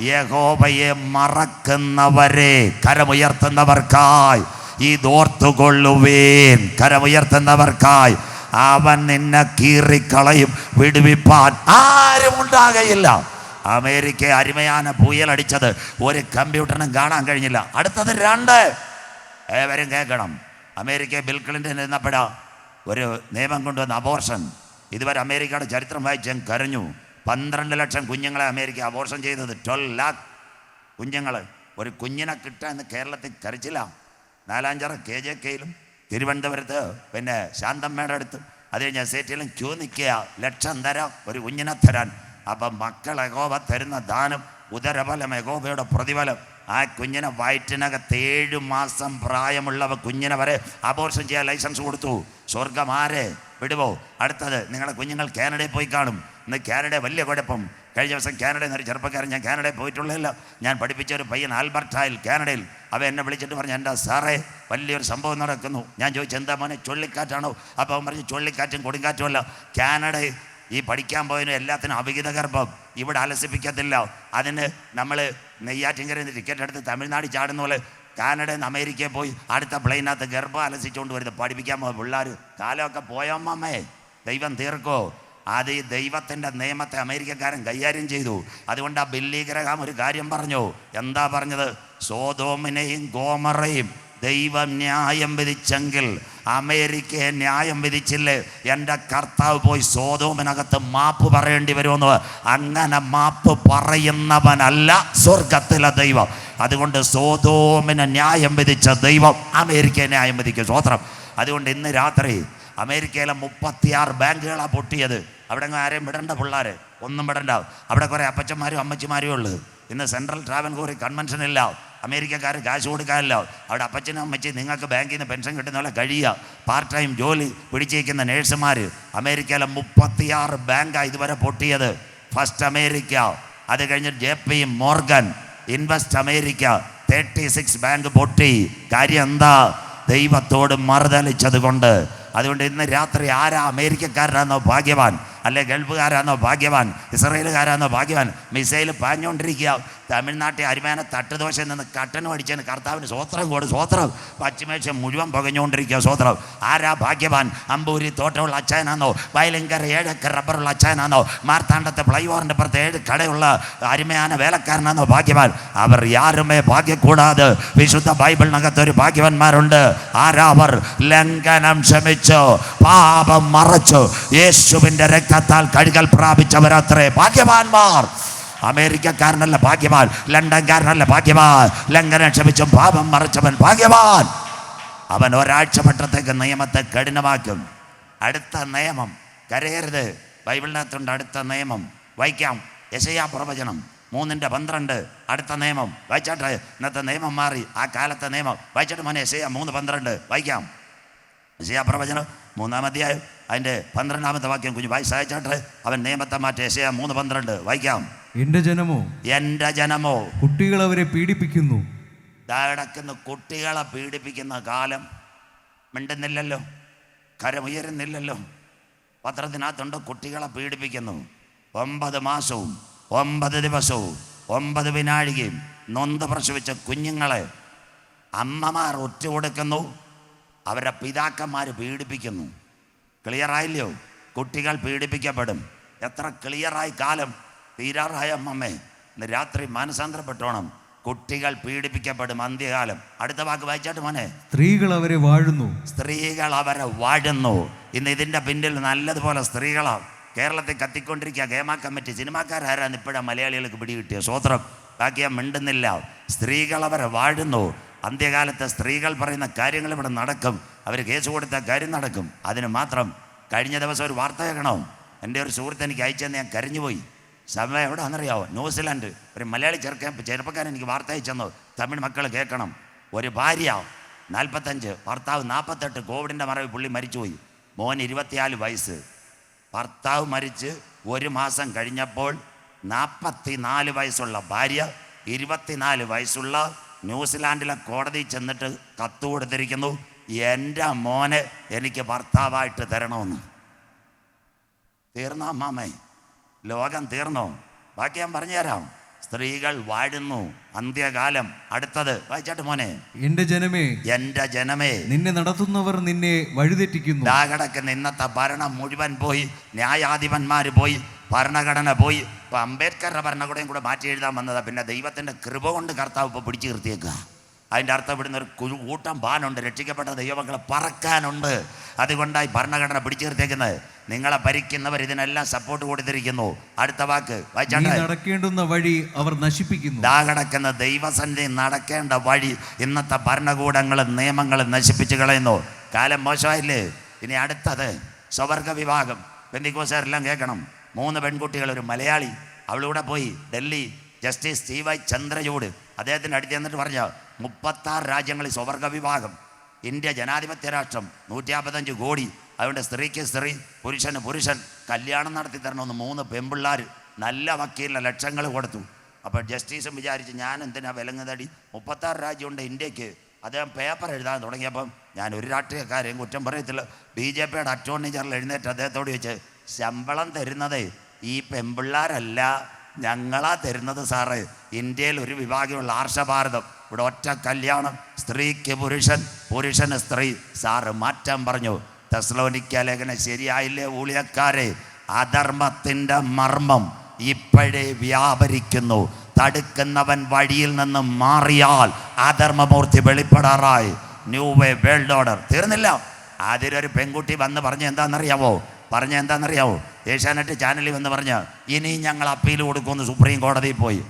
യഹോവയെ മറക്കുന്നവരെ കരമുയർത്തുന്നവർക്കായി ഇതോർത്തുകൊള്ളുവേൻ. കരമുയർത്തുന്നവർക്കായി അവൻ നിന്നെ കീറിക്കളയും, വിടുവിപ്പാൻ ആരും ഉണ്ടാകയില്ല. അമേരിക്ക അരുമയാന പുയലടിച്ചത് ഒരു കമ്പ്യൂട്ടറിനും കാണാൻ കഴിഞ്ഞില്ല. അടുത്തത് 2, ഏവരും കേൾക്കണം. അമേരിക്ക ബിൽ ക്ലിൻ്റൺ ഇരുന്നപ്പോഴാ ഒരു നിയമം കൊണ്ടുവന്ന അബോർഷൻ. ഇതുവരെ അമേരിക്കയുടെ ചരിത്രം വായിച്ച് ഞാൻ കരഞ്ഞു. 12 ലക്ഷം കുഞ്ഞുങ്ങളെ അമേരിക്ക അബോർഷൻ ചെയ്തത്. 12 lakh കുഞ്ഞുങ്ങൾ. ഒരു കുഞ്ഞിനെ കിട്ടാൻ ഇന്ന് കേരളത്തിൽ കരച്ചില്ല. 4-5 KJKയിലും തിരുവനന്തപുരത്ത് പിന്നെ ശാന്തമ്മയുടെ അടുത്തും അത് കഴിഞ്ഞ സേറ്റിലും ക്യൂ നിൽക്കുക. ലക്ഷം തരാം ഒരു കുഞ്ഞിനെ തരാൻ. അപ്പം മക്കൾ യഹോവ തരുന്ന ദാനം, ഉദരഫലം, യഹോവയുടെ പ്രതിഫലം. ആ കുഞ്ഞിനെ വയറ്റിനകത്ത് 7 മാസം പ്രായമുള്ളവ കുഞ്ഞിനെ വരെ അബോർഷൻ ചെയ്യാൻ ലൈസൻസ് കൊടുത്തു. സ്വർഗം ആരെ വിടുവോ? അടുത്തത്, നിങ്ങളുടെ കുഞ്ഞുങ്ങൾ കാനഡയിൽ പോയി കാണും. ഇന്ന് കാനഡ വലിയ കുഴപ്പം. കഴിഞ്ഞ ദിവസം കാനഡയിൽ നിന്നൊരു ചെറുപ്പക്കാരൻ, ഞാൻ കാനഡയിൽ പോയിട്ടുള്ളതല്ല, ഞാൻ പഠിപ്പിച്ച ഒരു പയ്യൻ ആൽബർട്ടായിൽ കാനഡയിൽ, അവൻ എന്നെ വിളിച്ചിട്ട് പറഞ്ഞു, എൻ്റെ സാറേ വലിയൊരു സംഭവം നടക്കുന്നു. ഞാൻ ചോദിച്ചു, എന്താ മോനെ, ചുഴലിക്കാറ്റാണോ? അപ്പോൾ അവൻ പറഞ്ഞു, ചുഴലിക്കാറ്റും കൊടുങ്കാറ്റും അല്ല, കാനഡ ഈ പഠിക്കാൻ പോയതിനും എല്ലാത്തിനും അവിഹിത ഗർഭം ഇവിടെ അലസിപ്പിക്കത്തില്ല. അതിന് നമ്മൾ നെയ്യാറ്റിൻകരയിൽ നിന്ന് ടിക്കറ്റ് എടുത്ത് തമിഴ്നാട് ചാടുന്ന പോലെ കാനഡയിൽ നിന്ന് അമേരിക്കയിൽ പോയി അടുത്ത പ്ലെയിനകത്ത് ഗർഭം അലസിച്ചുകൊണ്ട് വരുന്നത് പഠിപ്പിക്കാൻ പോയ പിള്ളേർ. കാലമൊക്കെ പോയമ്മേ, ദൈവം തീർക്കോ? അത് ഈ ദൈവത്തിൻ്റെ നിയമത്തെ അമേരിക്കക്കാരൻ കൈകാര്യം ചെയ്തു. അതുകൊണ്ട് ആ ബില്ലി ഗ്രഹാം ഒരു കാര്യം പറഞ്ഞു. എന്താ പറഞ്ഞത്? സോദോമിനെയും ഗോമറയും ദൈവം ന്യായം വിധിച്ചെങ്കിൽ അമേരിക്കയെ ന്യായം വിധിച്ചില്ലേ? എൻ്റെ കർത്താവ് പോയി സോദോമിനകത്ത് മാപ്പ് പറയേണ്ടി വരുമെന്ന്. അങ്ങനെ മാപ്പ് പറയുന്നവനല്ല സ്വർഗത്തിലെ ദൈവം. അതുകൊണ്ട് സോദോമിനെ ന്യായം വിധിച്ച ദൈവം അമേരിക്കയെ ന്യായം വിധിക്കും. സ്വോത്രം. അതുകൊണ്ട് ഇന്ന് രാത്രി അമേരിക്കയിലെ 36 ബാങ്കുകളാണ് പൊട്ടിയത്. അവിടെ ആരെയും വിടണ്ട, പിള്ളേർ ഒന്നും വിടണ്ട. അവിടെ കുറേ അപ്പച്ചന്മാരും അമ്മച്ചിമാരും ഉള്ളു. ഇന്ന് സെൻട്രൽ ട്രാവൻകൂർ കൺവെൻഷൻ ഇല്ല, അമേരിക്കക്കാർ കാശ് കൊടുക്കാനില്ല. അവിടെ അപ്പച്ചനും അമ്മച്ചി നിങ്ങൾക്ക് ബാങ്കിൽ നിന്ന് പെൻഷൻ കിട്ടുന്ന പോലെ കഴിയുക. പാർട്ട് ടൈം ജോലി പിടിച്ചിരിക്കുന്ന നേഴ്സുമാർ. അമേരിക്കയിലെ 36 ബാങ്കാണ് ഇതുവരെ പൊട്ടിയത്. ഫസ്റ്റ് അമേരിക്ക, അത് കഴിഞ്ഞ് JP Morgan, invest America, 36 bank പൊട്ടി. കാര്യം എന്താ? ദൈവത്തോട് മറുതലിച്ചത് കൊണ്ട്. അതുകൊണ്ട് ഇന്ന് രാത്രി ആരാ അമേരിക്കക്കാരനാണോ ഭാഗ്യവാൻ, അല്ലെ ഗൾഫുകാരാണോ ഭാഗ്യവാൻ, ഇസ്രയേലുകാരാണോ ഭാഗ്യവാൻ? മിസൈൽ പാഞ്ഞുകൊണ്ടിരിക്കുക. തമിഴ്നാട്ടിൽ അരിമാന തട്ടുദോശയിൽ നിന്ന് കട്ടനും അടിച്ചതിന് കർത്താവിന് സ്വോത്രം കൊടു. സ്വോത്രം. പശ്ചിമേഷ്യ മുഴുവൻ പുകഞ്ഞുകൊണ്ടിരിക്കുക. സ്വോത്രം. ആരാ ഭാഗ്യവാൻ? അമ്പൂരി തോട്ടമുള്ള അച്ചായനാണോ? വയലിങ്കര 7 ഏക്കർ റബ്ബറുള്ള അച്ചായനാണോ? മാർത്താണ്ടത്തെ ഫ്ലൈഓവറിൻ്റെ പുറത്ത് 7 കടയുള്ള അരിമയാന വേലക്കാരനാണോ ഭാഗ്യവാൻ? അവർ യാരുമേ ഭാഗ്യക്കൂടാതെ വിശുദ്ധ ബൈബിളിനകത്തൊരു ഭാഗ്യവാന്മാരുണ്ട്. ആരാ അവർ? ലംഘനം ക്ഷമിച്ചു, പാപം മറച്ചു, യേശുവിൻ്റെ രക്തത്താൽ കഴുകൽ പ്രാപിച്ചവരത്രേ ഭാഗ്യവാന്മാർ. അമേരിക്കക്കാരനല്ല ഭാഗ്യവാൻ, ലണ്ടൻകാരനല്ല ഭാഗ്യവാൻ. ലംഘനം ക്ഷമിച്ചും പാപം മറച്ചവൻ ഭാഗ്യവാൻ. അവൻ ഒരാഴ്ച പട്ടത്തേക്ക് നിയമത്തെ കഠിനമാക്കും. അടുത്ത നിയമം കരയരുത്. ബൈബിളിനകത്തുണ്ട് അടുത്ത നിയമം. വായിക്കാം. യെശയ്യാ പ്രവചനം 3:12. അടുത്ത നിയമം വായിച്ചാട്ടെ. ഇന്നത്തെ നിയമം മാറി, ആ കാലത്തെ നിയമം വായിച്ചിട്ട് മോനെ. യെശയ്യാ 3:12 വായിക്കാം. യെശയ്യാ പ്രവചനം 3-ാം അധ്യായം അതിൻ്റെ 12-ാമത്തെ വാക്യം കുഞ്ഞു വായിച്ചാട്ടെ. അവൻ നിയമത്തെ മാറ്റി. യെശയ്യാ 3:12 വായിക്കാം. എന്റെ ജനമോ കുട്ടികൾ അവരെ പീഡിപ്പിക്കുന്നു. കിടക്കുന്ന കുട്ടികളെ പീഡിപ്പിക്കുന്ന കാലം. മിണ്ടുന്നില്ലല്ലോ, കരമുയരുന്നില്ലല്ലോ. പത്രത്തിനകത്തുണ്ട് കുട്ടികളെ പീഡിപ്പിക്കുന്നു. 9 മാസവും 9 ദിവസവും 9 വിനാഴികയും നൊന്ത് പ്രസവിച്ച കുഞ്ഞുങ്ങളെ അമ്മമാർ ഒറ്റുകൊടുക്കുന്നു. അവരുടെ പിതാക്കന്മാർ പീഡിപ്പിക്കുന്നു. ക്ലിയറായില്ലയോ? കുട്ടികൾ പീഡിപ്പിക്കപ്പെടും. എത്ര ക്ലിയറായി കാലം തീരാറായ അമ്മമ്മേ. ഇന്ന് രാത്രി മാനസാന്തരപ്പെട്ടോണം. കുട്ടികൾ പീഡിപ്പിക്കപ്പെടും അന്ത്യകാലം. അടുത്ത വാക്ക് വായിച്ചാട്ട് മോനെ. സ്ത്രീകൾ അവരെ വാഴുന്നു. സ്ത്രീകൾ അവരെ വാഴുന്നു. ഇന്ന് ഇതിൻ്റെ പിന്നിൽ നല്ലതുപോലെ സ്ത്രീകളാണ്. കേരളത്തിൽ കത്തിക്കൊണ്ടിരിക്കുക ഗേമ കമ്മിറ്റി. സിനിമാക്കാരാരാന്ന് ഇപ്പോഴാണ് മലയാളികൾക്ക് പിടി കിട്ടിയ സ്വോത്രം. ബാക്കി ഞാൻ മിണ്ടുന്നില്ല. സ്ത്രീകൾ അവരെ വാഴുന്നു. അന്ത്യകാലത്തെ സ്ത്രീകൾ പറയുന്ന കാര്യങ്ങൾ ഇവിടെ നടക്കും. അവർ കേസ് കൊടുത്ത കാര്യം നടക്കും. അതിന് മാത്രം കഴിഞ്ഞ ദിവസം ഒരു വാർത്ത കേൾക്കണോ? എൻ്റെ ഒരു സുഹൃത്ത് എനിക്ക് അയച്ചെന്ന് ഞാൻ കരഞ്ഞുപോയി. സമയം എവിടെയാണെന്നറിയാവോ? ന്യൂസിലാൻഡ്. ഒരു മലയാളി ചെറുപ്പക്കാരൻ എനിക്ക് വാർത്ത അയച്ചെന്നു. തമിഴ് മക്കൾ കേൾക്കണം. ഒരു ഭാര്യ 45, ഭർത്താവ് 48. കോവിഡിൻ്റെ മറവിൽ പുള്ളി മരിച്ചുപോയി. മോൻ 24 വയസ്സ്. ഭർത്താവ് മരിച്ച് 1 മാസം കഴിഞ്ഞപ്പോൾ 44 വയസ്സുള്ള ഭാര്യ 24 വയസ്സുള്ള ന്യൂസിലാൻഡിലെ കോടതി ചെന്നിട്ട് കത്ത് കൊടുത്തിരിക്കുന്നു, എൻ്റെ മോനെ എനിക്ക് ഭർത്താവായിട്ട് തരണമെന്ന്. തീർന്നോ അമ്മാമ്മേ? ലോകം തീർന്നോ? ബാക്കി ഞാൻ പറഞ്ഞുതരാം. സ്ത്രീകൾ വാഴുന്നു. അന്ത്യകാലം അടുത്തത് വായിച്ചാട്ട് മോനെ. എന്റെ ജനമേ, എൻ്റെ ജനമേ, നിന്നെ നടത്തുന്നവർ നിന്നെ വഴിതെറ്റിക്കുന്നു. കിടക്കുന്ന ഇന്നത്തെ ഭരണം മുഴുവൻ പോയി. ന്യായാധിപന്മാർ പോയി, ഭരണഘടന പോയി. ഇപ്പം അംബേദ്കറുടെ ഭരണകൂടയും കൂടെ മാറ്റി എഴുതാൻ വന്നതാണ്. പിന്നെ ദൈവത്തിൻ്റെ കൃപ കൊണ്ട് കർത്താവ് ഇപ്പോൾ പിടിച്ചു നിർത്തിയേക്കുക. അതിൻ്റെ അർത്ഥം ഇവിടുന്ന് ഒരു കൂട്ടം ബാനുണ്ട്, രക്ഷിക്കപ്പെട്ട ദൈവമക്കളെ പറക്കാനുണ്ട്. അതുകൊണ്ടായി ഭരണഘടന പിടിച്ചു നിർത്തിയേക്കുന്നത്. നിങ്ങളെ ഭരിക്കുന്നവർ ഇതിനെല്ലാം സപ്പോർട്ട് കൊടുത്തിരിക്കുന്നു. അടുത്ത വാക്ക് വായിച്ചാട്ടെ. നടക്കേണ്ടുന്ന വഴി അവർ നശിപ്പിക്കുന്നു. കിടക്കുന്ന ദൈവസന്നിധി നടക്കേണ്ട വഴി ഇന്നത്തെ ഭരണകൂടങ്ങളും നിയമങ്ങളും നശിപ്പിച്ചു കളയുന്നു. കാലം മോശമായില്ലേ? ഇനി അടുത്തത് സ്വവർഗ വിവാഹം. പെന്തിക്കോസുകാരെല്ലാം കേൾക്കണം. 3 പെൺകുട്ടികൾ, ഒരു മലയാളി. അവളിവിടെ പോയി ഡൽഹി ജസ്റ്റിസ് CY ചന്ദ്രചൂഡ് അദ്ദേഹത്തിൻ്റെ അടുത്ത് എന്നിട്ട് പറഞ്ഞ 36 രാജ്യങ്ങളിൽ സ്വവർഗ വിവാഹം. ഇന്ത്യ ജനാധിപത്യ രാഷ്ട്രം, 155 കോടി. അതുകൊണ്ട് സ്ത്രീക്ക് സ്ത്രീ, പുരുഷന് പുരുഷൻ, കല്യാണം നടത്തി തരണമെന്ന് 3 പെൺപിള്ളാർ നല്ല വക്കീലിന് ലക്ഷങ്ങൾ കൊടുത്തു. അപ്പോൾ ജസ്റ്റിസും വിചാരിച്ച് ഞാൻ എന്തിനാ വിലങ്ങുതടി, 36 രാജ്യമുണ്ട് ഇന്ത്യക്ക്. അദ്ദേഹം പേപ്പർ എഴുതാൻ തുടങ്ങിയപ്പം ഞാൻ ഒരു രാഷ്ട്രീയക്കാരെയും കുറ്റം പറയത്തില്ല. BJPയുടെ അറ്റോർണി ജനറൽ എഴുന്നേറ്റ് അദ്ദേഹത്തോട് ചോദിച്ച്, ശമ്പളം തരുന്നത് ഈ പെൺപിള്ളാരല്ല, ഞങ്ങളാ തരുന്നത് സാറ്. ഇന്ത്യയിൽ ഒരു വിഭാഗമുള്ള ആർഷഭാരതം. ഇവിടെ ഒറ്റ കല്യാണം, സ്ത്രീക്ക് പുരുഷൻ, പുരുഷന് സ്ത്രീ. സാറ് മാറ്റം പറഞ്ഞു. തെസ്സലോനിക്ക ലേഖനം ശരിയായില്ലേ ഊളിയക്കാരെ? അധർമ്മത്തിൻ്റെ മർമ്മം ഇപ്പോഴേ വ്യാപരിക്കുന്നു. തടുക്കുന്നവൻ വഴിയിൽ നിന്ന് മാറിയാൽ അധർമ്മമൂർത്തി വെളിപ്പെടാറായി. New way world order. തീർന്നില്ല. അതിലൊരു പെൺകുട്ടി വന്ന് പറഞ്ഞ എന്താണെന്നറിയാവോ? ഏഷ്യാനെറ്റ് ചാനലിൽ വന്ന് പറഞ്ഞ് ഇനി ഞങ്ങൾ അപ്പീൽ കൊടുക്കുമെന്ന് സുപ്രീം കോടതിയിൽ പോയി.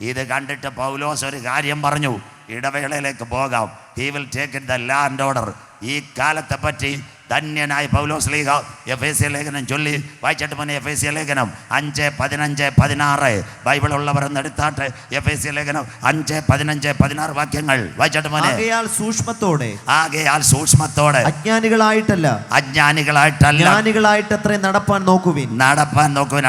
ഇത് കണ്ടിട്ട് പൗലോസ് ഒരു കാര്യം പറഞ്ഞു. ഇടവേളയിലേക്ക് പോകാം. He will take it the land order. ഈ കാലത്തെ പറ്റി ധന്യനായ പൗലോസ് ലീഗ എഫേസ്യ ലേഖനം ചൊല്ലി വായിച്ചിട്ട് മോനെ. എഫേസ്യ ലേഖനം 5, 15, 16 ബൈബിൾ ഉള്ളവരെന്ന് എടുത്താട്ടെ. എഫേസ്യ ലേഖനം 5, 15, 16 വാക്യങ്ങൾ വായിച്ചിട്ട് മോനെ. ആകയാൽ സൂക്ഷ്മത്തോടെ അജ്ഞാനികളായിട്ടല്ല ജ്ഞാനികളായിട്ടത്രേ നടപ്പാൻ നോക്കുവിൻ.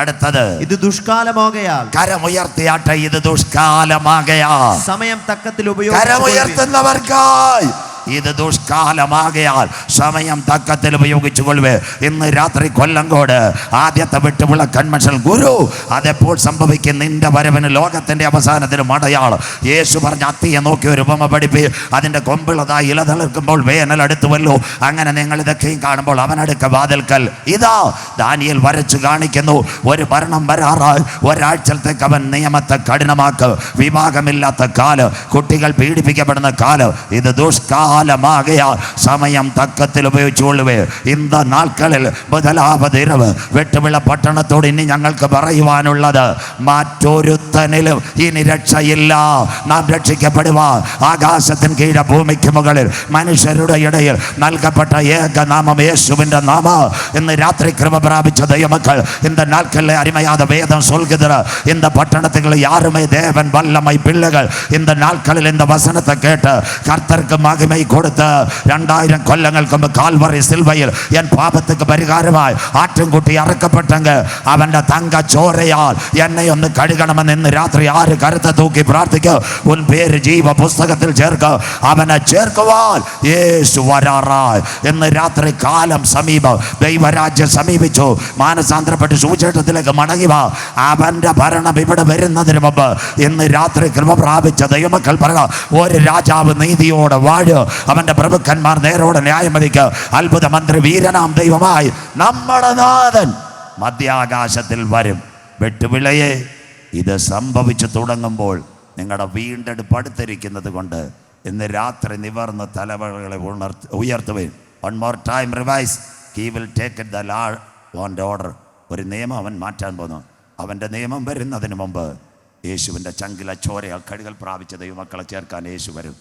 അടുത്തത് ഇത് ദുഷ്കാലമാകയാൽ. കരമുയർത്തിയാട്ടെ. ഇത് ദുഷ്കാലമാകയാൽ. സമയം തക്കത്തിൽ കരമുയർത്തുന്നവർക്കായി ഇത് ദുഷ്കാലമാകയാൽ സമയം തക്കത്തിൽ ഉപയോഗിച്ചുകൊള്ളുവേ. ഇന്ന് രാത്രി കൊല്ലങ്കോട് ആദ്യത്തെ വിട്ടുമുള്ള കൺവെൻഷൻ ഗുരു അതെപ്പോൾ സംഭവിക്കും? നിന്റെ വരവിന് ലോകത്തിന്റെ അവസാനത്തിന് മടയാളം. യേശു പറഞ്ഞ അത്തിയെ നോക്കി ഒരു ഉപമ പഠിപ്പി. അതിൻ്റെ കൊമ്പിളതായി ഇല തളിർക്കുമ്പോൾ വേനൽ അടുത്തുവല്ലോ. അങ്ങനെ നിങ്ങൾ ഇതൊക്കെയും കാണുമ്പോൾ അവനടുക്ക വാതിൽക്കൽ ഇതാ ദാനിയേൽ വരച്ചു കാണിക്കുന്നു. ഒരു ഭരണം വരാറായി. ഒരാഴ്ചത്തേക്ക് അവൻ നിയമത്തെ കഠിനമാക്ക്. വിവാഹമില്ലാത്ത കാലം, കുട്ടികൾ പീഡിപ്പിക്കപ്പെടുന്ന കാലം. ഇത് ദുഷ്കാലമാകയാൽ സമയം തക്കത്തിൽ ഉപയോഗിച്ചുകൊള്ളുവേ. ഇന്ന നാൾക്കളിൽ മുതലാവത് ഇരവ്. വെട്ടുവിള പട്ടണത്തോട് ഇനി ഞങ്ങൾക്ക് പറയുവാനുള്ളത്, മറ്റൊരുത്തനിലും ഇനി രക്ഷയില്ല. നാം രക്ഷിക്കപ്പെടുവാൻ ആകാശത്തിന് കീഴ ഭൂമിക്ക് മുകളിൽ മനുഷ്യരുടെ ഇടയിൽ നൽകപ്പെട്ട ഏക നാമം യേശുവിൻ്റെ നാമം. ഇന്ന് രാത്രി കൃപ പ്രാപിച്ച ദൈവമക്കൾ, இந்த நாட்களில் அறிமையாத வேதம் சொல்கிற இந்த பட்டணத்துக்கு யாருமே தேவன் வல்லமை பிள்ளைகள் இந்த நாட்களில் இந்த வசனத்தை கேட்டு கர்த்தருக்கு மகிமை கொடுத்த 2000 കൊല്ലങ്ങൾക്ക് മുമ്പ് കാൽവറി സിൽവയിൽ എൻ പാപத்துக்கு പരിഹാരമായി ആട്ടിൻകുട്ടി അറക്കപ്പെട്ടെങ്ക അവന്റെ തങ്ക ചോരയാൽ എന്നെ ഒന്ന് കഴുകണമെന്ന് ഇന്ന് രാത്രി ആര് കരുത്ത് തൂക്കി പ്രാർത്ഥിക്കും? ഉൻ പേര് ജീവ പുസ്തകത്തിൽ ചേർക്കുക. അവനെ ചേർക്കുവാൻ യേശു വരാറായി. ഇന്ന് രാത്രി കാലം സമീപം, ദൈവരാജ്യം സമീപിച്ചു. മാനസാന്തരപ്പെട്ട് സുവിശേഷത്തിലേക്ക് മടങ്ങി വാ. അവന്റെ ഭരണം ഇവിടെ വരുന്നതിന് മുമ്പ് ഇന്ന് രാത്രി കൃപ പ്രാപിച്ച ദൈവമക്കൾ പറയുക, ഒരു രാജാവ് നീതിയോടെ വാഴ്, അവന്റെ പ്രഭുക്കന്മാർ നേരോടെ ന്യായമതിക്ക്. അത്ഭുത മന്ത്രി വീരനാം ദൈവമായി നമ്മുടെ നാഥൻ മധ്യാകാശത്തിൽ വരും. വെട്ടുവിളയെ ഇത് സംഭവിച്ചു തുടങ്ങുമ്പോൾ നിങ്ങളുടെ വീണ്ടെടുപ്പ് അടുത്തിരിക്കുന്നത് കൊണ്ട് ഇന്ന് രാത്രി നിവർന്ന് തലമുറകളെ ഉയർത്തുവേ. One more time revise. He will take it the Lord on order. ഒരു നിയമം അവൻ മാറ്റാൻ പോന്നു. അവൻ്റെ നിയമം വരുന്നതിന് മുമ്പ് യേശുവിൻ്റെ ചങ്കില ചോരയാൽ കഴുകൽ പ്രാപിച്ച ദൈവമക്കളെ ചേർക്കാൻ യേശു വരും.